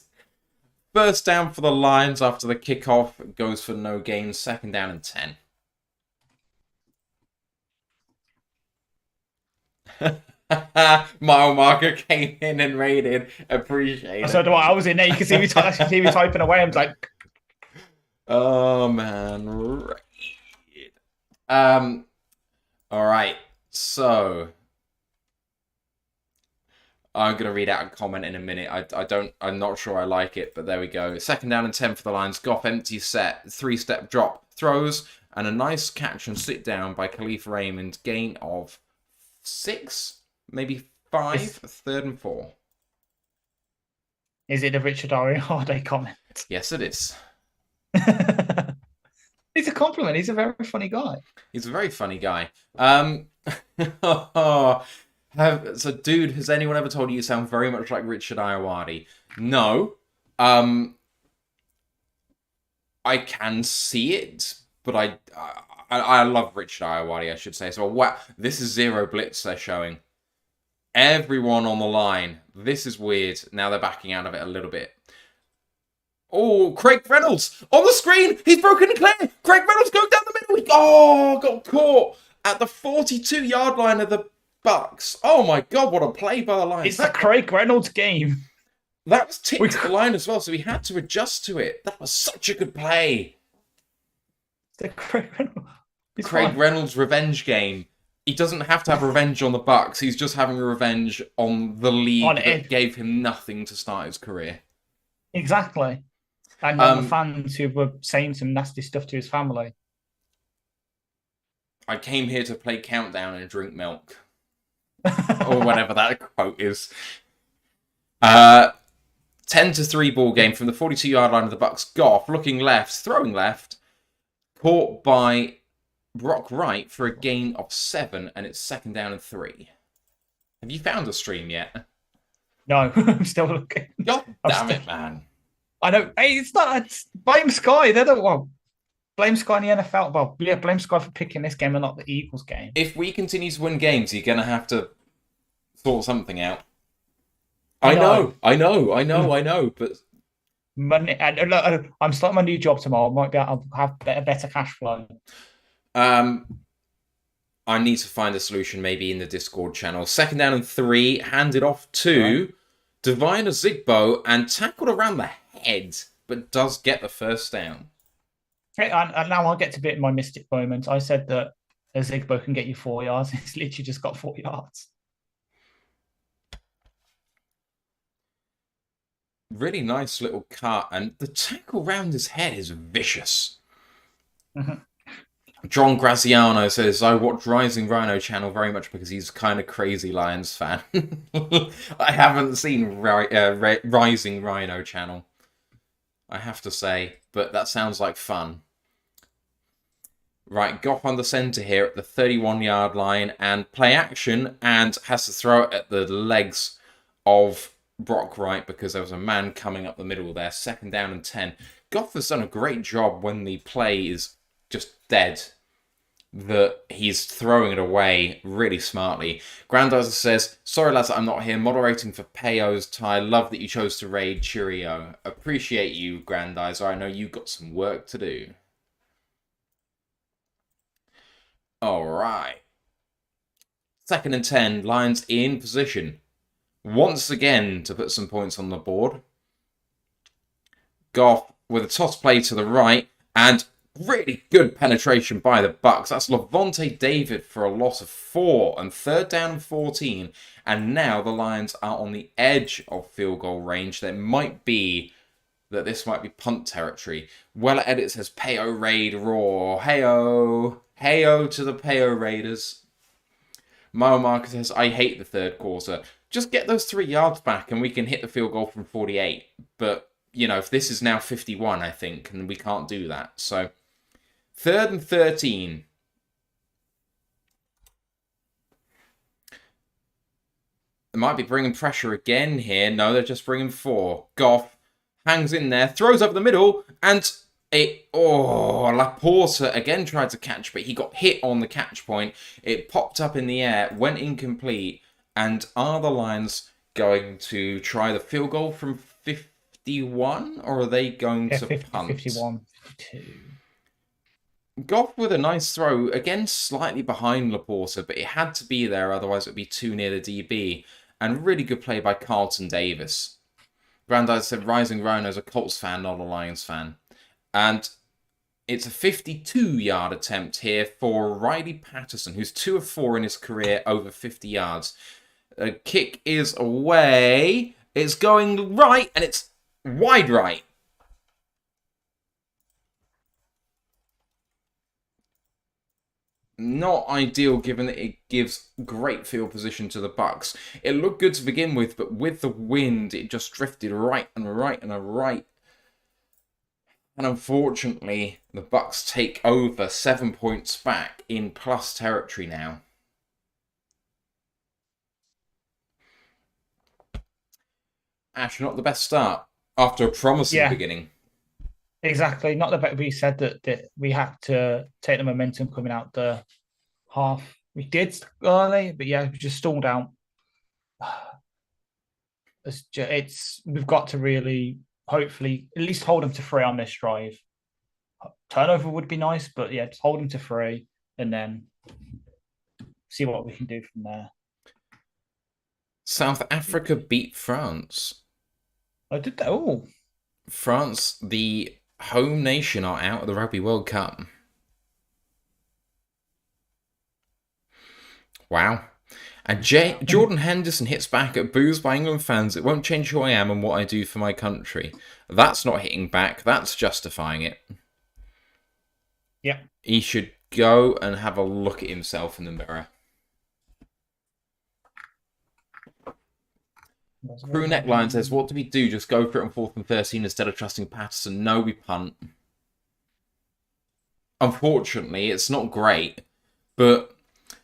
First down for the Lions after the kickoff. Goes for no gain. Second down and 10. Mile marker came in and raided. Appreciate it. So do I was in there. You can see me typing away. I'm like, oh man, raid. All right. So I'm going to read out a comment in a minute. I'm not sure I like it, but there we go. Second down and 10 for the Lions. Goff empty set, 3-step drop, throws, and a nice catch and sit down by Khalif Raymond. Gain of 6, maybe 5, third and 4. Is it the Richard Ariade comment? Yes, it is. It's a compliment. He's a very funny guy. He's a very funny guy. So, dude, has anyone ever told you you sound very much like Richard Iowati? No. I can see it, but I love Richard Iowati, I should say. So, wow, this is Zero Blitz they're showing. Everyone on the line. This is weird. Now they're backing out of it a little bit. Oh, Craig Reynolds on the screen. He's broken and clear. Craig Reynolds going down the middle. Got caught at the 42-yard line of the Bucks. Oh my God, what a play by the Lions. It's the Craig Reynolds game. That was tipped to the line as well, so he had to adjust to it. That was such a good play. The Craig Reynolds. Craig Reynolds' revenge game. He doesn't have to have revenge on the Bucks. He's just having revenge on the league that gave him nothing to start his career. Exactly. And the fans who were saying some nasty stuff to his family. I came here to play Countdown and drink milk. Or whatever that quote is. 10-3 ball game from the 42-yard line of the Bucks. Goff looking left, throwing left. Caught by Brock Wright for a gain of 7, and it's 2nd down and 3. Have you found a stream yet? No, I'm still looking. God damn it, man. I know. Hey, it's not. It's blame Sky. They don't want. Blame Sky in the NFL. Well, yeah, blame Sky for picking this game and not the Eagles game. If we continue to win games, you're going to have to sort something out. I know, but money. I'm starting my new job tomorrow. I might be able to have better cash flow. I need to find a solution maybe in the Discord channel. 2nd down and 3, handed off to Divine Zigbo and tackled around the head, but does get the 1st down. And now I'll get to bit in my mystic moment. I said that a Zigbo can get you 4 yards. It's literally just got 4 yards. Really nice little cut, and the tackle round his head is vicious. Mm-hmm. John Graziano says, I watch Rising Rhino channel very much because he's kind of crazy Lions fan. I haven't seen Rising Rhino channel, I have to say, but that sounds like fun. Right, Goff on the centre here at the 31-yard line and play action, and has to throw it at the legs of Brock Wright because there was a man coming up the middle there. 2nd down and 10. Goff has done a great job when the play is just dead, that he's throwing it away really smartly. Grandizer says, sorry lads, I'm not here moderating for Payo's tie. Love that you chose to raid. Cheerio. Appreciate you, Grandizer. I know you've got some work to do. All right. 2nd and 10. Lions in position. Once again to put some points on the board. Goff with a toss play to the right, and really good penetration by the Bucks. That's Levante David for a loss of 4 and 3rd down and 14. And now the Lions are on the edge of field goal range. There might be that this might be punt territory. Weller Edit says Payo Raid Raw. Heyo. Heyo to the Payo Raiders. Mile Marker says, I hate the 3rd quarter. Just get those 3 yards back and we can hit the field goal from 48. But, you know, if this is now 51, I think, and we can't do that. So, 3rd and 13. They might be bringing pressure again here. No, they're just bringing 4. Goff hangs in there, throws over the middle, and Laporta again tried to catch, but he got hit on the catch point. It popped up in the air, went incomplete. And are the Lions going to try the field goal from 51, or are they going to 50, punt? 51, 52. Goff with a nice throw, again slightly behind Laporta, but it had to be there, otherwise it would be too near the DB. And really good play by Carlton Davis. Granddad said Rising Rhino's a Colts fan, not a Lions fan. And it's a 52-yard attempt here for Riley Patterson, who's 2 of 4 in his career over 50 yards. The kick is away. It's going right, and it's wide right. Not ideal, given that it gives great field position to the Bucks. It looked good to begin with, but with the wind, it just drifted right and right and right. And unfortunately, the Bucks take over 7 points back in plus territory now. Ash, not the best start after a promising beginning. Exactly. Not that we said that we had to take the momentum coming out the half. We did early, but we just stalled out. We've got to really, hopefully, at least hold them to 3 on this drive. Turnover would be nice, but just hold them to 3 and then see what we can do from there. South Africa beat France. I did that. Oh, France, the home nation, are out of the Rugby World Cup. Wow. And Jordan Henderson hits back at boos by England fans. It won't change who I am and what I do for my country. That's not hitting back. That's justifying it. Yeah. He should go and have a look at himself in the mirror. Crew Neckline says, what do we do? Just go for it on 4th and 13 instead of trusting Patterson? No, we punt. Unfortunately, it's not great, but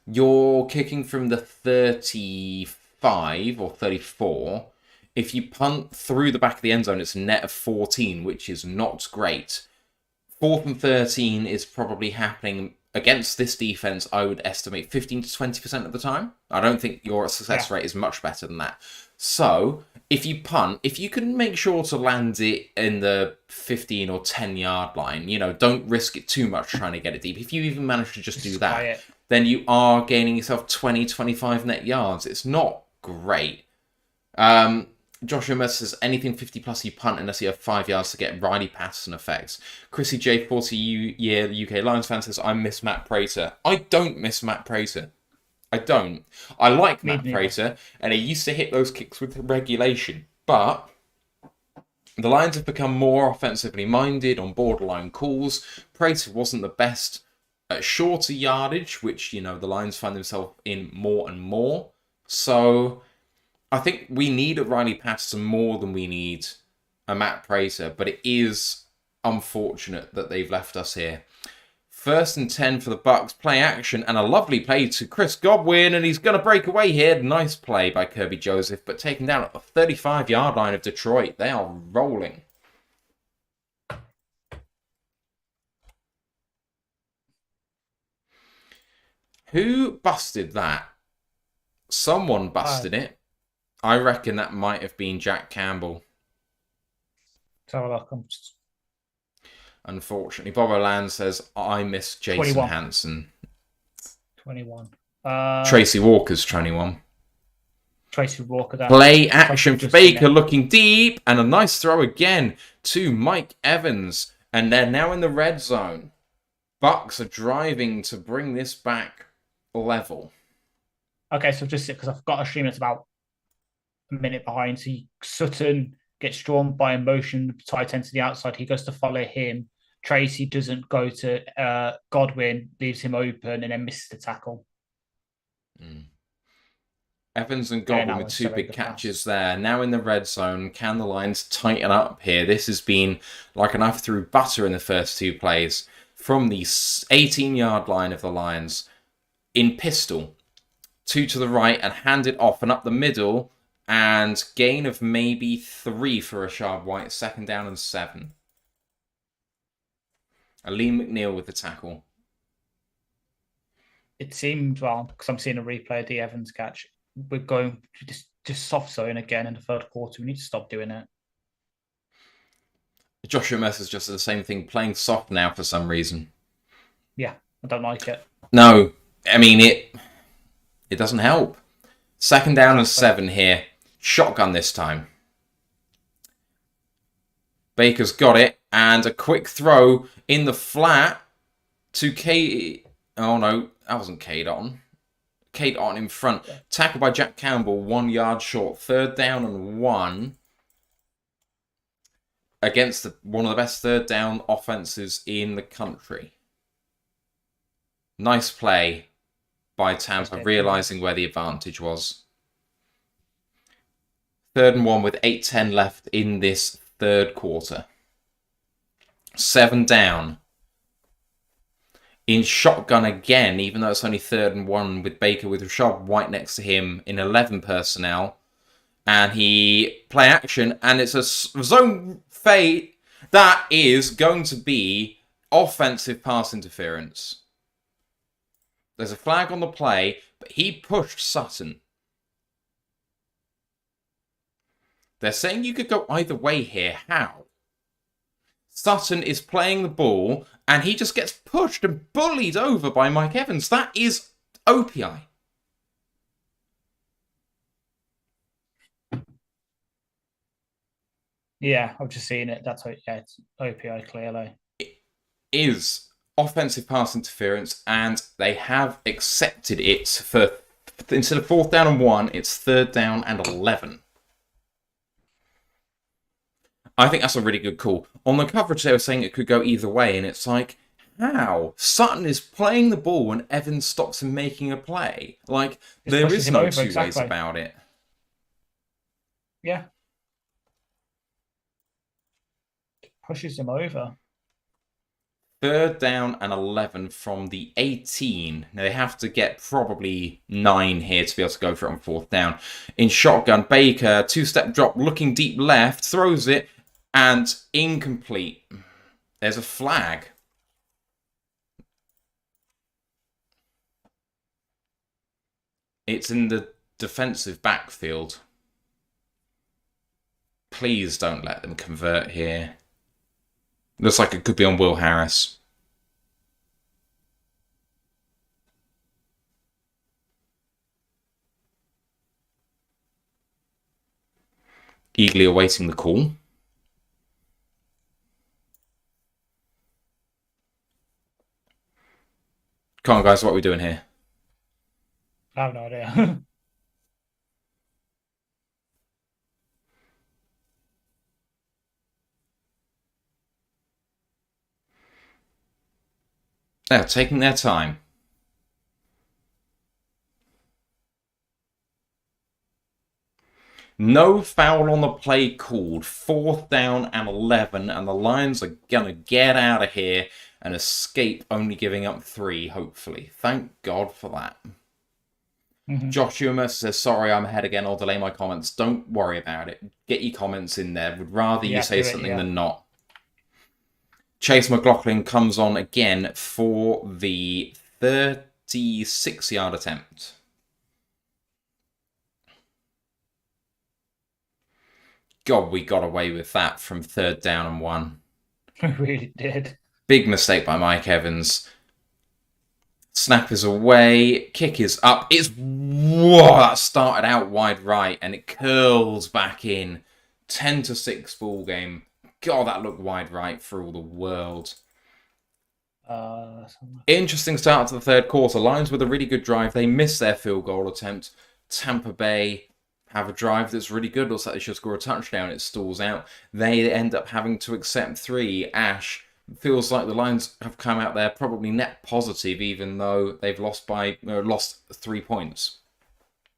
you're kicking from the 35 or 34. If you punt through the back of the end zone, it's a net of 14, which is not great. 4th and 13 is probably happening against this defense, I would estimate 15 to 20% of the time. I don't think your success rate is much better than that. So, if you punt, if you can make sure to land it in the 15 or 10 yard line, don't risk it too much trying to get it deep. If you even manage to just do that, then you are gaining yourself 20, 25 net yards. It's not great. Joshua Mercer says, anything 50 plus you punt unless you have 5 yards to get Riley Patterson effects. Chrissy J, 40-year UK Lions fan, says, I miss Matt Prater. I don't miss Matt Prater. I don't. I like Matt Prater, and he used to hit those kicks with regulation. But the Lions have become more offensively minded on borderline calls. Prater wasn't the best at shorter yardage, which, the Lions find themselves in more and more. So I think we need a Riley Patterson more than we need a Matt Prater, but it is unfortunate that they've left us here. 1st and 10 for the Bucks. Play action and a lovely play to Chris Godwin, and he's going to break away here. Nice play by Kirby Joseph, but taken down at the 35-yard line of Detroit. They are rolling. Who busted that? Someone busted it. I reckon that might have been Jack Campbell. Unfortunately, Bob O'Land says, I miss Jason 21. Hansen. 21. Tracy Walker's 21. Tracy Walker. Play action for Baker looking deep. And a nice throw again to Mike Evans. And they're now in the red zone. Bucks are driving to bring this back level. Okay, so just because I've got a stream that's about a minute behind. So Sutton gets drawn by a motion, tight end to the outside. He goes to follow him. Tracy doesn't go to Godwin, leaves him open, and then misses the tackle. Evans and Godwin with 2 big catches there. Now in the red zone. Can the Lions tighten up here? This has been like a knife through butter in the first 2 plays. From the 18-yard line of the Lions. In pistol. 2 to the right and hand it off and up the middle. And gain of maybe 3 for Rashad White. 2nd down and 7. Lee McNeil with the tackle. It seemed, because I'm seeing a replay of the Evans catch, we're going just soft zone again in the 3rd quarter. We need to stop doing it. Joshua Mercer's just the same thing, playing soft now for some reason. Yeah, I don't like it. No, I mean, it doesn't help. 2nd down and 7 here. Shotgun this time. Baker's got it. And a quick throw in the flat to Kate. Oh, no. That wasn't Kate Otten. Kate Otten in front. Tackled by Jack Campbell. 1 yard short. 3rd down and 1. Against one of the best 3rd down offenses in the country. Nice play by Tampa, realising where the advantage was. 3rd and 1 with 8:10 left in this 3rd quarter. 7 down. In shotgun again, even though it's only 3rd and 1 with Baker, with Rashad White next to him in 11 personnel. And he play action, and it's a zone fade. That is going to be offensive pass interference. There's a flag on the play, but he pushed Sutton. They're saying you could go either way here. How? Sutton is playing the ball, and he just gets pushed and bullied over by Mike Evans. That is OPI. Yeah, I've just seen it. It's OPI clearly. It is offensive pass interference, and they have accepted it for, instead of 4th down and 1, it's 3rd down and 11. I think that's a really good call. On the coverage, they were saying it could go either way, and it's like, how? Sutton is playing the ball and Evans stops him making a play. Like, there is no two ways about it. Yeah. Pushes him over. 3rd down and 11 from the 18. Now, they have to get probably 9 here to be able to go for it on 4th down. In shotgun, Baker, 2-step drop, looking deep left, throws it, and incomplete. There's a flag. It's in the defensive backfield. Please don't let them convert here. Looks like it could be on Will Harris. Eagerly awaiting the call. Come on, guys, what are we doing here? I have no idea. They're taking their time. No foul on the play called. 4th down and 11, and the Lions are going to get out of here and escape only giving up 3, hopefully. Thank God for that. Mm-hmm. Josh Hummer says, sorry, I'm ahead again. I'll delay my comments. Don't worry about it. Get your comments in there. Would rather you say something than not. Chase McLaughlin comes on again for the 36-yard attempt. God, we got away with that from 3rd down and 1. We really did. Big mistake by Mike Evans. Snap is away. Kick is up. That started out wide right, and it curls back in. 10-6 ball game. God, that looked wide right for all the world. Interesting start to the 3rd quarter. Lions with a really good drive. They miss their field goal attempt. Tampa Bay have a drive that's really good. Looks like they should score a touchdown. It stalls out. They end up having to accept 3. Ash, feels like the Lions have come out there probably net positive, even though they've lost 3 points.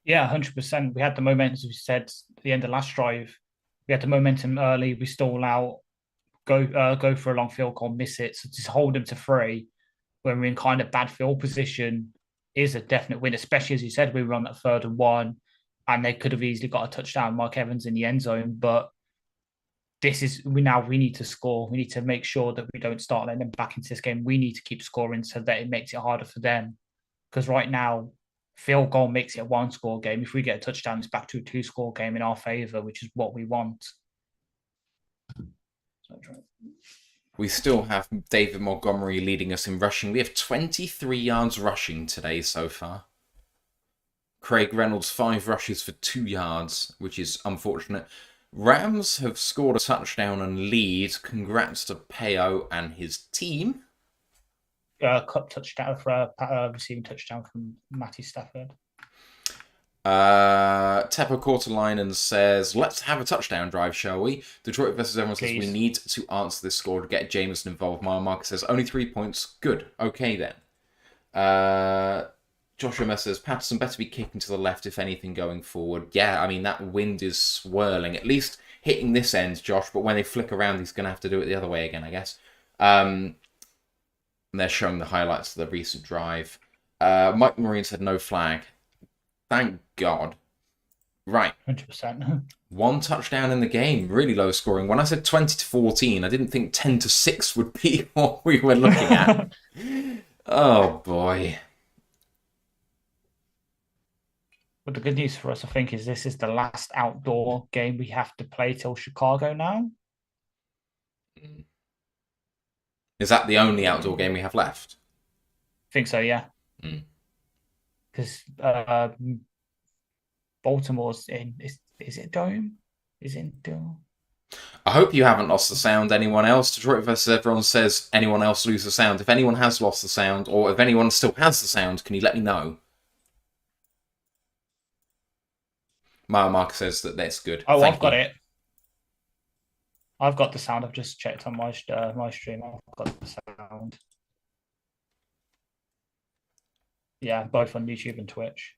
Yeah, 100%. We had the momentum, as we said, at the end of last drive. We had the momentum early. We stall out, go for a long field goal, miss it. So just hold them to 3 when we're in kind of bad field position is a definite win, especially as you said, we were on that 3rd and 1, and they could have easily got a touchdown, Mark Evans in the end zone. But we need to score. We need to make sure that we don't start letting them back into this game. We need to keep scoring so that it makes it harder for them. Because right now, field goal makes it a 1-score game. If we get a touchdown, it's back to a 2-score game in our favour, which is what we want. We still have David Montgomery leading us in rushing. We have 23 yards rushing today so far. Craig Reynolds, 5 rushes for 2 yards, which is unfortunate. Rams have scored a touchdown and lead. Congrats to Peo and his team. Cup touchdown for receiving touchdown from Matty Stafford. Tepper Quarterlinen says, let's have a touchdown drive, shall we? Detroit versus everyone says, we need to answer this score to get Jameson involved. Mile Marcus says, only 3 points. Good. Okay, then. Joshua Messer says, Patterson better be kicking to the left, if anything, going forward. Yeah, I mean, that wind is swirling. At least hitting this end, Josh, but when they flick around, he's going to have to do it the other way again, I guess. And they're showing the highlights of the recent drive. Mike Marine said no flag. Thank God. Right. 100%. 1 touchdown in the game. Really low scoring. When I said 20-14, I didn't think 10-6 would be what we were looking at. Oh, boy. But the good news for us, I think, is this is the last outdoor game we have to play till Chicago now. Is that the only outdoor game we have left? I think so, yeah. Because Baltimore's in. Is it Dome? Is it in Dome? I hope you haven't lost the sound. Anyone else? Detroit versus everyone says anyone else lose the sound. If anyone has lost the sound, or if anyone still has the sound, can you let me know? Mark says that that's good. Oh, I've got it. I've got the sound. I've just checked on my stream. I've got the sound. Yeah, both on YouTube and Twitch.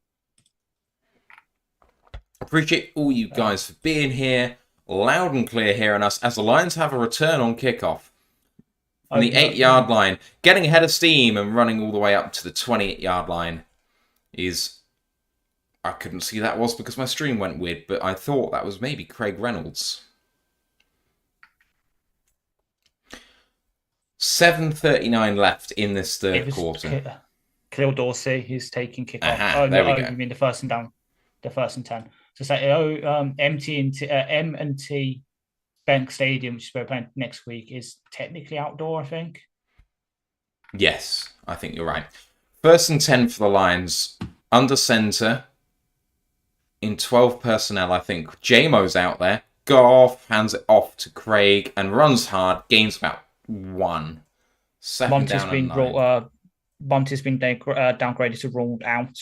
Appreciate all you guys for being here. Loud and clear hearing us as the Lions have a return on kickoff. From the 8-yard line. Getting ahead of steam and running all the way up to the 28-yard line is... I couldn't see that was because my stream went weird, but I thought that was maybe Craig Reynolds. 7:39 left in this third quarter. Khalil Dorsey, who's taking kickoff. There we go. You mean the first and down, the first and 10. So say M&T Bank Stadium, which we're playing next week, is technically outdoor, I think. Yes, I think you're right. First and 10 for the Lions. Under center. In 12 personnel, I think. Jamo's out there. Goff hands it off to Craig and runs hard. Gains about 1. Second down and 9. Monty's been downgraded to ruled out.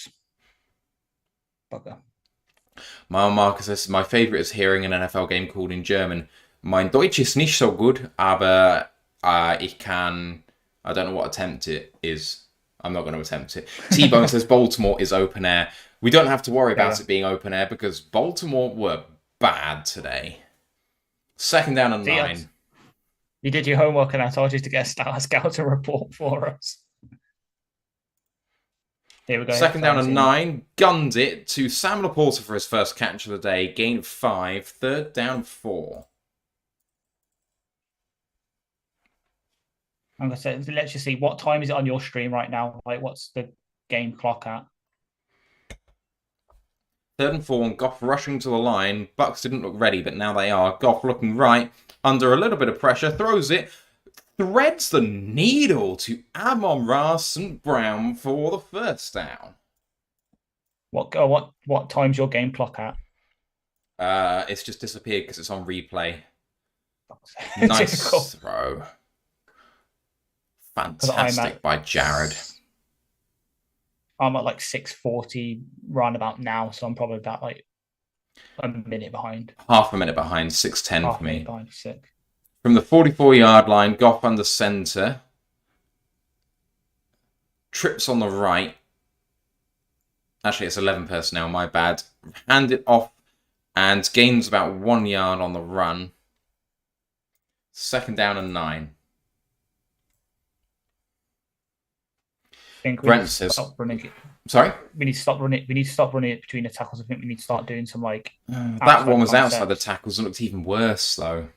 Bugger. Marcus says, my favorite is hearing an NFL game called in German. Mein Deutsch ist nicht so gut, aber ich kann... I don't know what attempt it is. I'm not going to attempt it. T-Bone says Baltimore is open air. We don't have to worry about it being open air because Baltimore were bad today. Second down and 9. You did your homework and I told you to get a scouting report for us. Here we go. Second down and 9. Gunned it to Sam Laporta for his first catch of the day. Gain of 5. Third down 4. I'm going to say, let's just see. What time is it on your stream right now? Like, what's the game clock at? Third and 4, and Goff rushing to the line. Bucks didn't look ready, but now they are. Goff looking right, under a little bit of pressure, throws it, threads the needle to Amon-Ra St. Brown for the first down. What time's your game clock at? It's just disappeared because it's on replay. Nice throw. Fantastic by Jared. I'm at like 6:40 roundabout now, so I'm probably about like a minute behind. Half a minute behind, 6:10 for me. Behind, sick. From the 44-yard line, Goff under center. Trips on the right. Actually, it's 11 personnel, my bad. Hand it off and gains about 1 yard on the run. Second down and 9. I think we need to stop running it. Sorry? We need to stop running it. We need to stop running it between the tackles. I think we need to start doing some like. That one was outside the tackles and looked even worse though.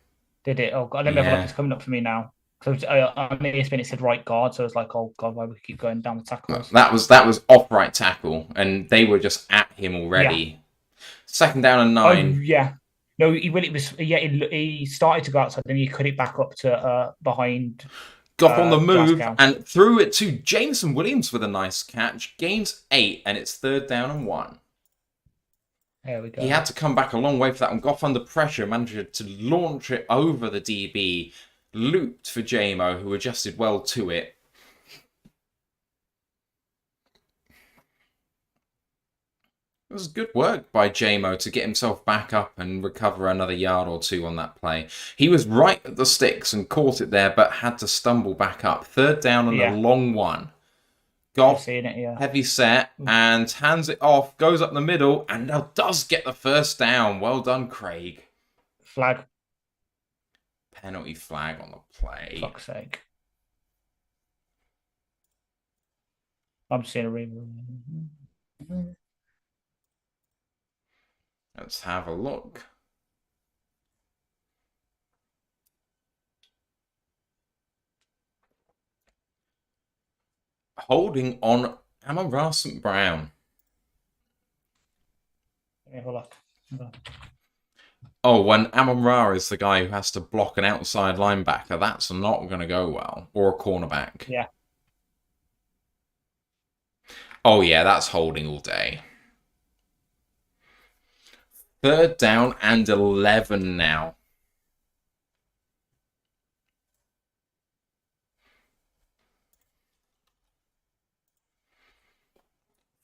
Did it? Oh god! Let me have a look. It's coming up for me now. So on ESPN it said right guard, so it's like, oh god, why we keep going down the tackles? That was off right tackle, and they were just at him already. Yeah. Second down and 9. Oh yeah. No, he started to go outside, then he cut it back up to behind. Goff on the move and threw it to Jameson Williams with a nice catch. Gains 8, and it's third down and 1. There we go. He had to come back a long way for that one. Goff under pressure, managed to launch it over the DB. Looped for Jamo, who adjusted well to it. It was good work by Jamo to get himself back up and recover another yard or 2 on that play. He was right at the sticks and caught it there, but had to stumble back up. Third down and a long one. Goff, heavy set, and hands it off, goes up the middle, and now does get the first down. Well done, Craig. Flag. Penalty flag on the play. Fuck's sake. I'm seeing a Raymond. Let's have a look. Holding on Amon St. Brown. Have a look. Oh, when Amon-Ra is the guy who has to block an outside linebacker, that's not going to go well. Or a cornerback. Yeah. Oh, yeah, that's holding all day. 3rd down and 11 now.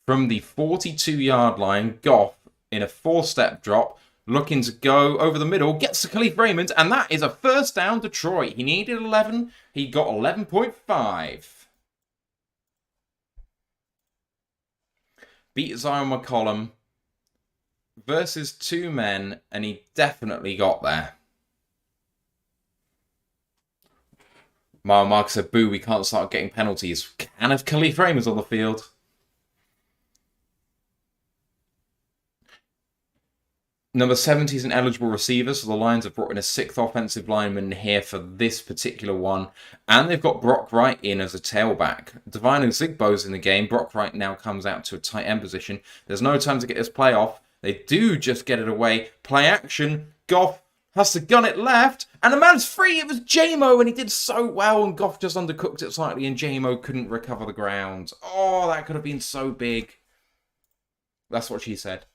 From the 42-yard line, Goff, in a 4-step drop, looking to go over the middle, gets to Khalif Raymond, and that is a 1st down Detroit. He needed 11. He got 11.5. Beat Zion McCollum versus 2 men, and he definitely got there. Mark said, boo, we can't start getting penalties. Can if Khalif Raymond's on the field. Number 70 is an eligible receiver, so the Lions have brought in a 6th offensive lineman here for this particular one. And they've got Brock Wright in as a tailback. Divine and Zigbo's in the game. Brock Wright now comes out to a tight end position. There's no time to get this play off. They do just get it away. Play action. Goff has to gun it left. And the man's free. It was Jamo, and he did so well. And Goff just undercooked it slightly, and Jamo couldn't recover the ground. Oh, that could have been so big. That's what she said.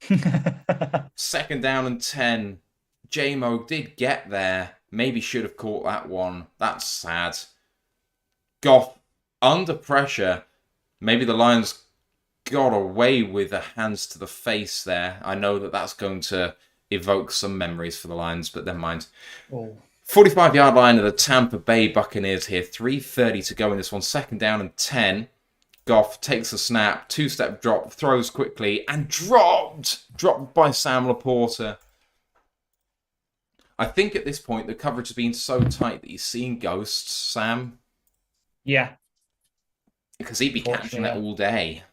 2nd down and 10. Jamo did get there. Maybe should have caught that one. That's sad. Goff under pressure. Maybe the Lions got away with the hands to the face there. I know that that's going to evoke some memories for the Lions, but never mind. 45-yard line of the Tampa Bay Buccaneers here. 3:30 to go in this one. 2nd down and 10. Goff takes a snap, 2-step drop, throws quickly, and dropped! Dropped by Sam Laporta. I think at this point, the coverage has been so tight that he's seeing ghosts, Sam. Yeah. Because he'd be catching that all day.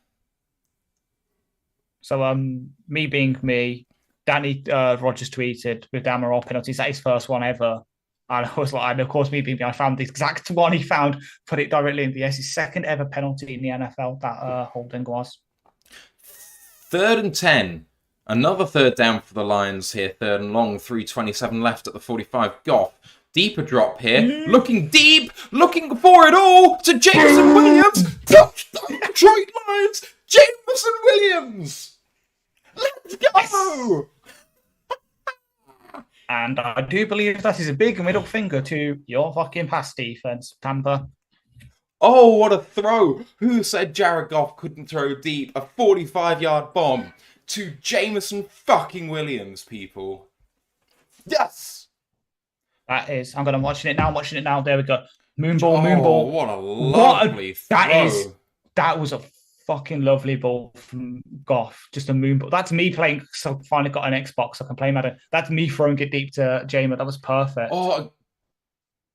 So, me being me, Danny Rogers tweeted with Amaral penalties, that his first one ever. And I was like, and of course, me being me, I found the exact one he found, put it directly in the S. His 2nd ever penalty in the NFL, that holding was. 3rd and 10. Another 3rd down for the Lions here. 3rd and long, 3:27 left at the 45. Goff. Deeper drop here. Looking deep. Looking for it all to Jameson Williams. Touchdown Detroit Lions. Jameson Williams. Let's go. And I do believe that is a big middle finger to your fucking pass defense, Tampa. Oh, what a throw. Who said Jared Goff couldn't throw deep? A 45-yard bomb to Jameson fucking Williams, people. Yes! That is. I'm watching it now. There we go. Moonball. What a lovely throw. That was a fucking lovely ball from Goff. Just a moonball. That's me playing. So I finally got an Xbox. I can play Madden. That's me throwing it deep to Jamer. That was perfect. Oh,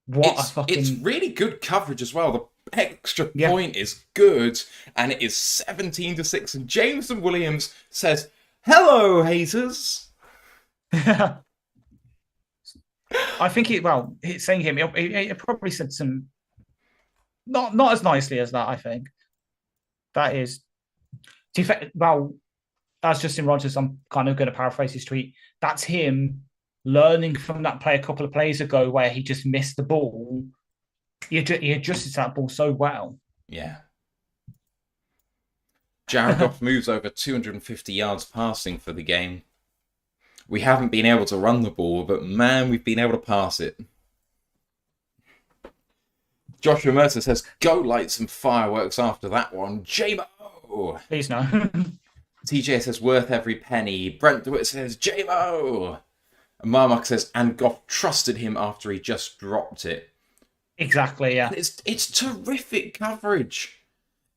it's really good coverage as well. The extra point is good, and it is 17-6. And Jameson Williams says, "Hello, haters." I think it's saying him. It probably said some not as nicely as that. I think that is. As Justin Rogers, I'm kind of going to paraphrase his tweet. That's him learning from that play a couple of plays ago where he just missed the ball. He adjusted to that ball so well. Yeah. Jared Goff moves over 250 yards passing for the game. We haven't been able to run the ball, but man, we've been able to pass it. Joshua Mercer says, "Go light some fireworks after that one, J-Mo." Please no. TJ says, "Worth every penny." Brent DeWitt says, "J-Mo." And Marmark says, "And Goff trusted him after he just dropped it." Exactly, yeah. It's terrific coverage.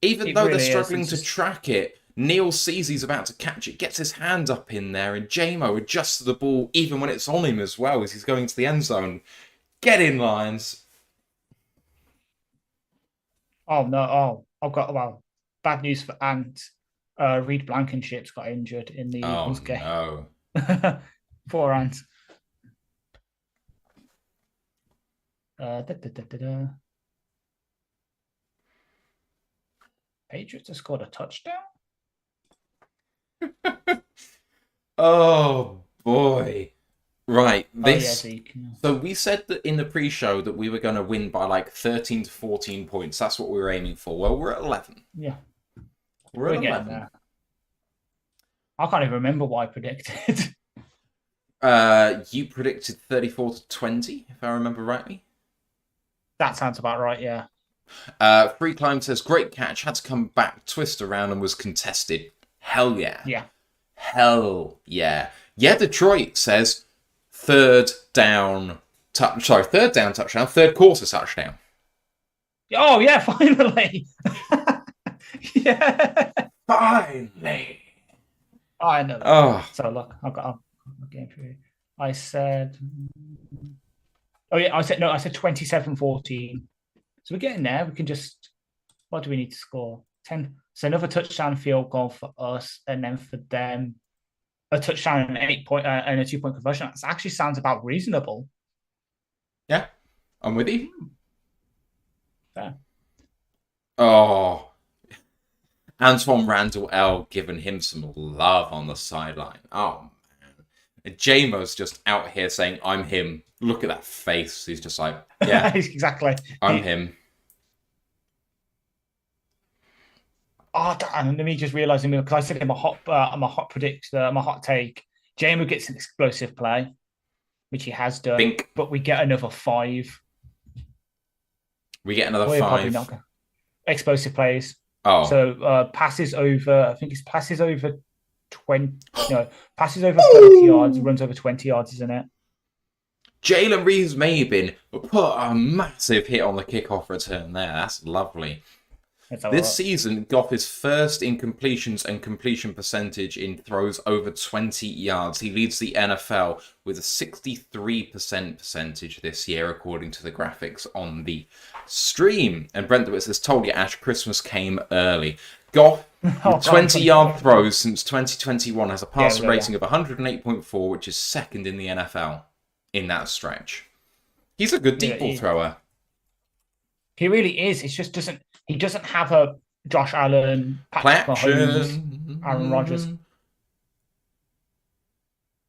Even though they're struggling to track it, Neil sees he's about to catch it, gets his hand up in there, and J-Mo adjusts the ball even when it's on him as well as he's going to the end zone. Get in, Lions. Oh, no. Oh, bad news for Ant. Reed Blankenship's got injured in the Oh, Eagles game. no. Poor Ant. Da, da, da, da, da. Patriots have scored a touchdown. Oh, boy. Right. Zeke. So we said that in the pre-show that we were going to win by like 13 to 14 points. That's what we were aiming for. Well, we're at 11. Yeah. We're at 11. There. I can't even remember what I predicted. You predicted 34 to 20, if I remember rightly. That sounds about right, yeah. Free Climb says, great catch, had to come back, twist around and was contested. Hell yeah. Yeah. Hell yeah. Yeah, Detroit says, third down touchdown, third quarter touchdown. Oh, yeah, finally. Yeah. Finally. I know. Oh. So, look, I've got a game for you. I said 27-14. So we're getting there. We can just, what do we need to score? 10. So another touchdown field goal for us, and then for them, a touchdown and an 8-point and a 2-point conversion. That actually sounds about reasonable. Yeah, I'm with you. Fair. Oh, Antoine Randall L giving him some love on the sideline. Oh man, and Jamo's just out here saying, "I'm him." Look at that face. He's just like, "Yeah, exactly. I'm him." Oh, damn, let me just realizing, because I said in my hot take, Jamo gets an explosive play, which he has done. Bink. But we get another 5. We get another 5 explosive plays. Oh, so passes over. I think it's passes over 20. No, passes over 30 yards. Runs over 20 yards, isn't it? Jalen Reeves-Maybin put a massive hit on the kickoff return there. That's lovely. This season, Goff is first in completions and completion percentage in throws over 20 yards. He leads the NFL with a 63% percentage this year, according to the graphics on the stream. And Brentowitz says, told you, Ash, Christmas came early. Goff, 20-yard throws since 2021, has a passer rating of 108.4, which is second in the NFL in that stretch. He's a good deep ball thrower. He really is. It just doesn't. He doesn't have a Josh Allen, Patrick Mahomes, Aaron Rodgers.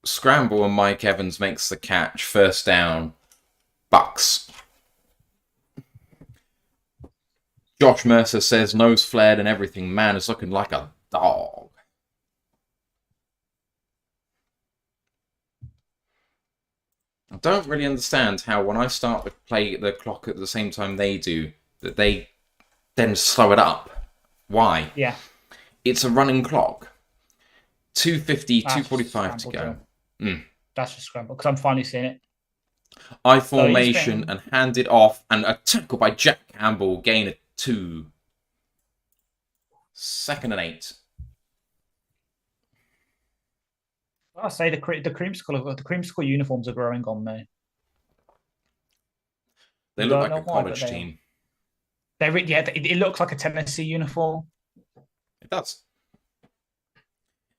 Scramble and Mike Evans makes the catch. First down. Bucks. Josh Mercer says, nose flared and everything. Man is looking like a dog. I don't really understand how when I start to play the clock at the same time they do, that they then slow it up. Why? Yeah. It's a running clock. 2:50, 2:45 to go. That's just scramble, because I'm finally seeing it. I formation and hand it off, and a tackle by Jack Campbell, gain of 2. 2nd and 8. I say the creamsicle uniforms are growing on me. They look like a college team. It looks like a Tennessee uniform. It does.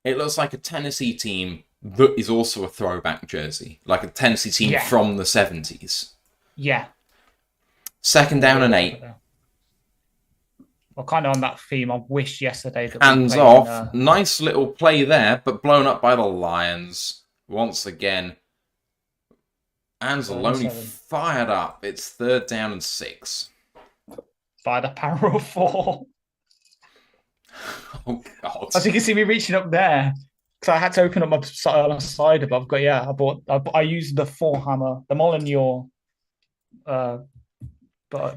It looks like a Tennessee team that is also a throwback jersey, like a Tennessee team from the 70s. Yeah. 2nd down and 8. Well, kind of on that theme, I wish yesterday that hands off. Nice little play there, but blown up by the Lions once again. Anzalone fired up. It's 3rd down and 6. By the power of 4. Oh God! As you can see me reaching up there, because I had to open up my side above. But yeah, I used the 4 hammer, the Molyneux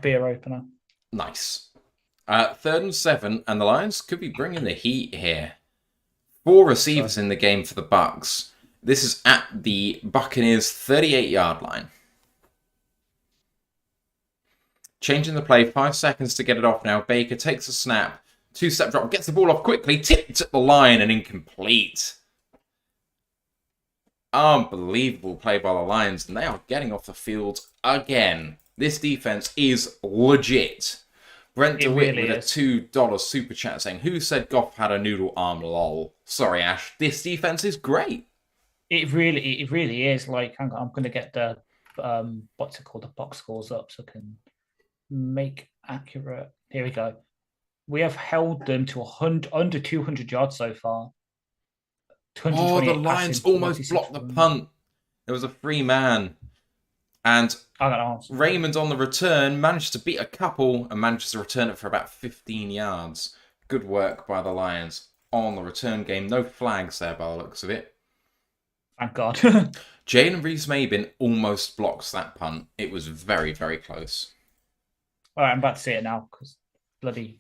beer opener. Nice. 3rd and 7, and the Lions could be bringing the heat here. 4 receivers in the game for the Bucks. This is at the Buccaneers' 38-yard line. Changing the play, 5 seconds to get it off now. Baker takes a snap, 2-step drop, gets the ball off quickly, tipped at the line and incomplete. Unbelievable play by the Lions, and they are getting off the field again. This defense is legit. Brent It DeWitt really with a is. $2 super chat saying, "Who said Goff had a noodle arm? Lol." Sorry, Ash. This defense is great. It really is. Like, hang on, I'm going to get the what's it called, the box scores up so I can make accurate. Here we go. We have held them to 100 under 200 yards so far. Oh, the 228 Lions passing, almost 46 blocked the running. punt. It was a free man. And I got answer. Raymond on the return managed to beat a couple and managed to return it for about 15 yards. Good work by the Lions on the return game. No flags there by the looks of it. Thank God. Jalen Reese-Mabin almost blocks that punt. It was very, very close. All right, I'm about to see it now because bloody.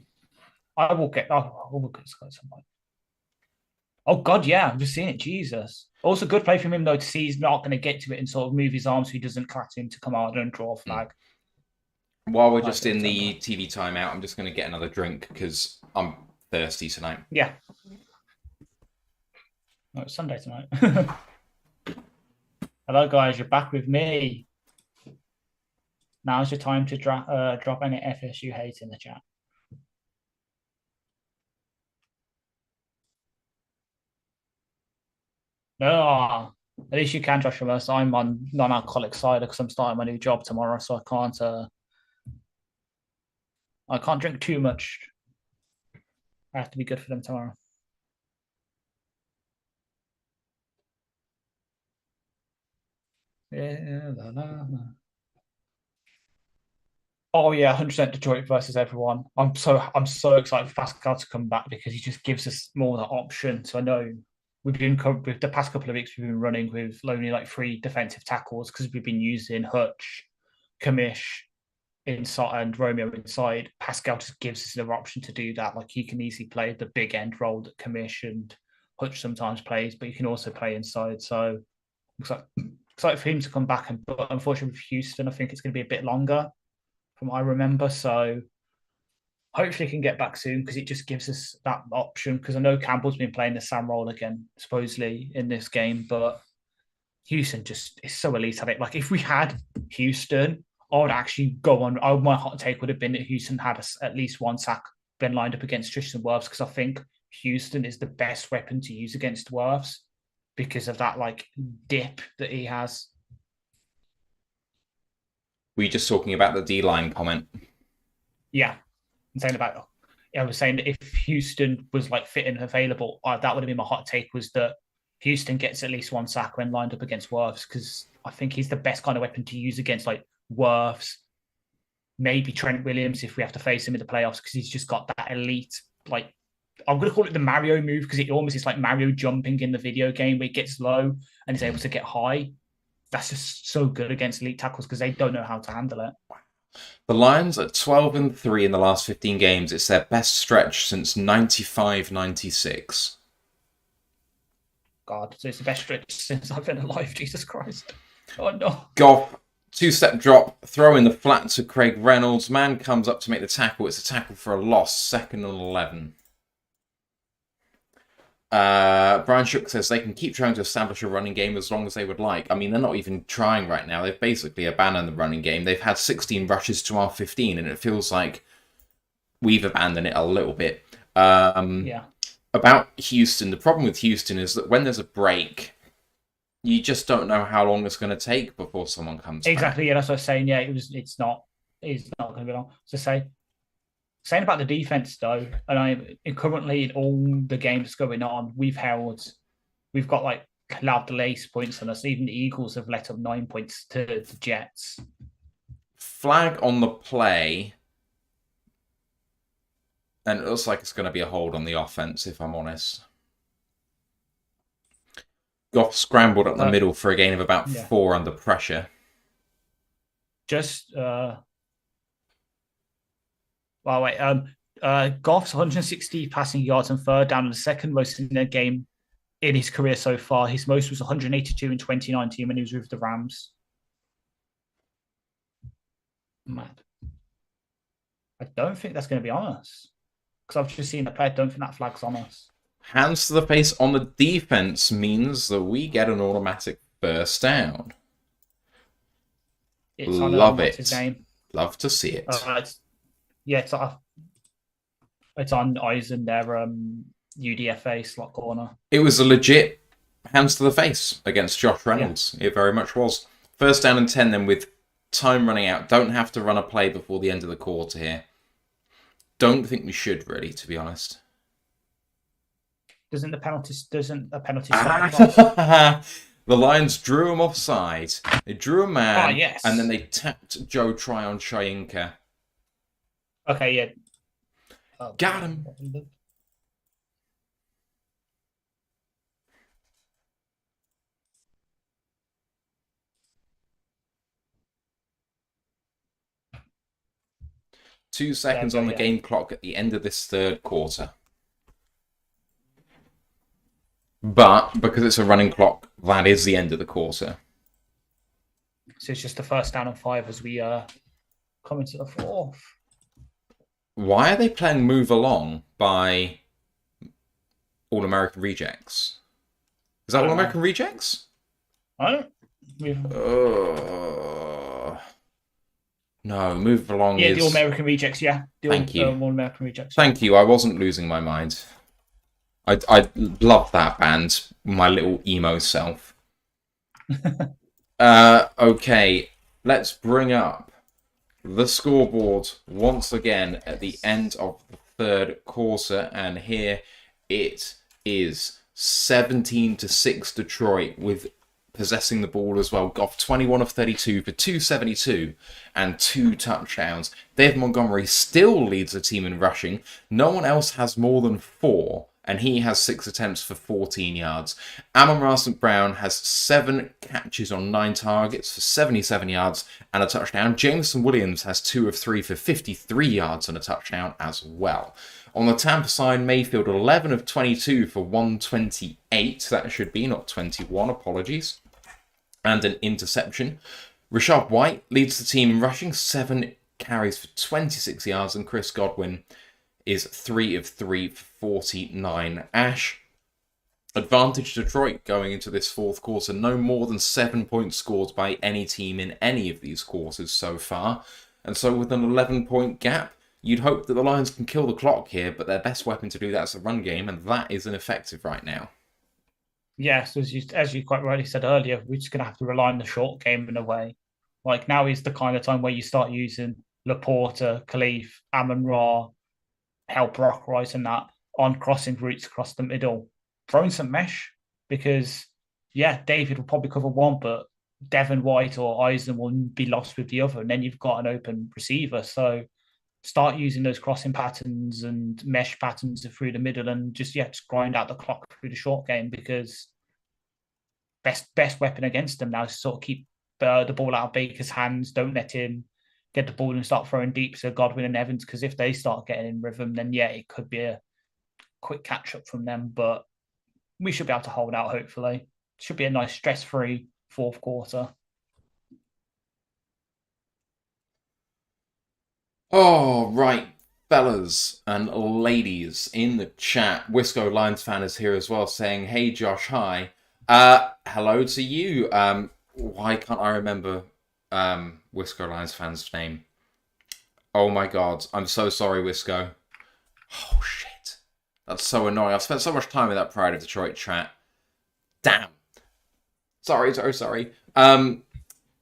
I will get. Oh, I will get somebody. Oh God, yeah, I'm just seeing it. Jesus. Also, good play from him though to see he's not going to get to it and sort of move his arms so he doesn't clatter him to come out and draw a flag. While we're just in the TV timeout, I'm just going to get another drink because I'm thirsty tonight. Yeah. No, it's Sunday tonight. Hello, guys. You're back with me. Now's your time to drop any FSU hate in the chat. No, at least you can, Joshua. So I'm on non-alcoholic cider because I'm starting my new job tomorrow, so I can't drink too much. I have to be good for them tomorrow. Oh yeah, 100% Detroit versus everyone. I'm so excited for Pascal to come back because he just gives us more of the option. So I know we've been with the past couple of weeks we've been running with only like 3 defensive tackles because we've been using Hutch, Kamish inside and Romeo inside. Pascal just gives us another option to do that. Like he can easily play the big end role that Kamish and Hutch sometimes plays, but you can also play inside. So excited for him to come back. But unfortunately with Houston, I think it's going to be a bit longer from what I remember. So hopefully he can get back soon because it just gives us that option. Because I know Campbell's been playing the Sam role again, supposedly in this game, but Houston just is so elite at it. Like if we had Houston, I would actually go on. My hot take would have been that Houston had at least one sack been lined up against Tristan Wirfs because I think Houston is the best weapon to use against Wirfs because of that like dip that he has. Were you just talking about the D-line comment? Yeah, I'm saying about. I was saying that if Houston was like fit and available, that would have been my hot take. Was that Houston gets at least one sack when lined up against Wirfs because I think he's the best kind of weapon to use against like Wirfs, maybe Trent Williams if we have to face him in the playoffs because he's just got that elite like. I'm going to call it the Mario move because it almost is like Mario jumping in the video game where it gets low and is able to get high. That's just so good against elite tackles because they don't know how to handle it. The Lions are 12-3 in the last 15 games. It's their best stretch since 95-96. God, so it's the best stretch since I've been alive. Jesus Christ. Oh, no. Goff, 2-step drop, throw in the flat to Craig Reynolds. Man comes up to make the tackle. It's a tackle for a loss, 2nd and 11. Brian Shook says they can keep trying to establish a running game as long as they would like. I mean, they're not even trying right now. They've basically abandoned the running game. They've had 16 rushes to our 15, and it feels like we've abandoned it a little bit. Yeah. About Houston, the problem with Houston is that when there's a break, you just don't know how long it's going to take before someone comes Exactly, back. yeah, that's what I was saying. Yeah, it's not going to be long. So saying about the defense though, and currently in all the games going on, we've got like allowed the lace points on us. Even the Eagles have let up 9 points to the Jets. Flag on the play, and it looks like it's going to be a hold on the offense, if I'm honest. Goff scrambled up the middle for a gain of about 4 under pressure. Just Goff's 160 passing yards and third down, the second most in the game in his career so far. His most was 182 in 2019 when he was with the Rams. Mad. I don't think that's going to be on us because I've just seen the play. I don't think that flag's on us. Hands to the face on the defense means that we get an automatic first down. It's on Love it. His name. Love to see it. It's It's on Eisen, their UDFA slot corner. It was a legit hands to the face against Josh Reynolds. Yeah. It very much was. First down and 10 then with time running out. Don't have to run a play before the end of the quarter here. Don't think we should, really, to be honest. Doesn't a penalty stop? The Lions drew him offside. They drew a man, yes. and then they tapped Joe Tryon Shayinka. Okay, yeah. Got him. 2 seconds on the game clock at the end of this third quarter. But because it's a running clock, that is the end of the quarter. So it's just the first down and 5 as we come into the fourth. Why are they playing Move Along by All-American Rejects? Is that All-American Rejects? I don't. No, Move Along is... Yeah, the All-American Rejects, yeah. Thank you. All-American Rejects. Thank you, I wasn't losing my mind. I love that band, my little emo self. Okay, let's bring up the scoreboard once again at the end of the third quarter, and here it is 17-6 Detroit with possessing the ball as well. Goff 21 of 32 for 272 and 2 touchdowns. Dave Montgomery still leads the team in rushing. No one else has more than 4. And he has 6 attempts for 14 yards. Amon-Ra St. Brown has 7 catches on 9 targets for 77 yards and a touchdown. Jameson Williams has 2 of 3 for 53 yards and a touchdown as well. On the Tampa side, Mayfield 11 of 22 for 128. That should be, not 21, apologies. And an interception. Rashad White leads the team in rushing, 7 carries for 26 yards, and Chris Godwin is 3 of 3 for 49. Ash, advantage Detroit going into this fourth quarter. No more than 7 points scored by any team in any of these quarters so far. And so with an 11-point gap, you'd hope that the Lions can kill the clock here, but their best weapon to do that is the run game, and that is ineffective right now. Yes, as you quite rightly said earlier, we're just going to have to rely on the short game in a way. Like, now is the kind of time where you start using Laporta, Khalif, Amon-Ra, help Rockrise and that on crossing routes across the middle, throwing some mesh, because David will probably cover one, but Devin White or Eisen will be lost with the other, and then you've got an open receiver. So start using those crossing patterns and mesh patterns through the middle, and just grind out the clock through the short game, because best weapon against them now is to sort of keep the ball out of Baker's hands. Don't let him get the ball and start throwing deep to Godwin and Evans, because if they start getting in rhythm, then it could be a quick catch-up from them. But we should be able to hold out, hopefully. Should be a nice stress-free fourth quarter. Oh, right, fellas and ladies in the chat. Wisco Lions fan is here as well, saying, "Hey Josh, hi. Hello to you. Why can't I remember Wisco Lions fan's name? Oh my god, I'm so sorry, Wisco. Oh shit, that's so annoying. I've spent so much time in that Pride of Detroit chat. Damn. Sorry.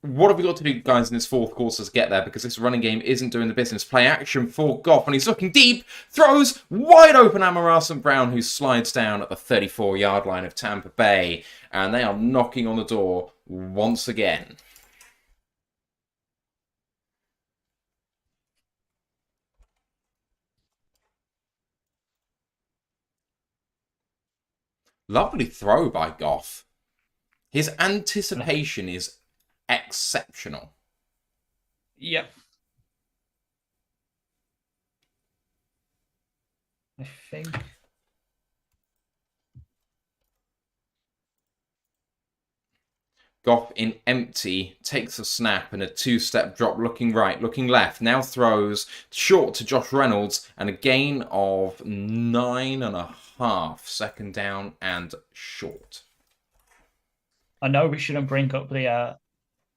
What have we got to do, guys, in this fourth quarter to get there? Because this running game isn't doing the business. Play action for Goff, and he's looking deep. Throws wide open Amon-Ra St. Brown, who slides down at the 34-yard line of Tampa Bay. And they are knocking on the door once again. Lovely throw by Goff. His anticipation is exceptional. Yep. I think. Goff in empty, takes a snap and a 2-step drop, looking right, looking left. Now throws short to Josh Reynolds and a gain of 9.5. Second down and short. I know we shouldn't bring up the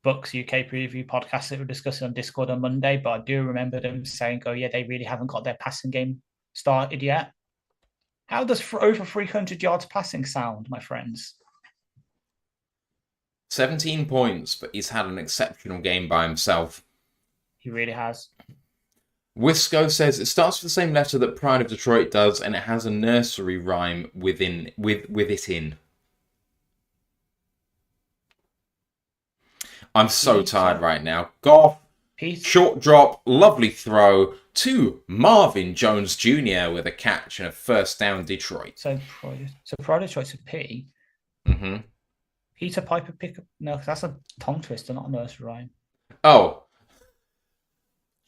Bucks UK preview podcast that we were discussing on Discord on Monday, but I do remember them saying, they really haven't got their passing game started yet. How does over 300 yards passing sound, my friends? 17 points, but he's had an exceptional game by himself. He really has. Wisco says it starts with the same letter that Pride of Detroit does, and it has a nursery rhyme with it in. I'm so tired right now. Goff, short drop, lovely throw to Marvin Jones Jr. with a catch and a first down, Detroit. So Pride of Detroit's a P. Mm-hmm. Peter Piper pickup. No, that's a tongue twister, not a nursery rhyme. Oh.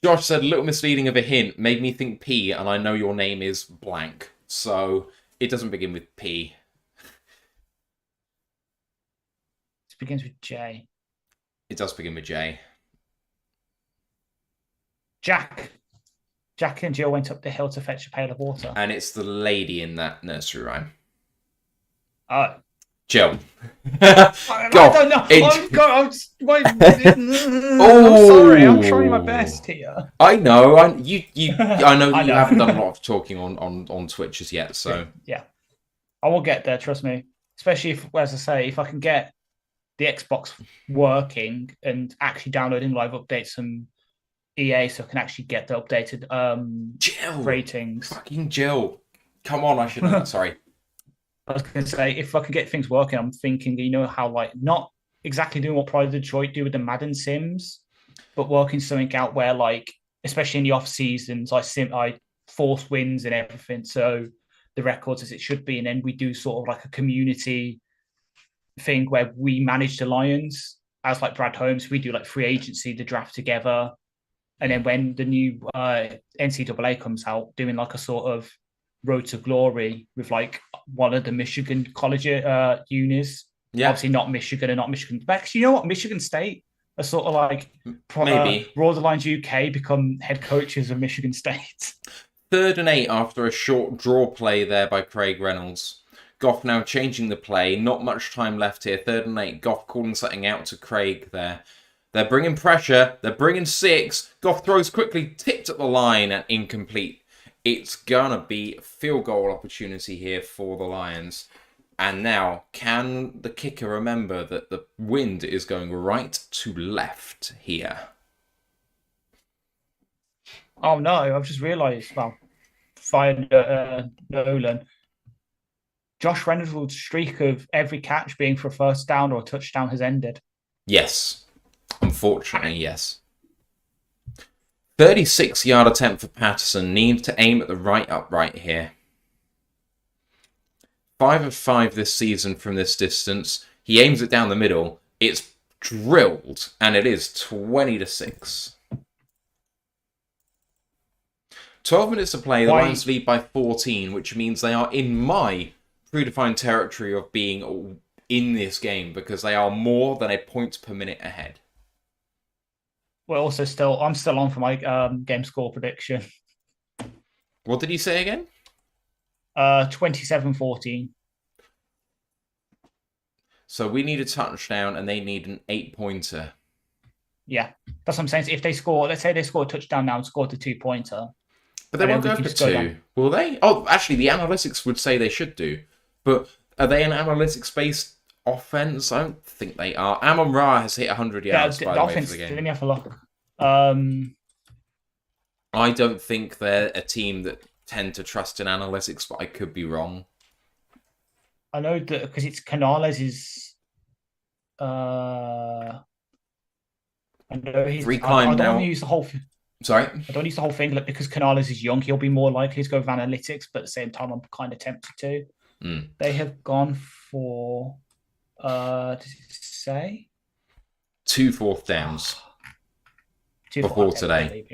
Josh said, a little misleading of a hint, made me think P, and I know your name is blank. So, it doesn't begin with P. It begins with J. It does begin with J. Jack and Jill went up the hill to fetch a pail of water. And it's the lady in that nursery rhyme. I Jill. don't know. I'm sorry. I'm trying my best here. I know. I know that you haven't done a lot of talking on Twitch as yet. So yeah, I will get there. Trust me. Especially if, as I say, if I can get the Xbox working and actually downloading live updates from EA, so I can actually get the updated Jill, ratings. Fucking Jill. Come on, I should know. Sorry. I was going to say, if I can get things working, I'm thinking, how, not exactly doing what Pride of Detroit do with the Madden Sims, but working something out where, especially in the off seasons, I force wins and everything, so the records as it should be, and then we do sort of a community thing where we manage the Lions as Brad Holmes. We do free agency, the draft together, and then when the new NCAA comes out, doing a sort of road to glory with one of the Michigan college unis. Yeah. Obviously not Michigan and not Michigan. But actually, you know what? Michigan State are sort of maybe Raw the Lions UK become head coaches of Michigan State. 3rd and 8 after a short draw play there by Craig Reynolds. Goff now changing the play. Not much time left here. 3rd and 8. Goff calling something out to Craig there. They're bringing pressure. They're bringing 6. Goff throws quickly, tipped at the line and incomplete. It's going to be a field goal opportunity here for the Lions. And now, can the kicker remember that the wind is going right to left here? Oh, no. I've just realised, fired Nolan. Josh Reynolds' streak of every catch being for a first down or a touchdown has ended. Yes. Unfortunately, yes. 36-yard attempt for Patterson. Need to aim at the right upright here. 5 of 5 this season from this distance. He aims it down the middle. It's drilled, and it is 20-6. 12 minutes to play. The Lions lead by 14, which means they are in my predefined territory of being in this game because they are more than a point per minute ahead. Well, also I'm still on for my game score prediction. What did you say again? 27-14. So we need a touchdown and they need an 8-pointer. Yeah, that's what I'm saying. So if they score, let's say they score a touchdown now and score the 2-pointer. But they won't go for 2, will they? Oh, actually, the analytics would say they should do. But are they an analytics-based offense? I don't think they are. Amon-Ra has hit 100 yards, by the way, for the game. Let me have a look. I don't think they're a team that tend to trust in analytics, but I could be wrong. I know that because it's Canales is. I know he's. I don't want to use the whole. Sorry? I don't use the whole thing because Canales is young. He'll be more likely to go with analytics, but at the same time, I'm kind of tempted to. They have gone for. Does it say? 2 4th downs. Before today.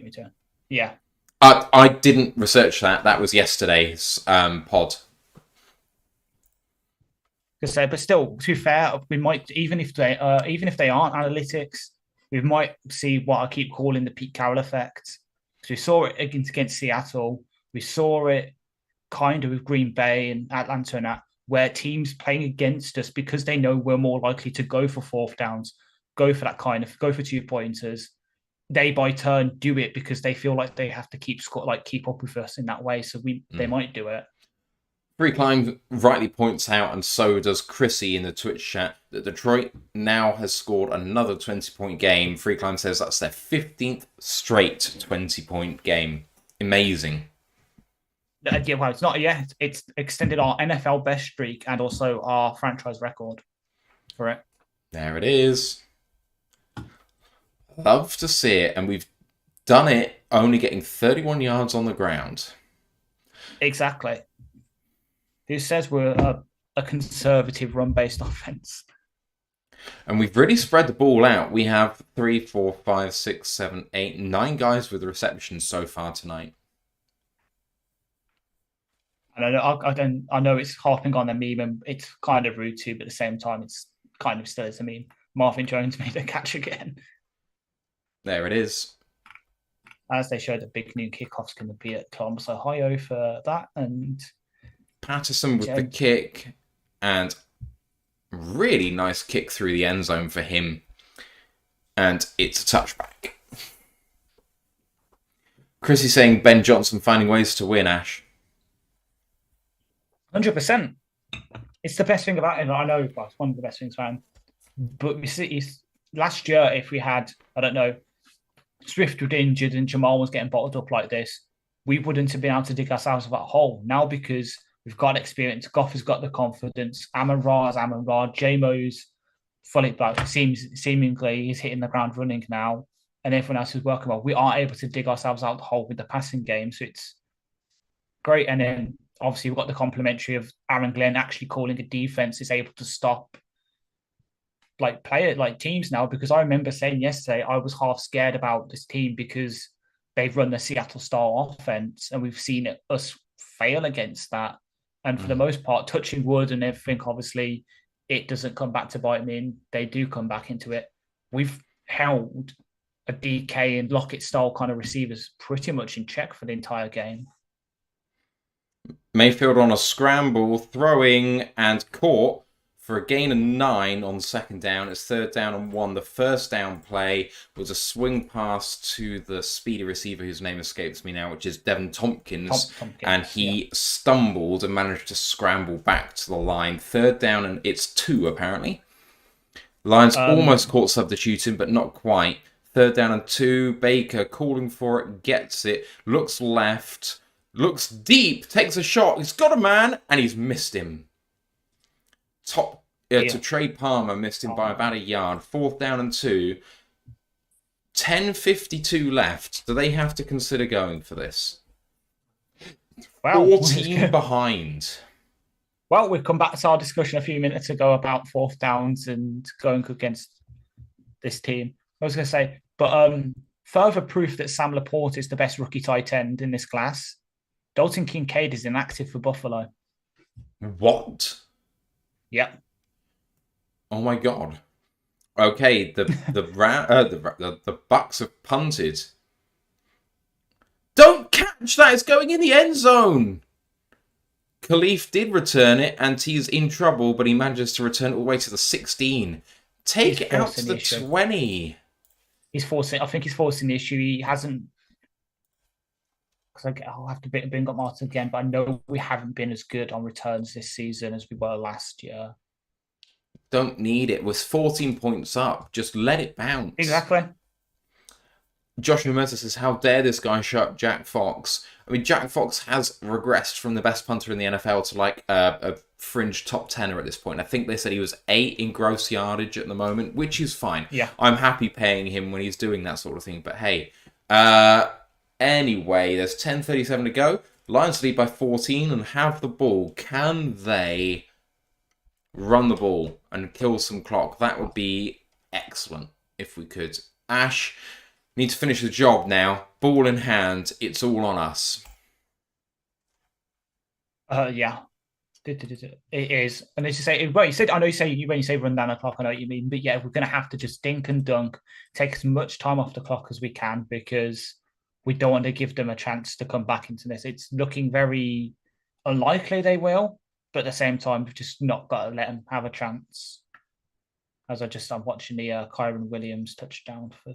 Yeah. I didn't research that. That was yesterday's pod. But still, to be fair, we might even if they aren't analytics, we might see what I keep calling the Pete Carroll effect. Because we saw it against Seattle, we saw it kind of with Green Bay and Atlanta and that, where teams playing against us because they know we're more likely to go for 4th downs, go for 2-pointers, they by turn do it because they feel like they have to keep up with us in that way. So they might do it. Pregame rightly points out, and so does Chrissy in the Twitch chat, that Detroit now has scored another 20-point game. Pregame says that's their 15th straight 20-point game. Amazing. Yeah, well, it's not. Yeah, it's extended our NFL best streak and also our franchise record for it. There it is. Love to see it, and we've done it only getting 31 yards on the ground. Exactly. Who says we're a conservative run-based offense? And we've really spread the ball out. We have 3, 4, 5, 6, 7, 8, 9 guys with receptions so far tonight. And I know it's harping on the meme, and it's kind of rude too, but at the same time, it's kind of still is a meme. Marvin Jones made a catch again. There it is. As they showed, the big new kickoffs can be at Tom. So hi-oh for that. And Patterson with the kick, and really nice kick through the end zone for him. And it's a touchback. Chrissy saying Ben Johnson finding ways to win, Ash. 100%. It's the best thing about him. I know it's one of the best things about him. But we see last year, if we had, I don't know, Swift was injured and Jamal was getting bottled up like this, we wouldn't have been able to dig ourselves out a hole. Now, because we've got experience, Goff has got the confidence, Amon-Ra is Amon-Ra, J-Mo's fully black, seemingly he's hitting the ground running now, and everyone else is working well. We are able to dig ourselves out the hole with the passing game, so it's great. And then obviously we've got the complementary of Aaron Glenn actually calling a defense is able to stop teams now, because I remember saying yesterday I was half scared about this team because they've run the Seattle style offense and we've seen us fail against that. And for the most part, touching wood and everything, obviously, it doesn't come back to bite me. And they do come back into it. We've held a DK and Lockett style kind of receivers pretty much in check for the entire game. Mayfield on a scramble, throwing and caught for a gain of 9 on second down. It's 3rd down and 1. The first down play was a swing pass to the speedy receiver whose name escapes me now, which is Devin Tompkins. And he stumbled and managed to scramble back to the line. 3rd down and it's 2 apparently. Lions almost caught substituting, but not quite. 3rd down and 2. Baker calling for it, gets it, looks left, looks deep, takes a shot. He's got a man and he's missed him. To Trey Palmer, missed him by about a yard. 4th down and 2. 10:52 left. Do they have to consider going for this? Well, 14 behind. Well, we've come back to our discussion a few minutes ago about 4th downs and going against this team. I was going to say, but further proof that Sam Laporte is the best rookie tight end in this class. Dalton Kincaid is inactive for Buffalo. What? Yep. Oh my god. Okay, the Bucks have punted. Don't catch that! It's going in the end zone. Khalif did return it, and he's in trouble, but he manages to return it all the way to the 16. Take it out to the 20. I think he's forcing the issue. He hasn't. Because I'll have to bring up Martin again, but I know we haven't been as good on returns this season as we were last year. Don't need it. We're 14 points up. Just let it bounce. Exactly. Joshua Mercer says, how dare this guy shut up Jack Fox? I mean, Jack Fox has regressed from the best punter in the NFL to like a fringe top 10er at this point. I think they said he was 8 in gross yardage at the moment, which is fine. Yeah. I'm happy paying him when he's doing that sort of thing. But hey, anyway, there's 10:37 to go. Lions lead by 14 and have the ball. Can they run the ball and kill some clock? That would be excellent if we could. Ash, need to finish the job now. Ball in hand. It's all on us. Yeah. It is. And as you say, well, you said, I know you say, when you say run down the clock, I know what you mean. But yeah, we're going to have to just dink and dunk, take as much time off the clock as we can, because we don't want to give them a chance to come back into this. It's looking very unlikely they will, but at the same time, we've just not got to let them have a chance. As I'm watching the Kyron Williams touchdown for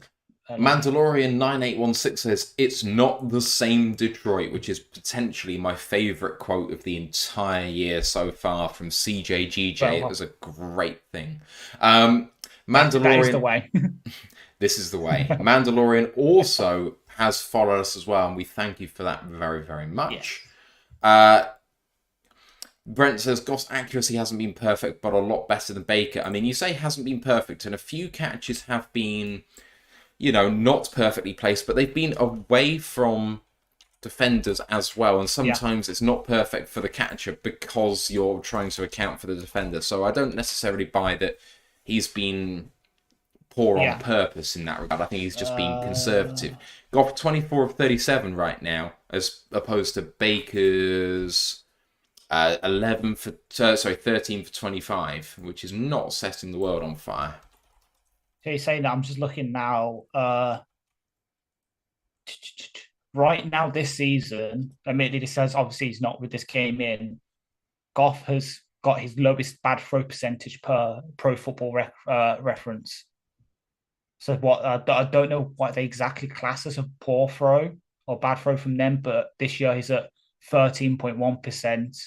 Mandalorian 9816 says, "It's not the same Detroit," which is potentially my favourite quote of the entire year so far from CJGJ. It was a great thing. Mandalorian... That is the way. This is the way. Mandalorian also has followed us as well, and we thank you for that very, very much. Yes. Brent says, Goff's accuracy hasn't been perfect, but a lot better than Baker. I mean, you say hasn't been perfect, and a few catches have been, you know, not perfectly placed, but they've been away from defenders as well, and sometimes it's not perfect for the catcher because you're trying to account for the defender. So I don't necessarily buy that he's been poor on purpose in that regard. I think he's just been conservative. Goff 24 of 37 right now, as opposed to Baker's 13 for 25, which is not setting the world on fire. So you're saying that, I'm just looking now. Right now, this season, admittedly, this says obviously he's not with this game in. Goff has got his lowest bad throw percentage per Pro Football Reference. So what I don't know what they exactly class as a poor throw or bad throw from them, but this year he's at 13.1%.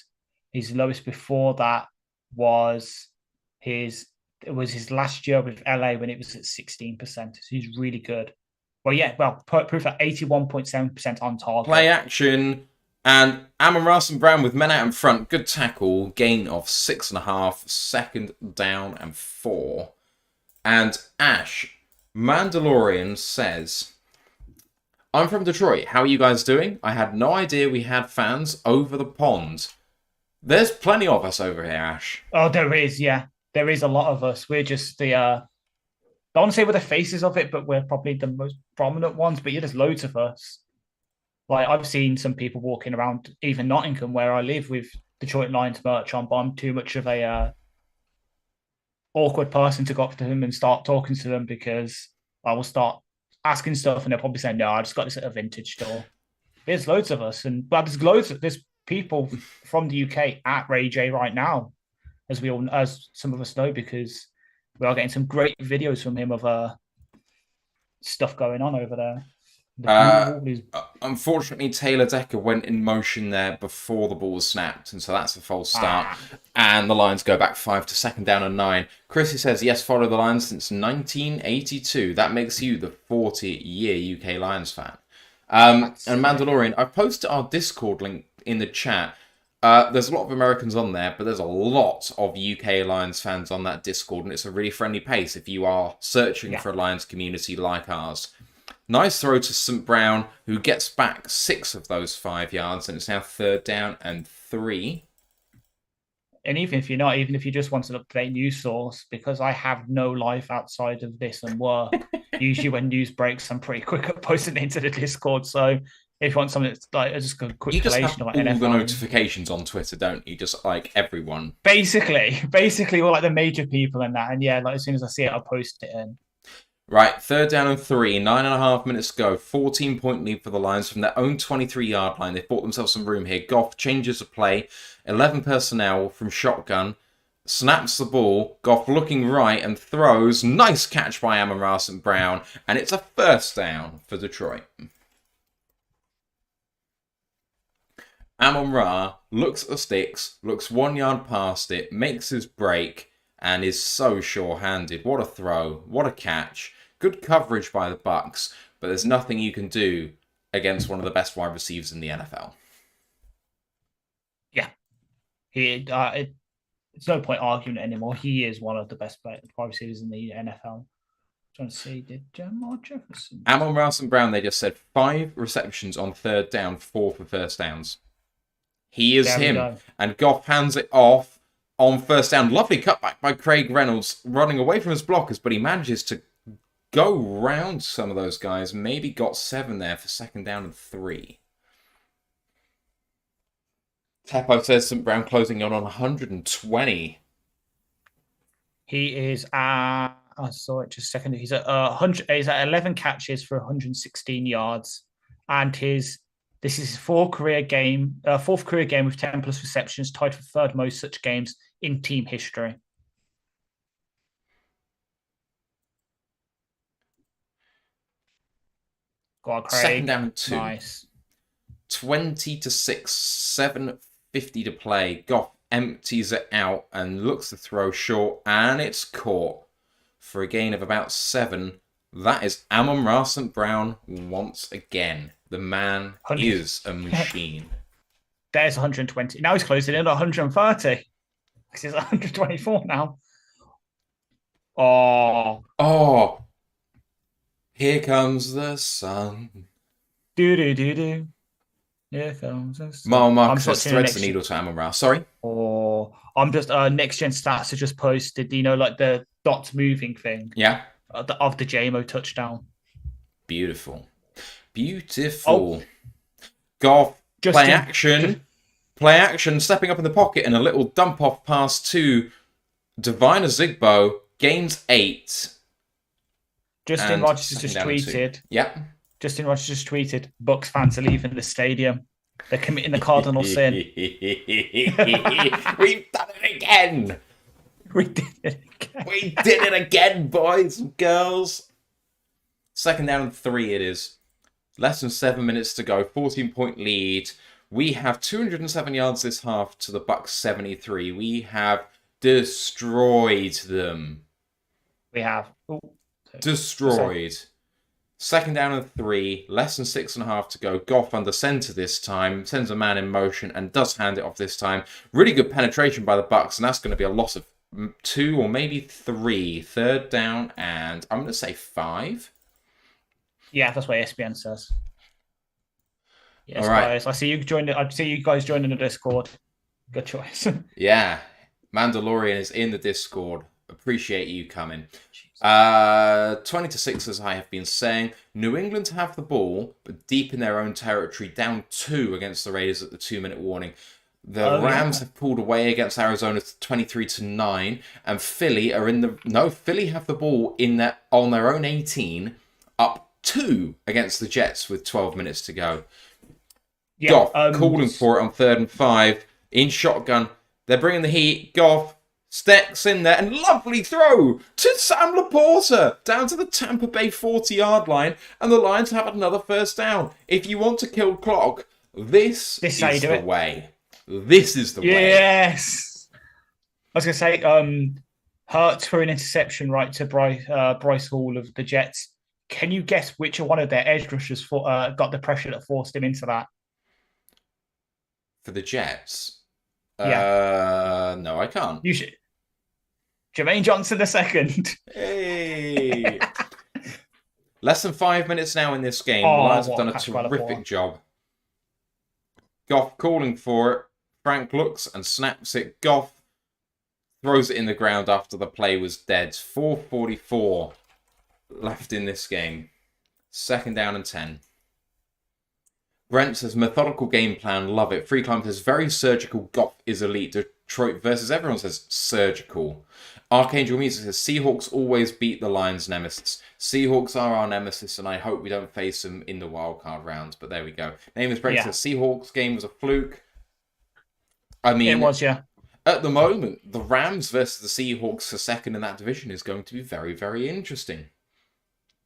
His lowest before that was his last year with LA when it was at 16%. So he's really good. Well, proof at 81.7% on target. Play action. And Amon-Ra St. Brown with men out in front. Good tackle. Gain of 6.5. Second down and 4. And Ash, Mandalorian says, I'm from Detroit. How are you guys doing? I had no idea we had fans over the pond. There's plenty of us over here, Ash. Oh, there is, yeah. There is a lot of us. We're just the... I don't want to say we're the faces of it, but we're probably the most prominent ones. But yeah, there's loads of us. Like, I've seen some people walking around, even Nottingham, where I live, with Detroit Lions merch on, but I'm too much of a awkward person to go up to them and start talking to them, because I will start asking stuff and they'll probably say, no, I just got this at a vintage store. There's loads of us. There's people from the UK at Ray J right now, as some of us know, because we are getting some great videos from him of stuff going on over there. Unfortunately, Taylor Decker went in motion there before the ball was snapped, and so that's a false start. And the Lions go back 5 to second down and 9. Chrissy says, yes, follow the Lions since 1982. That makes you the 40-year UK Lions fan. And Mandalorian, I've posted our Discord link in the chat. There's a lot of Americans on there, but there's a lot of UK Lions fans on that Discord, and it's a really friendly pace if you are searching for a Lions community like ours. Nice throw to St. Brown, who gets back 6 of those 5 yards, and it's now third down and 3. And even if you just want an up-to-date news source, because I have no life outside of this and work, usually when news breaks, I'm pretty quick at posting it into the Discord. So if you want something that's like just a quick collation of like all the notifications on Twitter, don't you? Just like everyone. Basically, all like the major people and that. And yeah, like as soon as I see it, I'll post it in. Right, third down and 3, 9.5 minutes to go. 14-point lead for the Lions from their own 23-yard line. They've bought themselves some room here. Goff changes the play. 11 personnel from shotgun. Snaps the ball. Goff looking right and throws. Nice catch by Amon-Ra St. Brown. And it's a first down for Detroit. Amon-Ra looks at the sticks, looks 1 yard past it, makes his break, and is so sure-handed. What a throw. What a catch. Good coverage by the Bucs, but there's nothing you can do against one of the best wide receivers in the NFL. Yeah. It's no point arguing it anymore. He is one of the best wide receivers in the NFL. I'm trying to see, did Jamar Jefferson... Amon-Ra St. Brown, they just said 5 receptions on third down, 4 for first downs. He is him. And Goff hands it off on first down. Lovely cutback by Craig Reynolds, running away from his blockers, but he manages to go round some of those guys. Maybe got 7 there for second down and 3. Teppo says St. Brown closing on 120. He is at... I saw it just a second. He's at 100. He's at 11 catches for 116 yards, and this is his fourth career game with 10 plus receptions, tied for third most such games in team history. Go on, Craig. Second down and 2. Nice. 20-6, 7:50 to play. Goff empties it out and looks to throw short, and it's caught for a gain of about 7. That is Amon-Ra St. Brown once again. The man is a machine. There's 120. Now he's closing in at 130. Because he's 124 now. Oh. Here comes the sun. Do. Here comes the sun. Marcus says threads the needle to Amon-Ra. Sorry? I'm just, Next Gen Stats have just posted, like the dots moving thing. Yeah. Of the JMO touchdown. Beautiful. Goff, play action, stepping up in the pocket, and a little dump off pass to Divine Zigbo, gains 8. Justin Rogers has just tweeted. Yeah. Justin Rogers just tweeted, Bucks fans are leaving the stadium. They're committing the cardinal sin. We've done it again. We did it again, boys and girls. Second down and 3 it is. Less than 7 minutes to go. 14-point lead. We have 207 yards this half to the Bucks 73. We have destroyed them. We have. Destroyed. Second down and 3. Less than 6.5 to go. Goff under center this time. Sends a man in motion and does hand it off this time. Really good penetration by the Bucks, and that's going to be a loss of 2 or maybe 3. Third down and I'm going to say 5. Yeah, that's what ESPN says. Yes, all right. Guys. I see you guys joining the Discord. Good choice. Yeah. Mandalorian is in the Discord. Appreciate you coming. 20-6, as I have been saying. New England have the ball, but deep in their own territory, down 2 against the Raiders at the 2-minute warning. The Rams have pulled away against Arizona 23-9, and Philly Philly have the ball on their own 18, up 2 against the Jets with 12 minutes to go. Yeah, Goff calling for it on 3rd and 5 in shotgun. They're bringing the heat. Goff stacks in there and lovely throw to Sam Laporta down to the Tampa Bay 40-yard line, and the Lions have another first down. If you want to kill clock, this is the way. This is the way. Yes. I was going to say, Hurts for an interception right to Bryce Hall of the Jets. Can you guess which one of their edge rushers got the pressure that forced him into that? For the Jets? Yeah. No, I can't. You should. Jermaine Johnson II. Hey. Less than 5 minutes now in this game. The Lions have done a terrific job. Goff calling for it. Frank looks and snaps it. Goff throws it in the ground after the play was dead. 4:44 left in this game. Second down and 10. Brent says, methodical game plan, love it. Free Climb says, very surgical, Goff is elite. Detroit versus everyone says, surgical. Archangel Music says, Seahawks always beat the Lions' nemesis. Seahawks are our nemesis, and I hope we don't face them in the wildcard rounds. But there we go. Name is Brent says, Seahawks game was a fluke. I mean, it was, yeah. At the moment, the Rams versus the Seahawks for second in that division is going to be very, very interesting.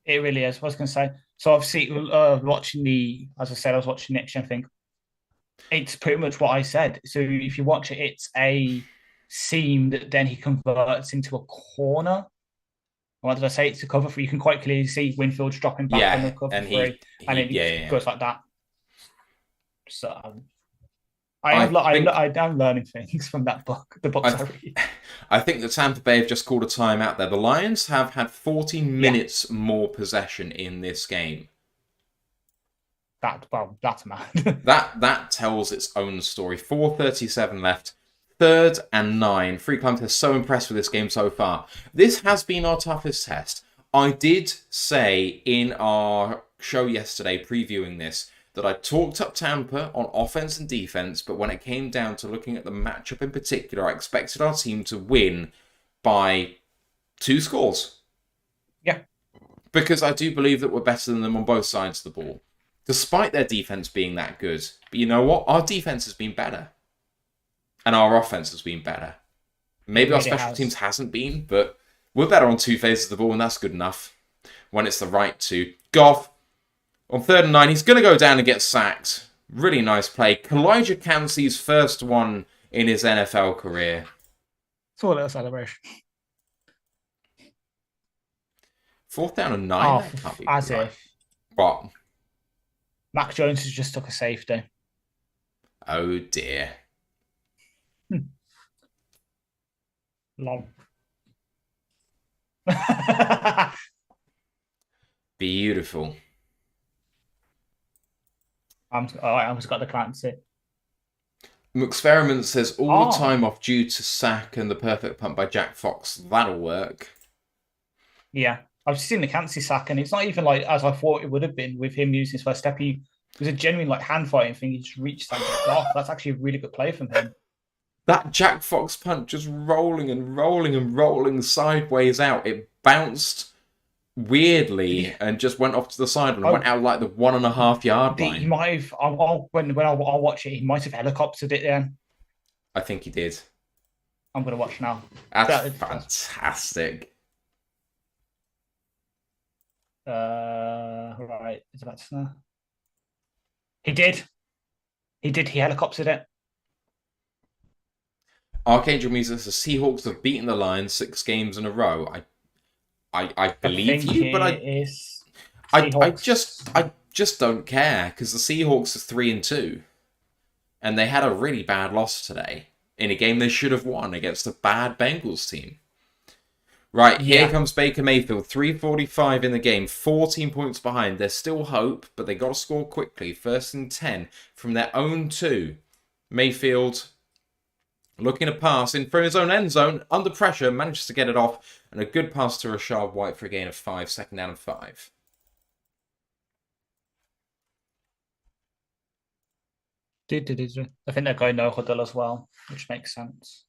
It really is. I was going to say. So obviously, watching I was watching Next Gen thing. It's pretty much what I said. So if you watch it, it's a seam that then he converts into a corner. What did I say? It's a cover 3. You can quite clearly see Winfield's dropping back on the cover 3, and it goes like that. So I'm learning things from that book. The books I read. I think the Tampa Bay have just called a timeout there. The Lions have had 40 minutes more possession in this game. That's mad. that tells its own story. 4:37 left. 3rd and 9. Free Climb is so impressed with this game so far. This has been our toughest test. I did say in our show yesterday, previewing this, that I talked up Tampa on offense and defense, but when it came down to looking at the matchup in particular, I expected our team to win by 2 scores. Yeah. Because I do believe that we're better than them on both sides of the ball, despite their defense being that good. But you know what? Our defense has been better. And our offense has been better. Maybe our special teams hasn't been, but we're better on 2 phases of the ball, and that's good enough when it's the right 2. Goff On 3rd and 9, he's going to go down and get sacked. Really nice play. Kalijah Cansey's first one in his NFL career. It's all a little celebration. 4th down and 9? That can't be as right. if. What? Mac Jones has just took a safety. Oh, dear. Long. Beautiful. I almost got the Clancy. McExperiment says all the time off due to sack and the perfect punt by Jack Fox. That'll work. Yeah. I've seen the Clancy sack, and it's not even like as I thought it would have been with him using his first step. It was a genuine like hand fighting thing. He just reached that off. That's actually a really good play from him. That Jack Fox punt just rolling and rolling and rolling sideways out. It bounced weirdly and just went off to the side and went out like the 1.5 yard line. He might have. When I'll watch it, he might have helicoptered it then. I think he did. I'm going to watch now. That's fantastic. Right. Is it about to snap? He did. He helicoptered it. Archangel Music says Seahawks have beaten the Lions 6 games in a row. I believe you, but I just don't care because the Seahawks are 3-2, and they had a really bad loss today in a game they should have won against a bad Bengals team. Right, here comes Baker Mayfield, 3:45 in the game, 14 points behind. There's still hope, but they got to score quickly. 1st and 10 from their own 2. Mayfield looking to pass in from his own end zone, under pressure, manages to get it off, and a good pass to Rashad White for a gain of 5, 2nd down and 5. I think they're going no huddle as well, which makes sense.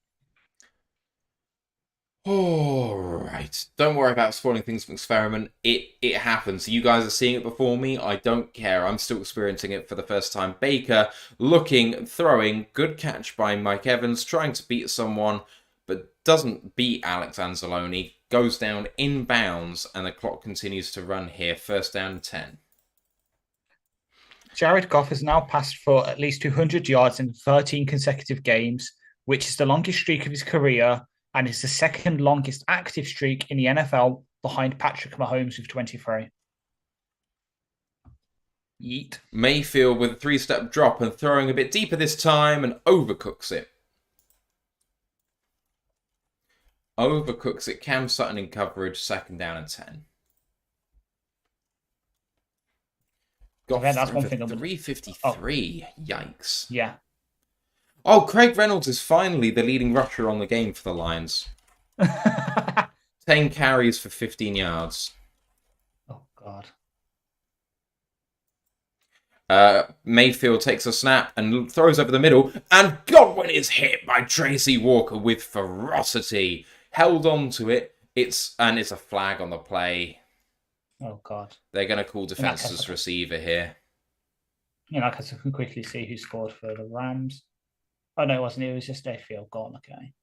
All right. Don't worry about spoiling things from Experiment. It happens. You guys are seeing it before me. I don't care. I'm still experiencing it for the first time. Baker looking, throwing. Good catch by Mike Evans. Trying to beat someone, but doesn't beat Alex Anzalone. Goes down in bounds, and the clock continues to run here. 1st down and 10. Jared Goff has now passed for at least 200 yards in 13 consecutive games, which is the longest streak of his career, and is the 2nd longest active streak in the NFL behind Patrick Mahomes with 23. Yeet. Mayfield with a 3-step drop and throwing a bit deeper this time and overcooks it. Overcooks it. Cam Sutton in coverage, 2nd down and 10. Got that's one thing. 353. Yikes. Yeah. Oh, Craig Reynolds is finally the leading rusher on the game for the Lions. 10 carries for 15 yards. Oh, God. Mayfield takes a snap and throws over the middle. And Godwin is hit by Tracy Walker with ferocity. Held on to it. It's a flag on the play. Oh, God. They're going to call defenseless receiver here. I can quickly see who scored for the Rams. Oh, no, it wasn't. It was just a field goal. Okay.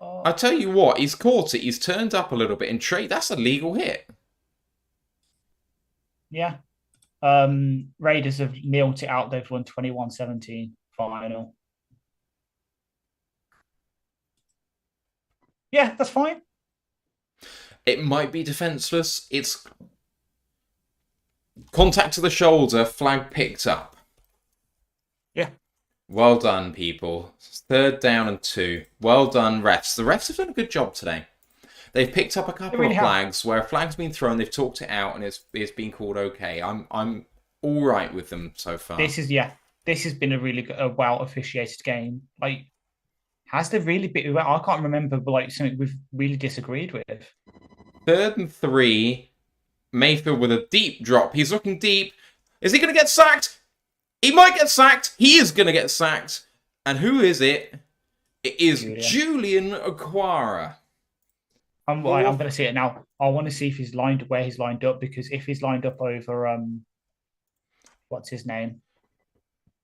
I tell you what, he's caught it. He's turned up a little bit in trade. That's a legal hit. Yeah. Raiders have nailed it out. They've won 21-17 final. Yeah, that's fine. It might be defenseless. It's contact to the shoulder, flag picked up. Yeah. Well done, people. 3rd down and 2. Well done, refs. The refs have done a good job today. They've picked up a couple of flags where a flag's been thrown, they've talked it out, and it's been called okay. I'm all right with them so far. This has been a really good, well officiated game. Like, has there really been? I can't remember, but like something we've really disagreed with. 3rd and 3. Mayfield with a deep drop. He's looking deep. Is he going to get sacked? He might get sacked. He is going to get sacked. And who is it? It is Julian Okwara. I'm going to see it now. I want to see if he's where he's lined up, because if he's lined up over what's his name?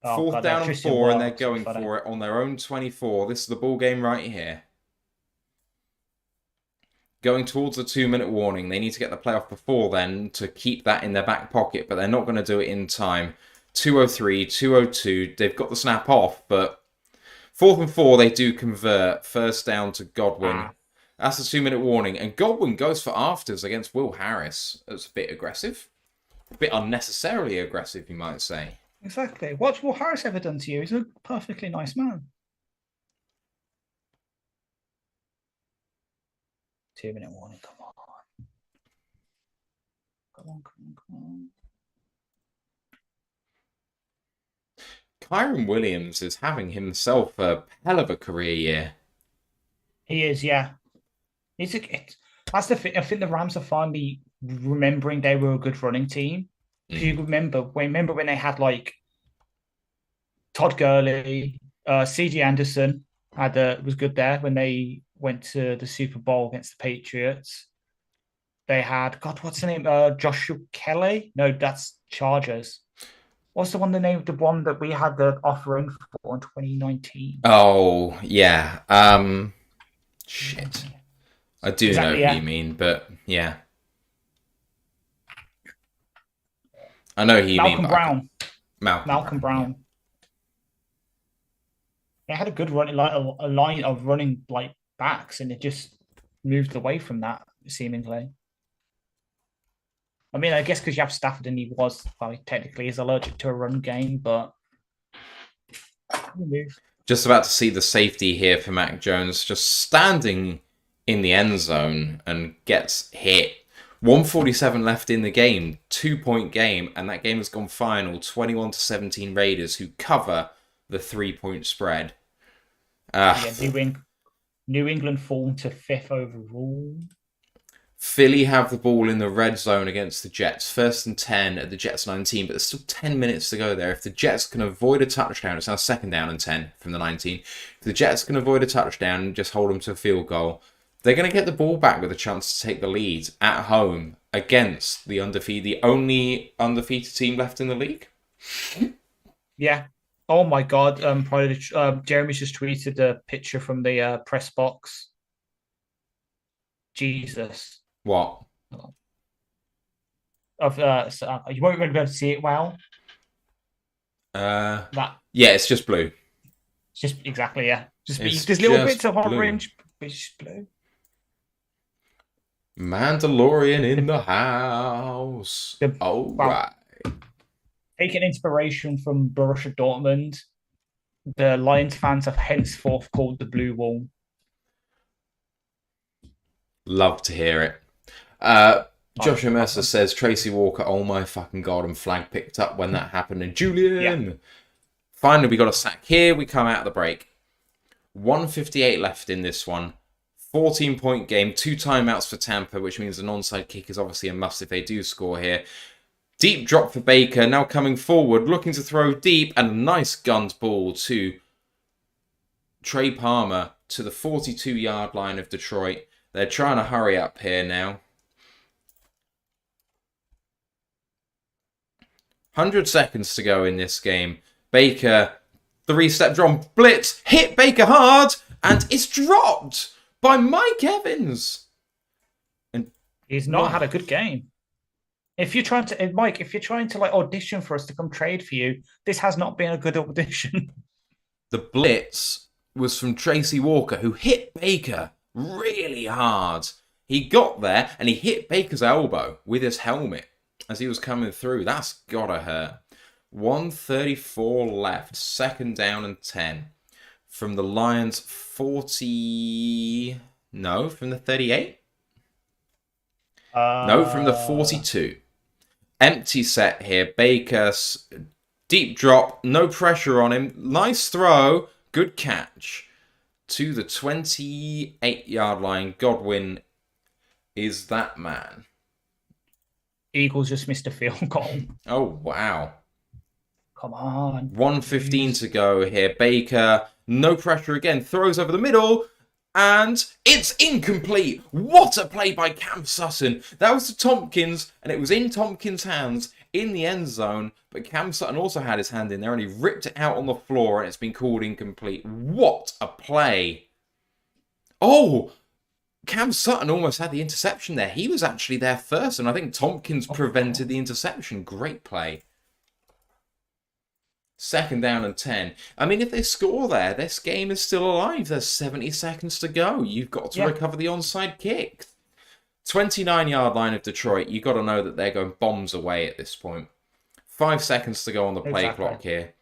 4th down and 4, and they're going for it on their own 24. This is the ball game right here. going towards the 2-minute warning. They need to get the playoff before then to keep that in their back pocket, but they're not going to do it in time. 2:03, 2:02. They've got the snap off, but 4th and 4, they do convert. First down to Godwin. That's the 2-minute warning. And Godwin goes for afters against Will Harris. That's a bit aggressive. A bit unnecessarily aggressive, you might say. Exactly. What's Will Harris ever done to you? He's a perfectly nice man. 2-minute warning. Come on. Come on. Kyron Williams is having himself a hell of a career year. He is, yeah. That's the thing. I think the Rams are finally remembering they were a good running team. You remember when they had like Todd Gurley, C.J. Anderson was good there when they went to the Super Bowl against the Patriots. They had what's the name? Joshua Kelly? No, that's Chargers. What's the one that we had the offering for in 2019? Oh yeah. Shit. I do know who you mean, but yeah. I know who you mean. Malcolm Brown. They had a good run, like a line of running like backs, and it just moved away from that seemingly. I mean, I guess because you have Stafford and he was technically is allergic to a run game, but just about to see the safety here for Mac Jones, just standing in the end zone and gets hit. 1:47 left in the game, 2-point game, and that game has gone final. 21-17 Raiders, who cover the 3-point spread. New England fall to 5th overall. Philly have the ball in the red zone against the Jets. 1st and 10 at the Jets 19, but there's still 10 minutes to go there. If the Jets can avoid a touchdown, it's now 2nd down and 10 from the 19. If the Jets can avoid a touchdown and just hold them to a field goal, they're going to get the ball back with a chance to take the lead at home against the only undefeated team left in the league. Yeah. Oh my God. Jeremy's just tweeted a picture from the press box. Jesus. What? You won't really be able to see it well. Yeah, it's just blue. It's just exactly, yeah. There's little bits of orange, but it's just blue. Mandalorian in the house. Right. Taking inspiration from Borussia Dortmund, the Lions fans have henceforth called the Blue Wall. Love to hear it. Joshua Mercer says, Tracy Walker, oh my fucking God, and flag picked up when that happened. And Julian! Yeah. Finally, we got a sack here. We come out of the break. 1:58 left in this one. 14-point game. 2 timeouts for Tampa, which means an onside kick is obviously a must if they do score here. Deep drop for Baker. Now coming forward, looking to throw deep. And a nice gunned ball to Trey Palmer to the 42-yard line of Detroit. They're trying to hurry up here now. 100 seconds to go in this game. Baker, 3-step drop, blitz, hit Baker hard, and it's dropped by Mike Evans. And he's not had a good game. If you're trying to, Mike, like audition for us to come trade for you, this has not been a good audition. The blitz was from Tracy Walker, who hit Baker really hard. He got there and he hit Baker's elbow with his helmet as he was coming through. That's gotta hurt. 1:34 left. 2nd down and 10. From the Lions 40... No, from the 38? No, from the 42. Empty set here. Baker, deep drop, no pressure on him. Nice throw, good catch. To the 28-yard line. Godwin is that man. Eagles just missed a field goal. Oh, wow. Come on. 1:15 to go here. Baker, no pressure again. Throws over the middle. And it's incomplete. What a play by Cam Sutton. That was to Tompkins, and it was in Tompkins' hands in the end zone. But Cam Sutton also had his hand in there, and he ripped it out on the floor, and it's been called incomplete. What a play. Oh! Cam Sutton almost had the interception there. He was actually there first, and I think Tompkins prevented the interception. Great play. 2nd down and 10. I mean, if they score there, this game is still alive. There's 70 seconds to go. You've got to recover the onside kick. 29-yard line of Detroit. You've got to know that they're going bombs away at this point. 5 seconds to go on the play clock here.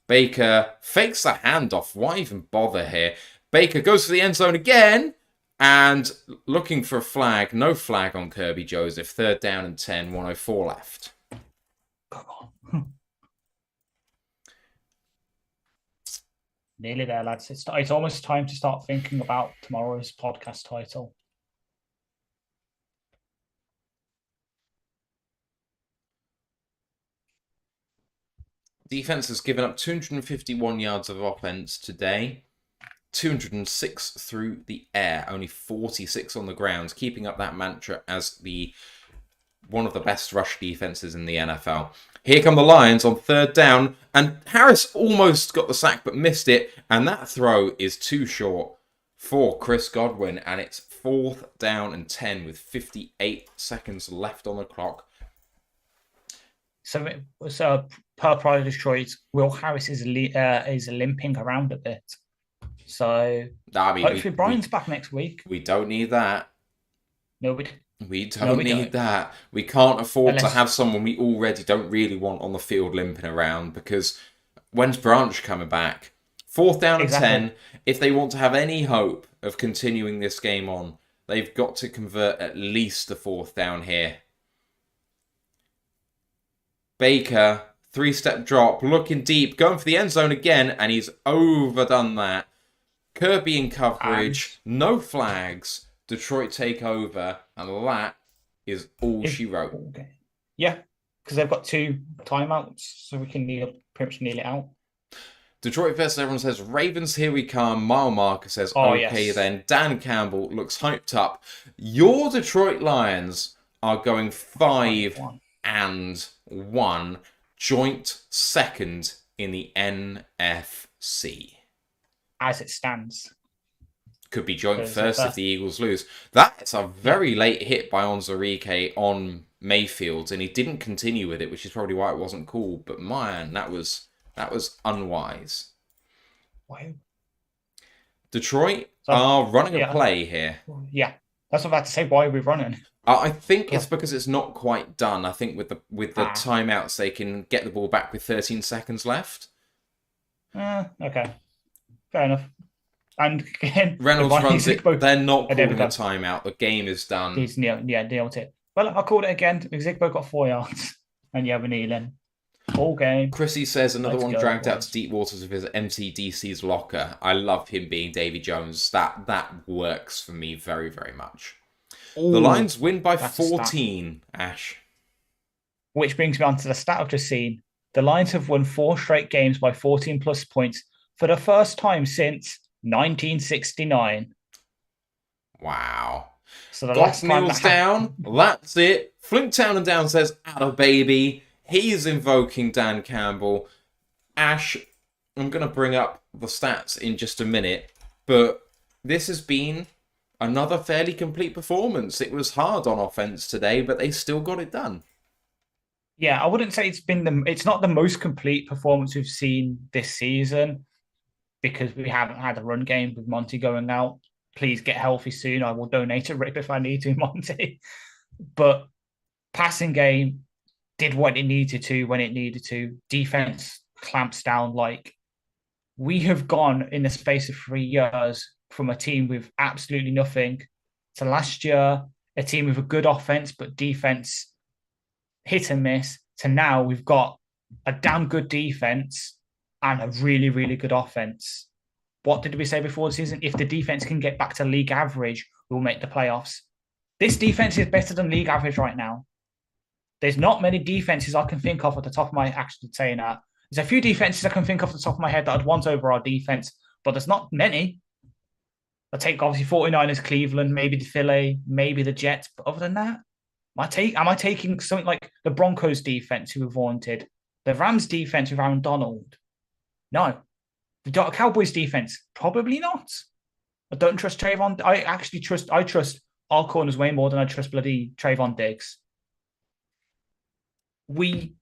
Baker fakes the handoff. Why even bother here? Baker goes for the end zone again. And looking for a flag. No flag on Kirby Joseph. 3rd down and 10. 1:04 left. Come on. Nearly there, lads. It's almost time to start thinking about tomorrow's podcast title. Defense has given up 251 yards of offense today. 206 through the air, only 46 on the ground, keeping up that mantra as one of the best rush defenses in the NFL. Here come the Lions on 3rd down, and Harris almost got the sack but missed it, and that throw is too short for Chris Godwin, and it's 4th down and 10 with 58 seconds left on the clock. So per Pride Detroit, Will Harris is limping around a bit. So hopefully Brian's back next week. We don't need that. No, we don't need that. We can't afford to have someone we already don't really want on the field limping around, because when's Branch coming back? 4th down and 10. If they want to have any hope of continuing this game on, they've got to convert at least the 4th down here. Baker, 3-step drop, looking deep, going for the end zone again, and he's overdone that. Kirby in coverage, no flags. Detroit take over, and that is all she wrote. Okay. Yeah, because they've got 2 timeouts, so we can pretty much kneel it out. Detroit Fest, everyone says, Ravens, here we come. Mile Marker says, okay then. Dan Campbell looks hyped up. Your Detroit Lions are going 5-1, joint 2nd in the NFC. As it stands. Could be joint first if the Eagles lose. That's a very late hit by Onwuzurike on Mayfield, and he didn't continue with it, which is probably why it wasn't cool. But man, that was unwise. Wow. Detroit are running a play here. Yeah, that's what I'm about to say. Why are we running? I think it's because it's not quite done. I think with the timeouts, they can get the ball back with 13 seconds left. Okay. Fair enough. And again, Reynolds runs it. They're not calling a timeout. The game is done. He's nailed it. Well, I called it again. Zigbo got 4 yards. And we're kneeling. All game. Chrissy says another one dragged out to deep waters of his MCDC's locker. I love him being Davy Jones. That works for me very, very much. Ooh, the Lions win by 14, Ash. Which brings me on to the stat I've just seen. The Lions have won 4 straight games by 14 plus points for the first time since 1969. Wow. So the last time kneels down. That's it. Flinktown and Down says, "Atta baby." He's invoking Dan Campbell. Ash, I'm going to bring up the stats in just a minute, but this has been another fairly complete performance. It was hard on offense today, but they still got it done. Yeah, I wouldn't say it's not the most complete performance we've seen this season, because we haven't had a run game with Monty going out. Please get healthy soon. I will donate a rip if I need to, Monty. But passing game did what it needed to when it needed to. Defense clamps down. Like, we have gone in the space of 3 years from a team with absolutely nothing to last year, a team with a good offense, but defense hit and miss, to now we've got a damn good defense and a really, really good offense. What did we say before the season? If the defense can get back to league average, we'll make the playoffs. This defense is better than league average right now. There's not many defenses I can think of at the top of my actually saying that. There's a few defenses I can think of at the top of my head that I'd want over our defense, but there's not many. I take obviously 49ers, Cleveland, maybe the Philly, maybe the Jets. But other than that, am I taking something like the Broncos defense who we've wanted? The Rams defense with Aaron Donald? No. The Cowboys defense? Probably not. I don't trust Trayvon. I trust our corners way more than I trust bloody Trayvon Diggs. We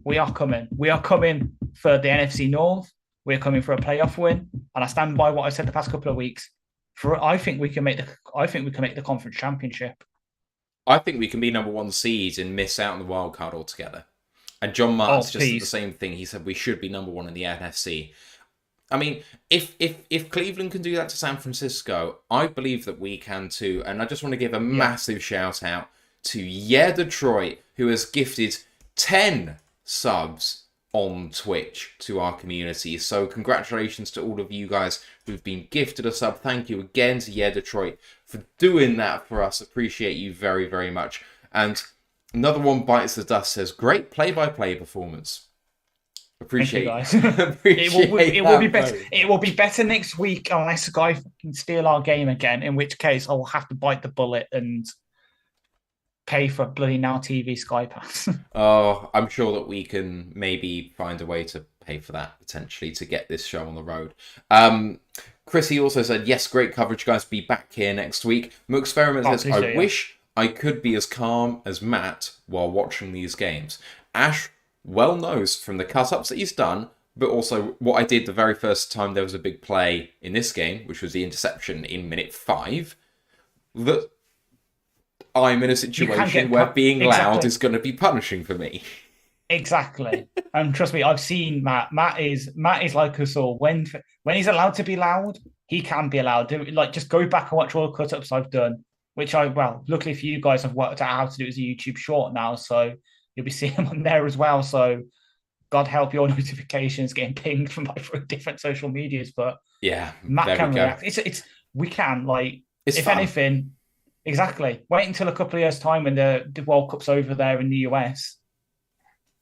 are coming. We are coming for the NFC North. We're coming for a playoff win, and I stand by what I said the past couple of weeks. I think we can make the conference championship. I think we can be number 1 seeds and miss out on the wild card altogether. And John Martin's just said the same thing. He said we should be number 1 in the NFC. I mean, if Cleveland can do that to San Francisco, I believe that we can too. And I just want to give a massive shout out to Detroit, who has gifted 10 subs on Twitch to our community. So congratulations to all of you guys who've been gifted a sub. Thank you again to Detroit for doing that for us. Appreciate you very, very much. And another one bites the dust, says, great play-by-play performance. Appreciate Thank you, guys. It will be better. It will be better next week unless a guy can steal our game again, in which case I will have to bite the bullet and pay for a bloody Now TV Sky Pass. Oh, I'm sure that we can maybe find a way to pay for that potentially to get this show on the road. Chrissy also said, yes, great coverage, guys. Be back here next week. Experiment says, I wish I could be as calm as Matt while watching these games. Ash well knows from the cut-ups that he's done, but also what I did the very first time there was a big play in this game, which was the interception in minute 5, that I'm in a situation where being loud is going to be punishing for me. Exactly. And trust me, I've seen Matt. Matt is like us all. When he's allowed to be loud, he can be allowed. Like, just go back and watch all the cut-ups I've done, which luckily for you guys, I've worked out how to do it as a YouTube short now, so you'll be seeing them on there as well. So God help your notifications getting pinged from different social medias. But yeah, Matt can react. We can, like, it's if fun. Anything, exactly. Wait until a couple of years' time when the World Cup's over there in the US.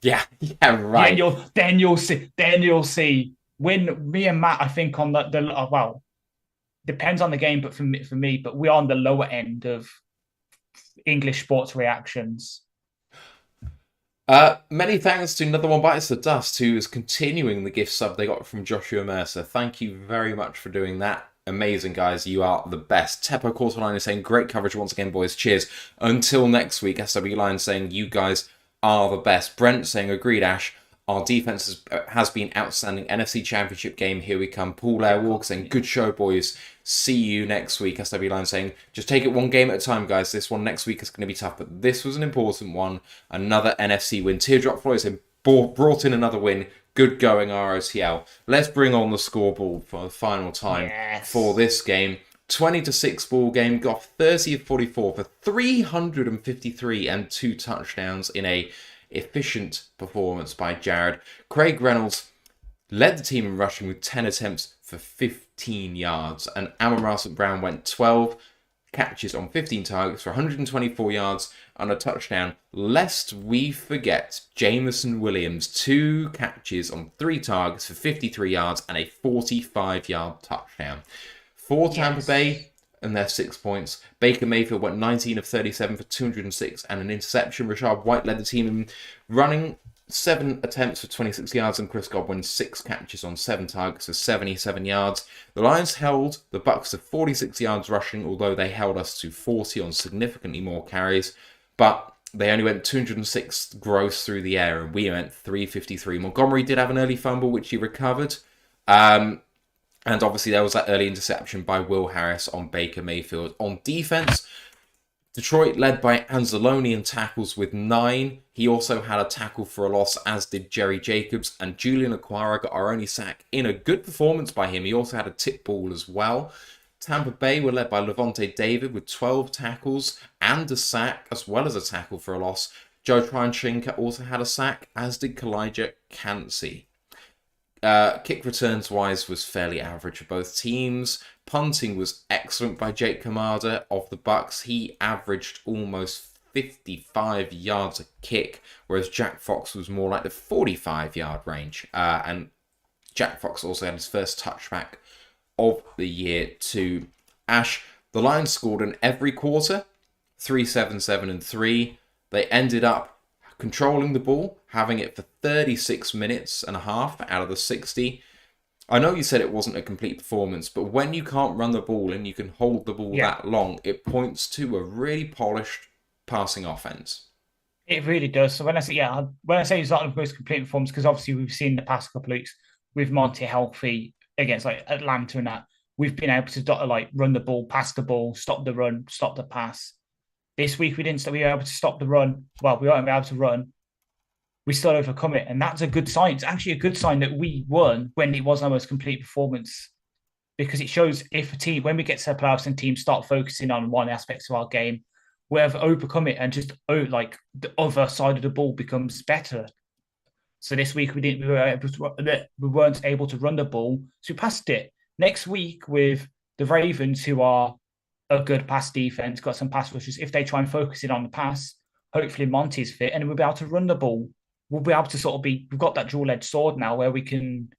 Yeah, right. Then you'll see. When me and Matt, I think on the depends on the game, but for me, but we're on the lower end of English sports reactions. Many thanks to another one bites the dust, who is continuing the gift sub they got from Joshua Mercer. Thank you very much for doing that. Amazing, guys. You are the best. Teppo Quarterline is saying, great coverage once again, boys. Cheers. Until next week. SW Line saying, you guys are the best. Brent saying, agreed, Ash. Our defense has been outstanding. NFC Championship game, here we come. Poole Airwalk saying, good show, boys. See you next week. SW Line saying, just take it one game at a time, guys. This one next week is going to be tough, but this was an important one. Another NFC win. Teardrop Floyd saying, brought in another win. Good going, ROTL. Let's bring on the scoreboard for the final time for this game. 20-6 ball game. Got 30 of 44 for 353 and 2 touchdowns in a efficient performance by Jared. Craig Reynolds led the team in rushing with 10 attempts for 15 yards. And Amon St. Brown went 12 catches on 15 targets for 124 yards and a touchdown. Lest we forget, Jameson Williams, 2 catches on 3 targets for 53 yards and a 45-yard touchdown. For Tampa Bay and their 6 points, Baker Mayfield went 19 of 37 for 206 and an interception. Rashad White led the team in running, 7 attempts for 26 yards, and Chris Godwin 6 catches on 7 targets for 77 yards. The Lions held the Bucs to 46 yards rushing, although they held us to 40 on significantly more carries. But they only went 206 gross through the air, and we went 353. Montgomery did have an early fumble, which he recovered. And obviously there was that early interception by Will Harris on Baker Mayfield. On defense, Detroit led by Anzalone in tackles with 9. He also had a tackle for a loss, as did Jerry Jacobs. And Julian Okwara got our only sack in a good performance by him. He also had a tip ball as well. Tampa Bay were led by Levante David with 12 tackles and a sack, as well as a tackle for a loss. Joe Tryon-Shinka also had a sack, as did Kalijah Cansey. Kick returns wise was fairly average for both teams. Punting was excellent by Jake Kamada of the Bucs. He averaged almost 55 yards a kick, whereas Jack Fox was more like the 45-yard range. And Jack Fox also had his first touchback of the year too. Ash, the Lions scored in every quarter, 3, 7, 7, and 3. They ended up controlling the ball, having it for 36 minutes and a half out of the 60. I know you said it wasn't a complete performance, but when you can't run the ball and you can hold the ball that long, it points to a really polished passing offense. It really does. So when I say it's not the most complete performance, because obviously we've seen the past couple of weeks with Monty healthy against like Atlanta and that, we've been able to like run the ball, pass the ball, stop the run, stop the pass. This week we didn't. We were able to stop the run. Well, we weren't able to run. We still overcome it, and that's a good sign. It's actually a good sign that we won when it wasn't our most complete performance, because it shows if a team, when we get to the playoffs and teams start focusing on one aspect of our game, we have overcome it, and just like the other side of the ball becomes better. So this week we weren't able to run the ball, so we passed it. Next week with the Ravens, who are a good pass defense, got some pass rushers. If they try and focus it on the pass, hopefully Monty's fit, and we'll be able to run the ball. We'll be able to we've got that dual-edged sword now where we can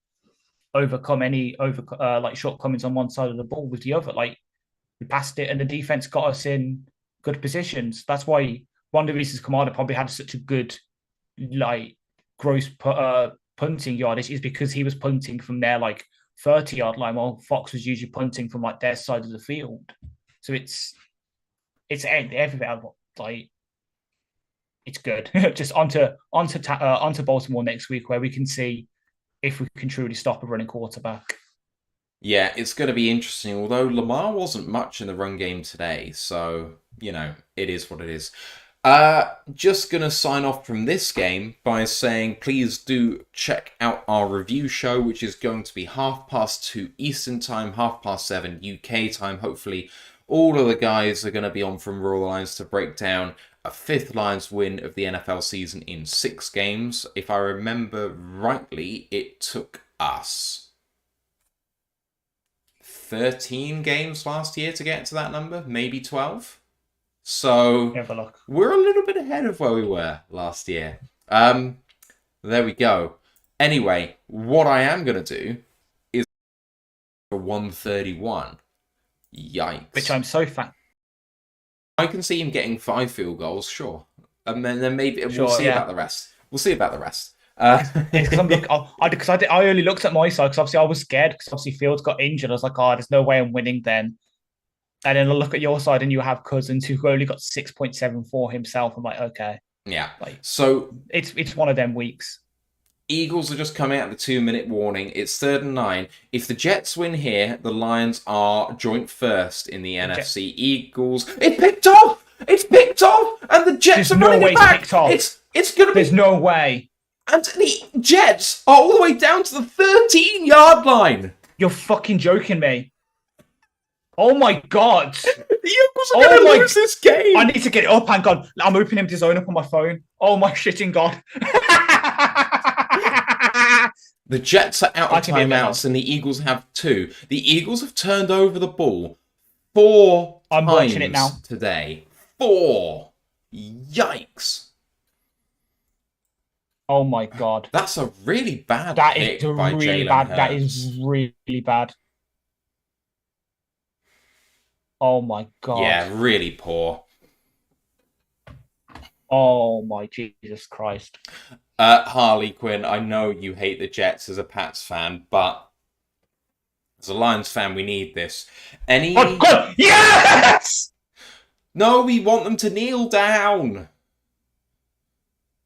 overcome any shortcomings on one side of the ball with the other. Like, we passed it, and the defense got us in good positions. That's why one of the reasons Kamada probably had such a good gross punting yardage is because he was punting from their 30-yard line, while Fox was usually punting from their side of the field. So it's everything. It's good. Just onto Baltimore next week, where we can see if we can truly stop a running quarterback. Yeah, it's going to be interesting, although Lamar wasn't much in the run game today, so, it is what it is. Just going to sign off from this game by saying please do check out our review show, which is going to be 2:30 Eastern Time, 7:30 UK time. Hopefully all of the guys are going to be on from Royal Lions to break down a fifth Lions win of the NFL season in 6 games. If I remember rightly, it took us 13 games last year to get to that number, maybe 12. So we're a little bit ahead of where we were last year. There we go. Anyway, what I am going to do is for 131. Yikes. Which I'm so fat. I can see him getting 5 field goals, sure. And then maybe we'll see about the rest. We'll see about the rest. Because I only looked at my side because obviously I was scared because obviously Fields got injured. I was like, there's no way I'm winning then. And then I look at your side and you have Cousins who only got 6.74 himself. I'm like, okay. Yeah. So it's one of them weeks. Eagles are just coming out of the 2-minute warning. It's 3rd and 9. If the Jets win here, the Lions are joint first in the NFC. Eagles. It's picked off! It's picked off! And the Jets are running it back! It's gonna be... There's no way. And the Jets are all the way down to the 13-yard line. You're fucking joking me. Oh my God. The Eagles are going to lose this game. I need to get it up. Hang on. I'm opening the zone up on my phone. Oh my shitting God. The Jets are out of timeouts and the Eagles have 2. The Eagles have turned over the ball 4 I'm times watching it now. Today. 4. Yikes. Oh my God. That's a really bad pick by really Jalen bad. Hurts. That is really bad. Oh my God. Yeah, really poor. Oh my Jesus Christ. Harley Quinn, I know you hate the Jets as a Pats fan, but as a Lions fan, we need this. Oh God! Yes! No, we want them to kneel down.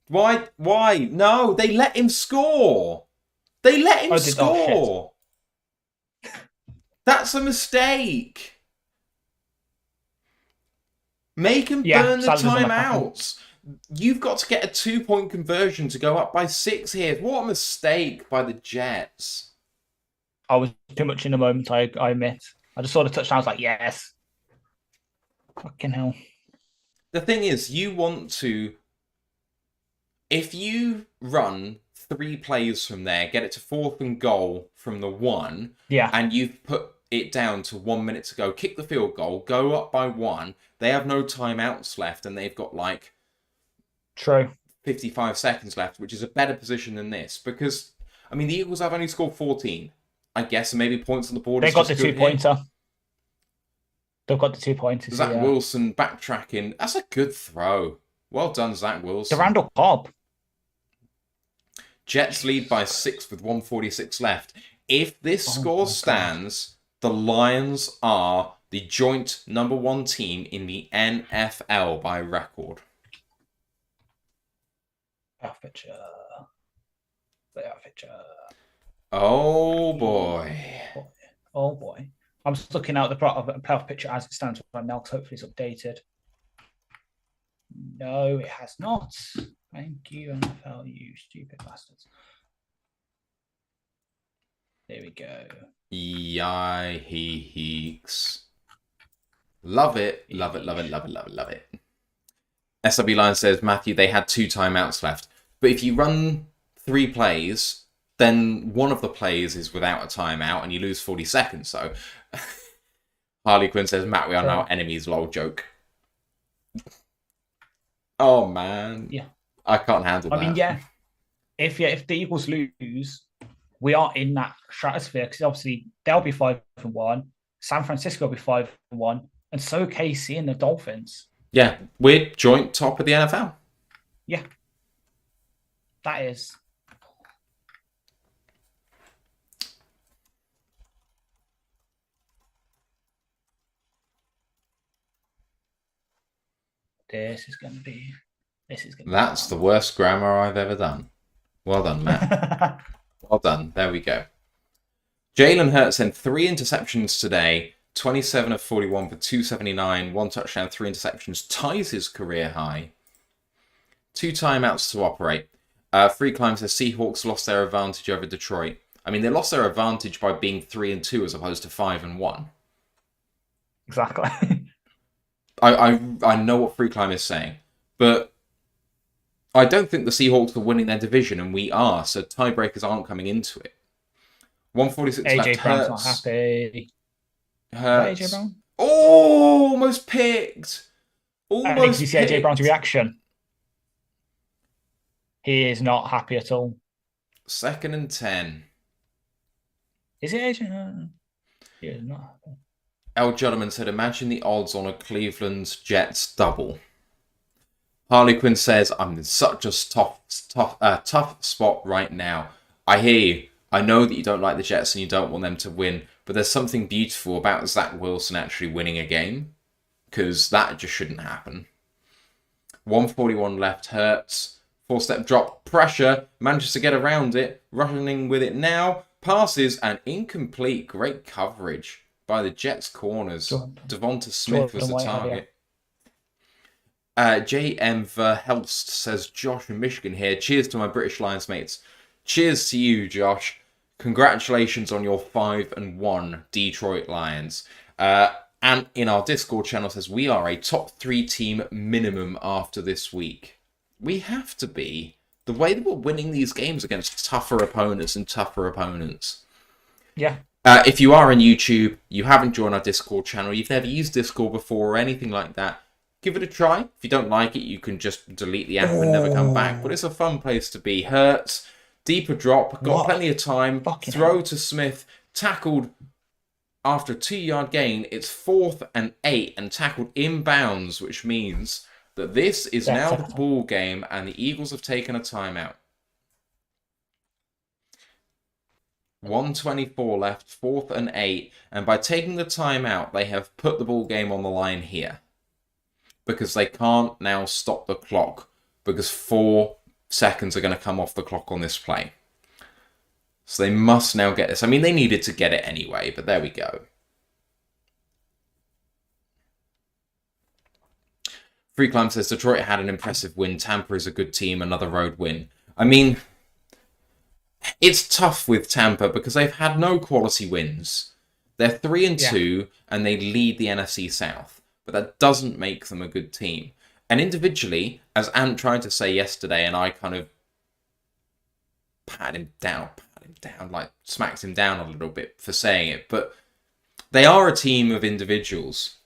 Why? No, they let him score. They let him score. That's a mistake. Make him burn the timeouts. You've got to get a 2-point conversion to go up by 6 here. What a mistake by the Jets. I was too much in the moment, I admit. I just saw the touchdown, I was like, yes. Fucking hell. The thing is, you want to... If you run 3 plays from there, get it to 4th and goal from the 1, and you've put it down to 1 minute to go, kick the field goal, go up by 1, they have no timeouts left, and they've got 55 seconds left, which is a better position than this. Because, the Eagles have only scored 14. I guess maybe points on the board. They got the 2-pointer. They've got the 2-pointers. Zach Wilson backtracking. That's a good throw. Well done, Zach Wilson. The Randall Cobb. Jets lead by 6 with 1:46 left. If this score stands, the Lions are the joint #1 team in the NFL by record. Oh boy. Oh boy. I'm just looking out the playoff picture as it stands right now, because hopefully it's updated. No, it has not. Thank you, NFL, you stupid bastards. There we go. Yikes. Love it. Love it, love it, love it, love it, love it. SW Lion says, Matthew, they had 2 timeouts left. But if you run 3 plays, then one of the plays is without a timeout and you lose 40 seconds. So Harley Quinn says, Matt, we are now enemies, lol, joke. Oh, man. Yeah. I can't handle that. I mean, yeah. If the Eagles lose, we are in that stratosphere, because obviously they'll be 5-1. San Francisco will be 5-1. And so KC and the Dolphins. Yeah, we're joint top of the NFL. Yeah. That is. This is going to be. That's the worst grammar I've ever done. Well done, Matt. Well done. There we go. Jalen Hurts had 3 interceptions today. 27 of 41 for 279. 1 touchdown, 3 interceptions. Ties his career high. 2 timeouts to operate. Free Climb says Seahawks lost their advantage over Detroit. I mean, they lost their advantage by being 3-2 as opposed to 5-1. Exactly. I know what Free Climb is saying, but I don't think the Seahawks are winning their division, and we are, so tiebreakers aren't coming into it. 146 AJ left. Brown's Hurts. not happy. Hurts. AJ Brown? Oh, almost picked. Almost Did you see AJ Brown's reaction? He is not happy at all. 2nd and 10. Is it AJ? He is not happy. L. Juddman said, imagine the odds on a Cleveland Jets double. Harley Quinn says, I'm in such a tough spot right now. I hear you. I know that you don't like the Jets and you don't want them to win, but there's something beautiful about Zach Wilson actually winning a game, because that just shouldn't happen. 141 left. Hurts. 4-step drop. Pressure. Manages to get around it. Running with it now. Passes and incomplete. Great coverage by the Jets corners. Devonta Smith was the target. JM Verhelst says, Josh in Michigan here. Cheers to my British Lions mates. Cheers to you, Josh. Congratulations on your 5-1 Detroit Lions. And in our Discord channel says, we are a top 3 team minimum after this week. We have to be. The way that we're winning these games against tougher opponents and tougher opponents. Yeah. If you are on YouTube, you haven't joined our Discord channel, you've never used Discord before or anything like that, give it a try. If you don't like it, you can just delete the app and never come back. But it's a fun place to be. Hurts, deeper drop, got plenty of time. Throw to Smith, tackled after a 2-yard gain. It's 4th and 8 and tackled inbounds, which means that this is now the ball game and the Eagles have taken a timeout. 1:24 left, 4th and 8, and by taking the timeout, they have put the ball game on the line here. Because they can't now stop the clock, because 4 seconds are going to come off the clock on this play. So they must now get this. I mean, they needed to get it anyway, but there we go. Free Climb says, Detroit had an impressive win. Tampa is a good team, another road win. I mean, it's tough with Tampa because they've had no quality wins. They're 3-2 and they lead the NFC South. But that doesn't make them a good team. And individually, as Ant tried to say yesterday, and I kind of pat him down, like smacked him down a little bit for saying it, but they are a team of individuals.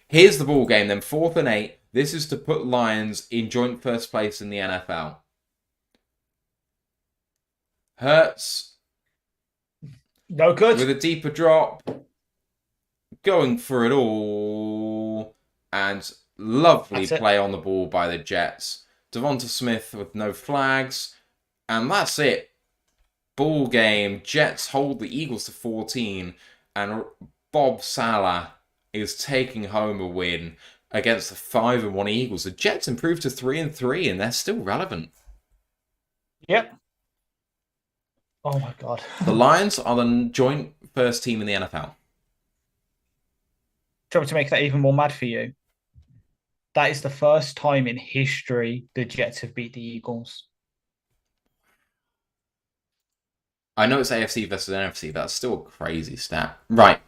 Here's the ball game then, 4th and 8. This is to put Lions in joint first place in the NFL. Hurts. No good. With a deeper drop. Going for it all. And lovely play on the ball by the Jets. Devonta Smith with no flags. And that's it. Ball game. Jets hold the Eagles to 14, and Bob Salah is taking home a win against the 5-1 Eagles. The Jets improved to 3-3, and they're still relevant. Yep. Oh my God. The Lions are the joint first team in the NFL. Do you want me to make that even more mad for you? That is the first time in history the Jets have beat the Eagles. I know it's AFC versus NFC, but that's still a crazy stat. Right.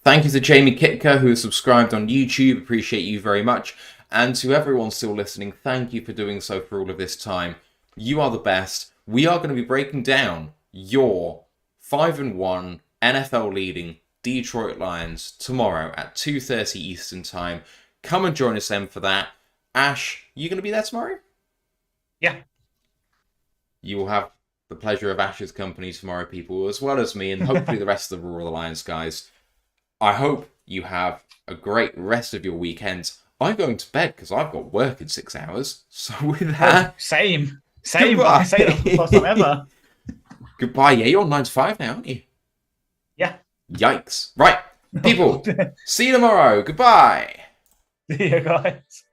Thank you to Jamie Kitka, who has subscribed on YouTube. Appreciate you very much. And to everyone still listening, thank you for doing so for all of this time. You are the best. We are going to be breaking down your 5-1 NFL leading Detroit Lions tomorrow at 2:30 Eastern Time. Come and join us then for that. Ash, you going to be there tomorrow? Yeah. You will have the pleasure of Ash's company tomorrow, people, as well as me, and hopefully the rest of the Rural Alliance guys. I hope you have a great rest of your weekend. I'm going to bed because I've got work in 6 hours. So with that... Same. Goodbye. I say that for the first time ever. Goodbye. Yeah, you're on 9 to 5 now, aren't you? Yeah. Yikes. Right. People, see you tomorrow. Goodbye. See you guys.